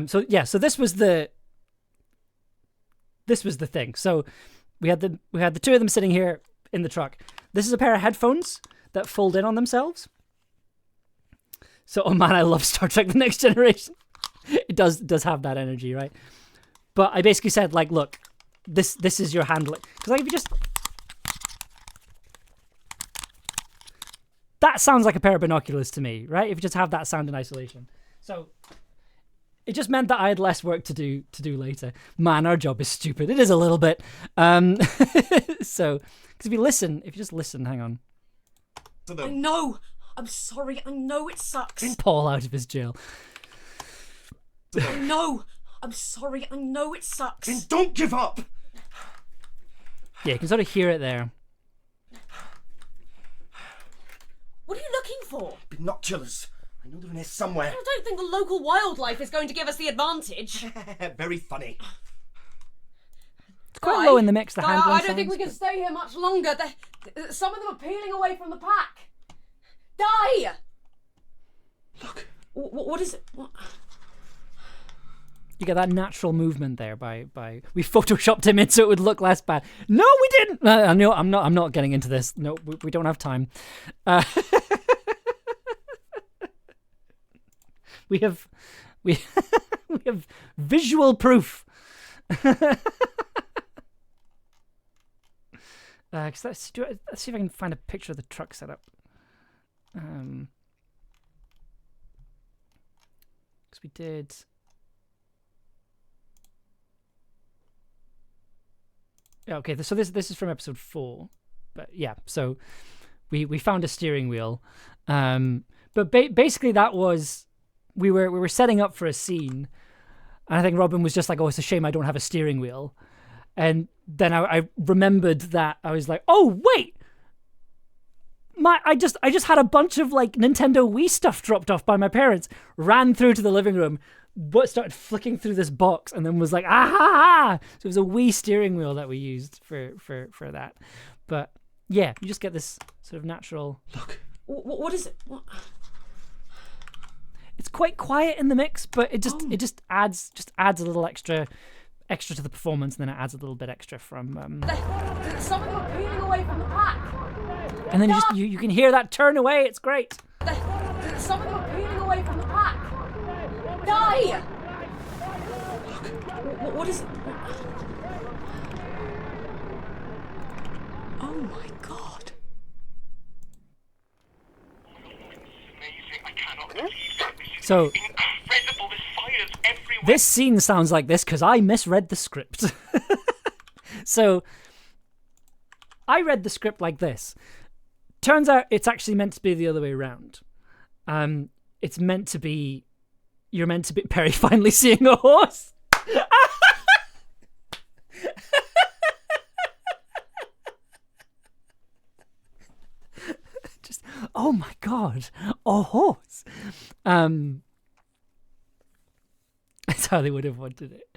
So yeah, so this was the thing. So we had the two of them sitting here in the truck. This is a pair of headphones that fold in on themselves. So, oh man, I love Star Trek: The Next Generation. It does have that energy, right? But I basically said, like, look, this is your handling. Because like, if you just... That sounds like a pair of binoculars to me, right? If you just have that sound in isolation. So it just meant that I had less work to do later. Man, our job is stupid. It is a little bit. So, because if you just listen, hang on. I know. I'm sorry. I know it sucks. Paul out of his jail. I know. I'm sorry. I know it sucks. Then don't give up. Yeah, you can sort of hear it there. What are you looking for? Binoculars. I know they're in here somewhere. I don't think the local wildlife is going to give us the advantage. Very funny. It's quite low in the mix, the handling I don't think we can stay here much longer. Some of them are peeling away from the pack. Die! Look. What is it? What? You get that natural movement there by we photoshopped him in so it would look less bad. No, we didn't. No, I'm not getting into this. No, we don't have time. We have visual proof. Let's see if I can find a picture of the truck setup. Because we did. Yeah, okay, so this is from episode 4, but yeah, so we found a steering wheel, but basically that was we were setting up for a scene, and I think Robin was just like, "Oh, it's a shame I don't have a steering wheel," and then I remembered that I was like, "Oh wait, I just had a bunch of like Nintendo Wii stuff dropped off by my parents." Ran through to the living room, but started flicking through this box, and then was like, "Ah!" So it was a Wii steering wheel that we used for that. But yeah, you just get this sort of natural. Look. What is it? What? It's quite quiet in the mix, but it just adds a little extra to the performance, and then it adds a little bit extra from. Some of them are peeling away from the pack. And then you can hear that turn away. It's great. Some of them are peeling away from the pack. Die! Look. What is it? Oh my god. So this scene sounds like this because I misread the script. So I read the script like this. Turns out it's actually meant to be the other way around. It's meant to be you're meant to be Perry finally seeing a horse. Just, oh my god, a horse. That's how they would have wanted it.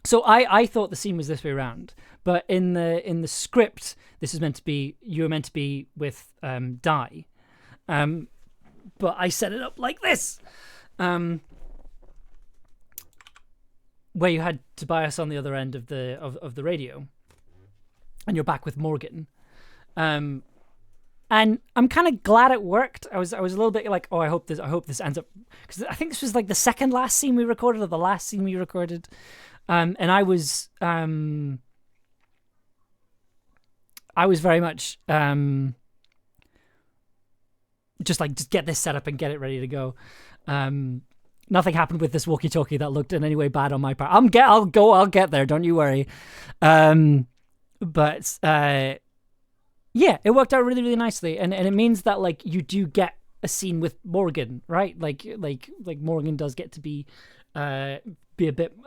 So I thought the scene was this way around, but in the script, this is meant to be you were meant to be with Di, but I set it up like this, where you had Tobias on the other end of the radio, and you're back with Morgan, and I'm kind of glad it worked. I was a little bit like, oh, I hope this ends up, because I think this was like the second last scene we recorded, or the last scene we recorded. And I was very much just get this set up and get it ready to go. Nothing happened with this walkie-talkie that looked in any way bad on my part. I'll get there. Don't you worry. But yeah, it worked out really, really nicely, and it means that like you do get a scene with Morgan, right? Like Morgan does get to be have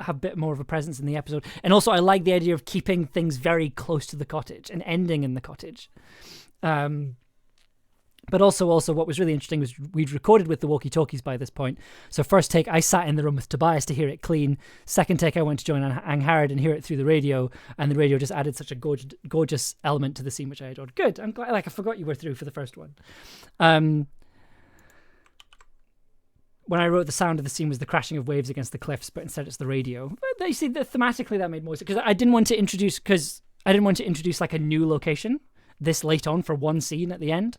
a bit more of a presence in the episode. And also I like the idea of keeping things very close to the cottage and ending in the cottage. But also what was really interesting was we'd recorded with the walkie-talkies by this point. So first take, I sat in the room with Tobias to hear it clean. Second take, I went to join Angharad and hear it through the radio, and the radio just added such a gorgeous element to the scene, which I adored. Good. I'm glad. Like, I forgot you were through for the first one. When I wrote the sound of the scene was the crashing of waves against the cliffs, but instead it's the radio. But you see, thematically that made more sense, because I didn't want to introduce like a new location this late on for one scene at the end.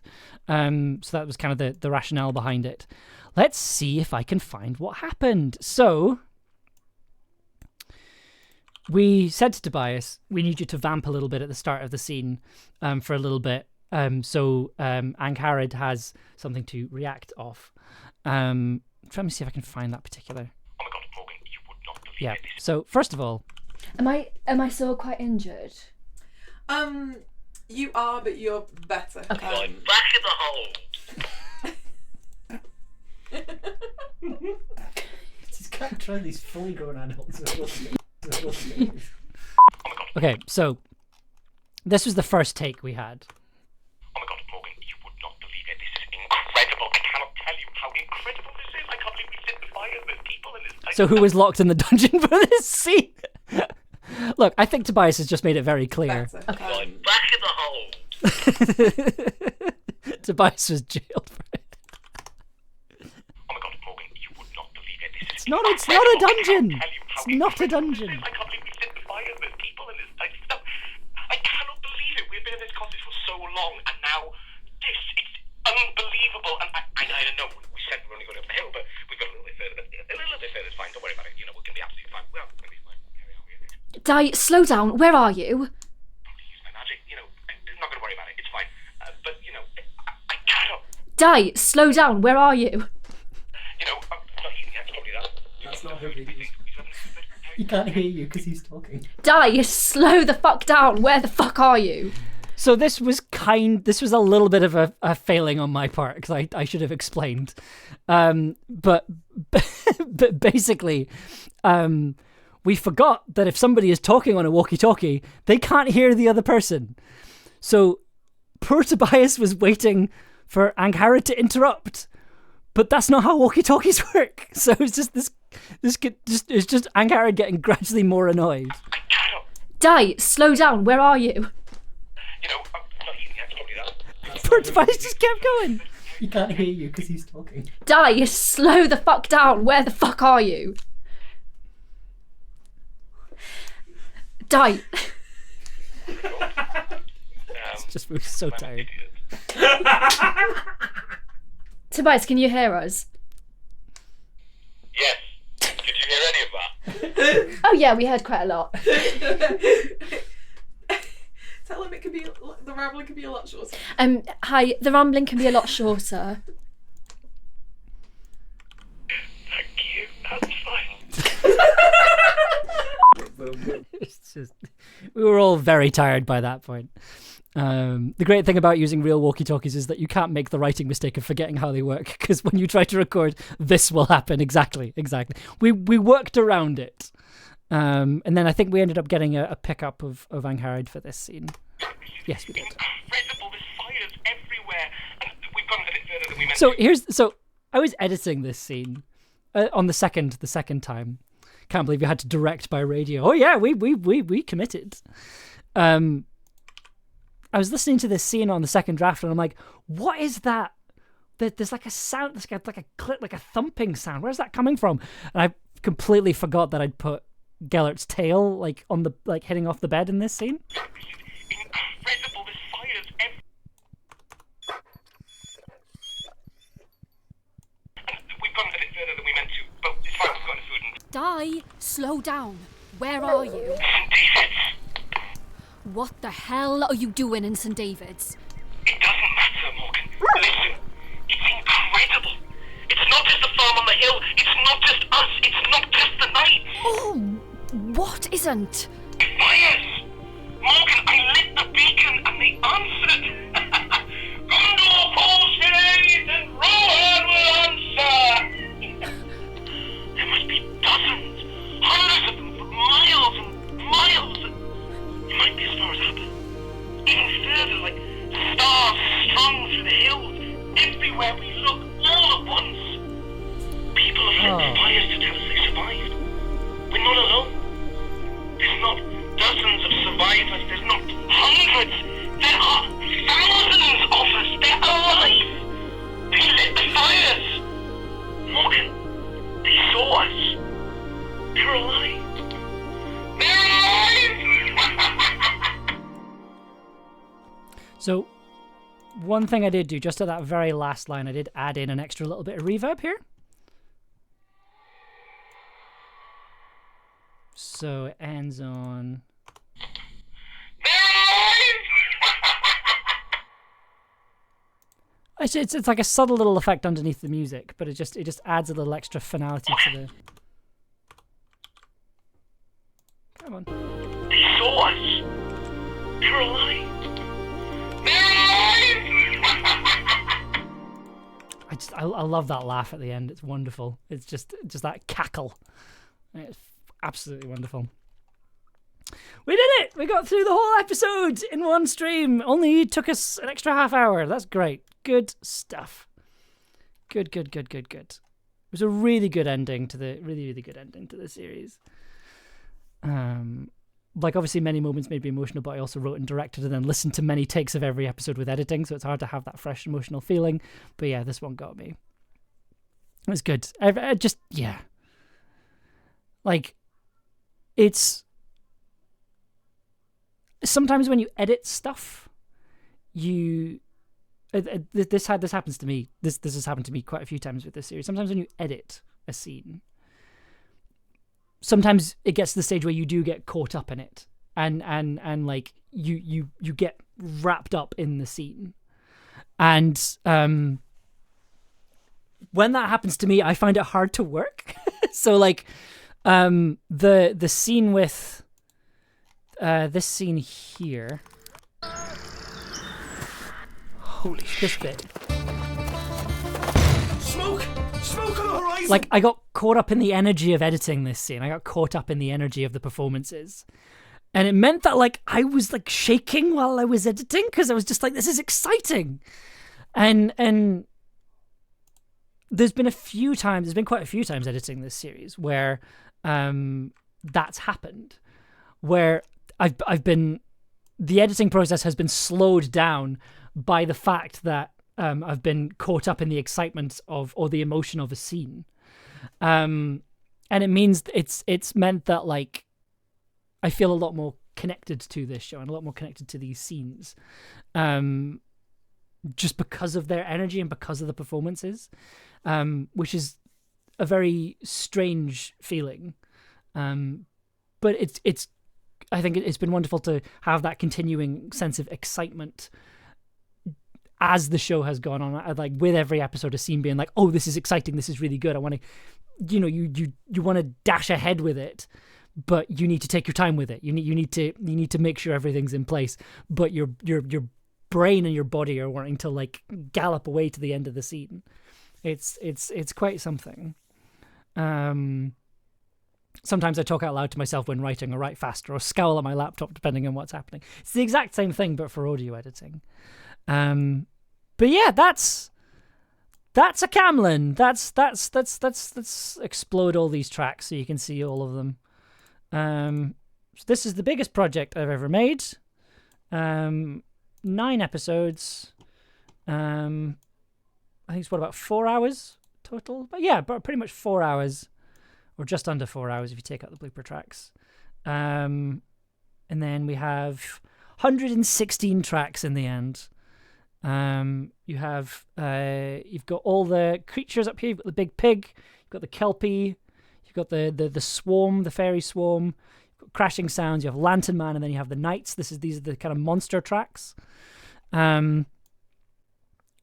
So that was kind of the rationale behind it. Let's see if I can find what happened. So we said to Tobias, we need you to vamp a little bit at the start of the scene for a little bit. So Angharad has something to react off. Let me see if I can find that particular. Oh my god, Morgan, you would not believe it. So first of all, am I still quite injured? You are, but you're better. Okay. I'm back in the hole. Just can't try these fully grown adults. Okay, so this was the first take we had. Oh my god, Morgan, you would not believe it. This is incredible. I cannot tell you how incredible this is. I can't believe we sit by it. There's people in this. So who was locked in the dungeon for this scene? Look, I think Tobias has just made it very clear. Okay. I'm back in the hole. Tobias was jailed for it. Oh my god, Morgan, you would not believe it. It's not a dungeon. It's not a dungeon. I can't believe we sit by it. There's people in this. I cannot believe it. We've been in this cottage for so long, and now it's unbelievable. And I don't know. We said Di, slow down. Where are you? Use my magic, I'm not gonna worry about it. It's fine. But I cannot. Di, slow down. Where are you? I'm not eating yet. Probably that. That's not her video. He can't hear you because he's talking. Di, slow the fuck down. Where the fuck are you? So this was a little bit of a failing on my part because I should have explained. But basically, we forgot that if somebody is talking on a walkie-talkie, they can't hear the other person. So poor Tobias was waiting for Angharad to interrupt, but that's not how walkie-talkies work. So it's just it's just Angharad getting gradually more annoyed. Di, slow down. Where are you? I'm not eating yet. Probably that. Poor Tobias just kept going. He can't hear you because he's talking. Di, slow the fuck down. Where the fuck are you? Di. It's just we're so tired. Tobias, can you hear us? Yes. Did you hear any of that? Oh yeah, we heard quite a lot. Tell him the rambling can be a lot shorter. Hi, the rambling can be a lot shorter. Thank you. That's fine. It's just we were all very tired by that point. The great thing about using real walkie-talkies is that you can't make the writing mistake of forgetting how they work, because when you try to record, this will happen. Exactly. We worked around it. And then I think we ended up getting a pickup of Angharad for this scene. Yes, we did. Incredible. There's fires everywhere, and we've gone a bit further than we meant to. So I was editing this scene on the second time. Can't believe you had to direct by radio. Oh yeah, we committed. I was listening to this scene on the second draft, and I'm like, what is that? There's like a sound, there's like a click, like a thumping sound. Where's that coming from? And I completely forgot that I'd put Gellert's tail on the hitting off the bed in this scene. Incredible. There's fires everywhere. And we've gone a bit further than we meant to, but it's fine. We've got the food and... Di, slow down. Where are you? St. David's. What the hell are you doing in St. David's? It doesn't matter, Morgan. Listen, it's incredible. It's not just the farm on the hill. It's not just us. It's not just the night. Oh, what isn't? Fires! Morgan, I lit the beacon and they answered. Gondor pulsates and Rohan will answer. There must be dozens, hundreds of them for miles and miles. It might be as far as Abba. Even further, like stars strung through the hills. Everywhere we look, all at once. People have lit fires to tell us they survived. We're not alone. There's not dozens of survivors. There's not hundreds. There are thousands of us. They're alive. They lit the fires. Morgan, they saw us. They're alive. They're alive! So, one thing I did do, just at that very last line, I did add in an extra little bit of reverb here. So it ends on... It's like a subtle little effect underneath the music, but it just adds a little extra finality to the... Come on. They saw us. They're alive. I love that laugh at the end. It's wonderful. It's just that cackle. It's absolutely wonderful. We did it! We got through the whole episode in one stream. Only took us an extra half hour. That's great. Good stuff. Good. It was a really good ending to the series. Obviously many moments made me emotional, but I also wrote and directed and then listened to many takes of every episode with editing, so it's hard to have that fresh emotional feeling. But yeah, this one got me. It was good. It's sometimes when you edit stuff, this happens to me. This has happened to me quite a few times with this series. Sometimes when you edit a scene, sometimes it gets to the stage where you do get caught up in it, and like you get wrapped up in the scene, and when that happens to me, I find it hard to work. So like the scene with this scene here, holy shit, bit. Smoke on the horizon! Like, I got caught up in the energy of editing this scene. I got caught up in the energy of the performances. And it meant that, like, I was, like, shaking while I was editing, because I was just like, this is exciting. And there's been quite a few times editing this series where that's happened. Where the editing process has been slowed down by the fact that I've been caught up in the excitement or the emotion of a scene, and it means it's meant that like I feel a lot more connected to this show and a lot more connected to these scenes, just because of their energy and because of the performances, which is a very strange feeling, but it's I think it's been wonderful to have that continuing sense of excitement as the show has gone on, like with every episode, a scene being like, oh, this is exciting, this is really good. I want to, you want to dash ahead with it, but you need to take your time with it. You need to make sure everything's in place, but your brain and your body are wanting to like gallop away to the end of the scene. It's quite something. Sometimes I talk out loud to myself when writing, or write faster, or scowl at my laptop depending on what's happening. It's the exact same thing, but for audio editing. But yeah, that's a Camlann. Let's explode all these tracks so you can see all of them. So this is the biggest project I've ever made. 9 episodes. I think it's about 4 hours total. But yeah, but pretty much 4 hours, or just under 4 hours if you take out the blooper tracks. And then we have 116 tracks in the end. You've got all the creatures up here. You've got the big pig, you've got the kelpie, you've got the swarm, the fairy swarm, you've got crashing sounds, you have Lantern Man, and then you have the knights. These are the kind of monster tracks.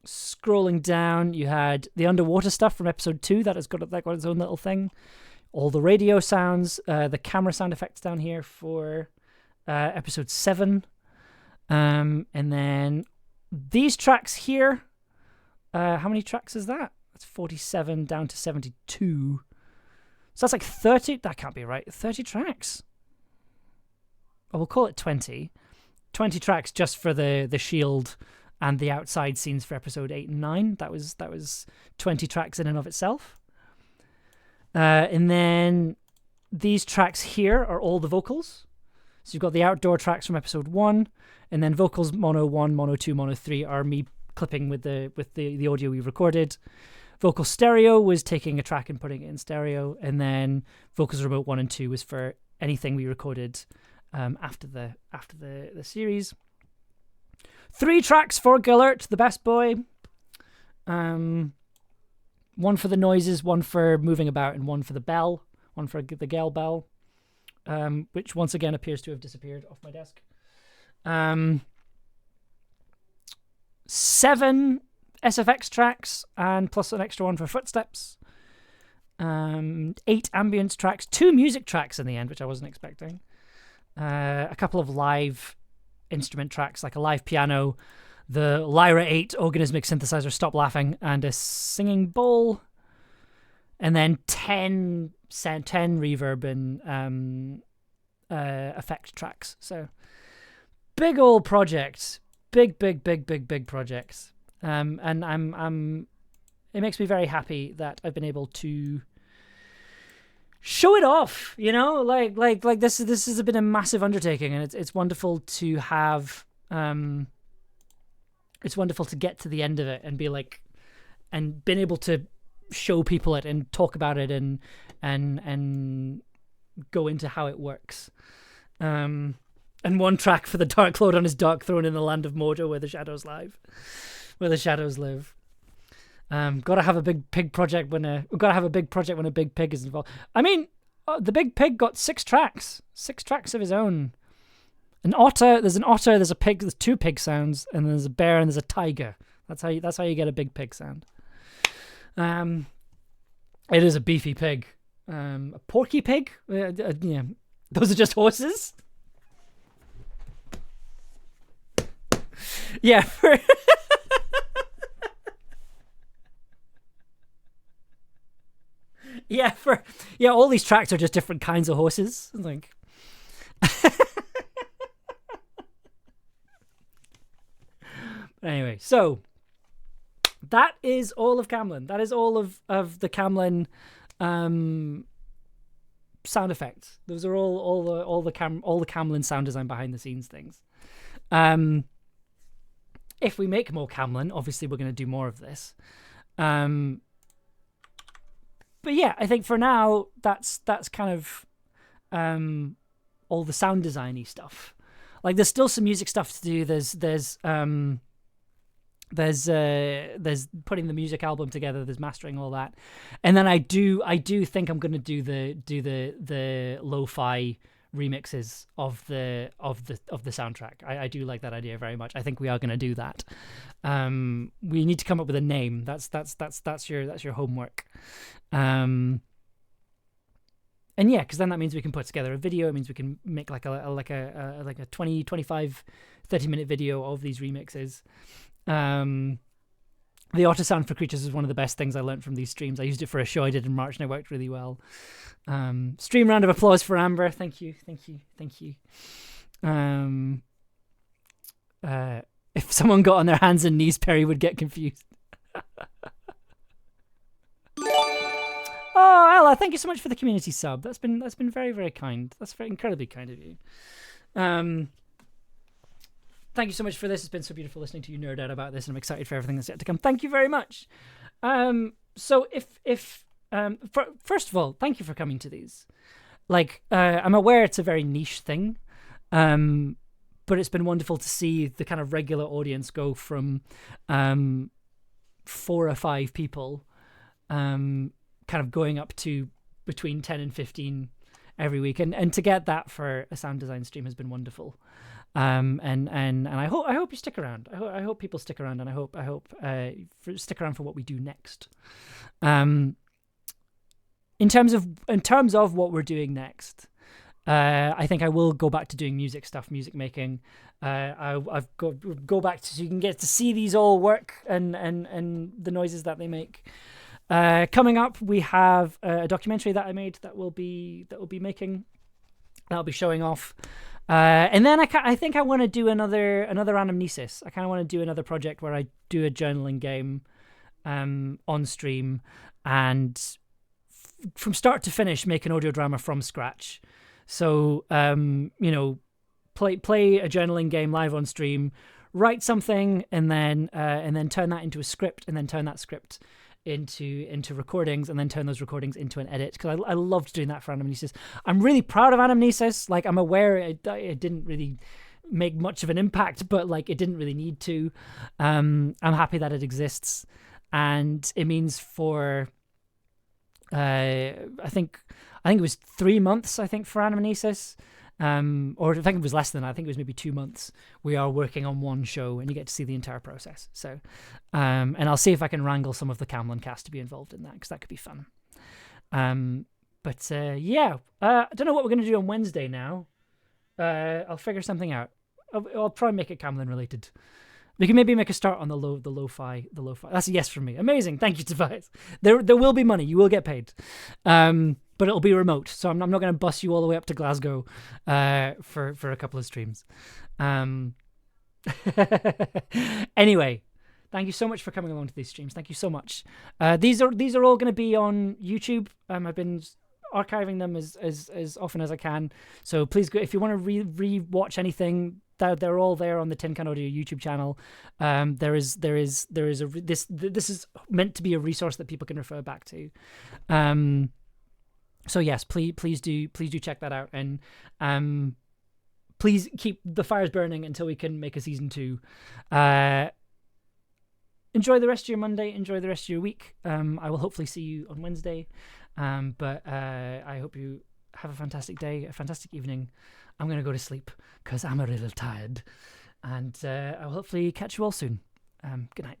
Scrolling down, you had the underwater stuff from episode 2 that got its own little thing. All the radio sounds, the camera sound effects down here for episode 7. And then these tracks here, how many tracks is that? That's 47 down to 72. So that's like 30. That can't be right. 30 tracks. Well, we'll call it 20. 20 tracks just for the shield and the outside scenes for episode 8 and 9. That was 20 tracks in and of itself. And then these tracks here are all the vocals. So you've got the outdoor tracks from episode 1, and then vocals mono 1, mono 2, mono 3 are me clipping with the audio we recorded. Vocal stereo was taking a track and putting it in stereo, and then vocals remote 1 and 2 was for anything we recorded after the series. 3 tracks for Gellert, the best boy. 1 for the noises, 1 for moving about, and 1 for the bell. 1 for the Gale bell, which once again appears to have disappeared off my desk. 7 SFX tracks, and plus an extra 1 for footsteps. 8 ambience tracks, 2 music tracks in the end, which I wasn't expecting. A couple of live instrument tracks, like a live piano, the Lyra 8 organismic synthesizer Stop Laughing, and a singing bowl. And then 10 reverb and effect tracks. So big old project. Big project. And it makes me very happy that I've been able to show it off, you know, like this has been a massive undertaking, and it's wonderful to have, it's wonderful to get to the end of it and be like, and been able to show people it and talk about it and go into how it works. And 1 track for the Dark Lord on his dark throne in the land of Mordor, where the shadows live. Gotta have a big pig project when a big pig is involved. I mean, the big pig got 6 tracks. 6 tracks of his own. An otter. There's an otter. There's a pig. There's 2 pig sounds, and there's a bear, and there's a tiger. That's how you get a big pig sound. It is a beefy pig. A porky pig. Yeah, those are just horses. Yeah. All these tracks are just different kinds of horses. Like, anyway, so that is all of Camlann. That is all of the Camlann sound effects. Those are all the Camlann sound design behind the scenes things. If we make more Camlann, obviously we're going to do more of this. But yeah, I think for now that's kind of all the sound designy stuff. Like, there's still some music stuff to do. There's putting the music album together. There's mastering all that, and then I do think I'm going to do the lo-fi remixes of the soundtrack. I do like that idea very much. I think we are going to do that. We need to come up with a name. That's your homework. And yeah, because then that means we can put together a video. It means we can make like a 20, 25, 30-minute video of these remixes. The auto sound for creatures is one of the best things I learned from these streams. I used it for a show I did in March, and it worked really well. Stream round of applause for Amber. Thank you. If someone got on their hands and knees, Perry would get confused. Oh, Ella, thank you so much for the community sub. That's been very, very kind. That's very incredibly kind of you. Thank you so much for this. It's been so beautiful listening to you nerd out about this, and I'm excited for everything that's yet to come. Thank you very much. So first of all, thank you for coming to these. Like, I'm aware it's a very niche thing, but it's been wonderful to see the kind of regular audience go from 4 or 5 people kind of going up to between 10 and 15 every week, and to get that for a sound design stream has been wonderful. And I hope you stick around. I hope people stick around, and I hope stick around for what we do next. In terms of what we're doing next, I think I will go back to doing music stuff, music making. I've go back to, so you can get to see these all work and the noises that they make. Coming up, we have a documentary that I made that will be showing off. And then I think I want to do another anamnesis. I kind of want to do another project where I do a journaling game on stream, and from start to finish make an audio drama from scratch. So play a journaling game live on stream, write something, and then turn that into a script, and then turn that script into recordings, and then turn those recordings into an edit, because I loved doing that for Anamnesis. I'm really proud of Anamnesis. Like, I'm aware it didn't really make much of an impact, but like, it didn't really need to. I'm happy that it exists, and it means for I think it was 3 months, I think, for Anamnesis. Or I think it was less than that. I think it was maybe 2 months. We are working on one show, and you get to see the entire process. So, and I'll see if I can wrangle some of the Camlann cast to be involved in that, because that could be fun. Yeah, I don't know what we're going to do on Wednesday now. I'll figure something out. I'll probably make it Camlann related. We can maybe make a start on the lo-fi. That's a yes from me. Amazing. Thank you, Tobias. There will be money. You will get paid. But it'll be remote, so I'm not going to bus you all the way up to Glasgow for a couple of streams. Anyway, thank you so much for coming along to these streams. Thank you so much. These are all going to be on YouTube. I've been archiving them as often as I can. So please go, if you want to re-watch anything. They're all there on the Tin Can Audio YouTube channel. This is meant to be a resource that people can refer back to. So yes, please do check that out, and please keep the fires burning until we can make a season 2. Enjoy the rest of your Monday. Enjoy the rest of your week. I will hopefully see you on Wednesday, but I hope you have a fantastic day, a fantastic evening. I'm going to go to sleep because I'm a little tired. And I'll hopefully catch you all soon. Good night.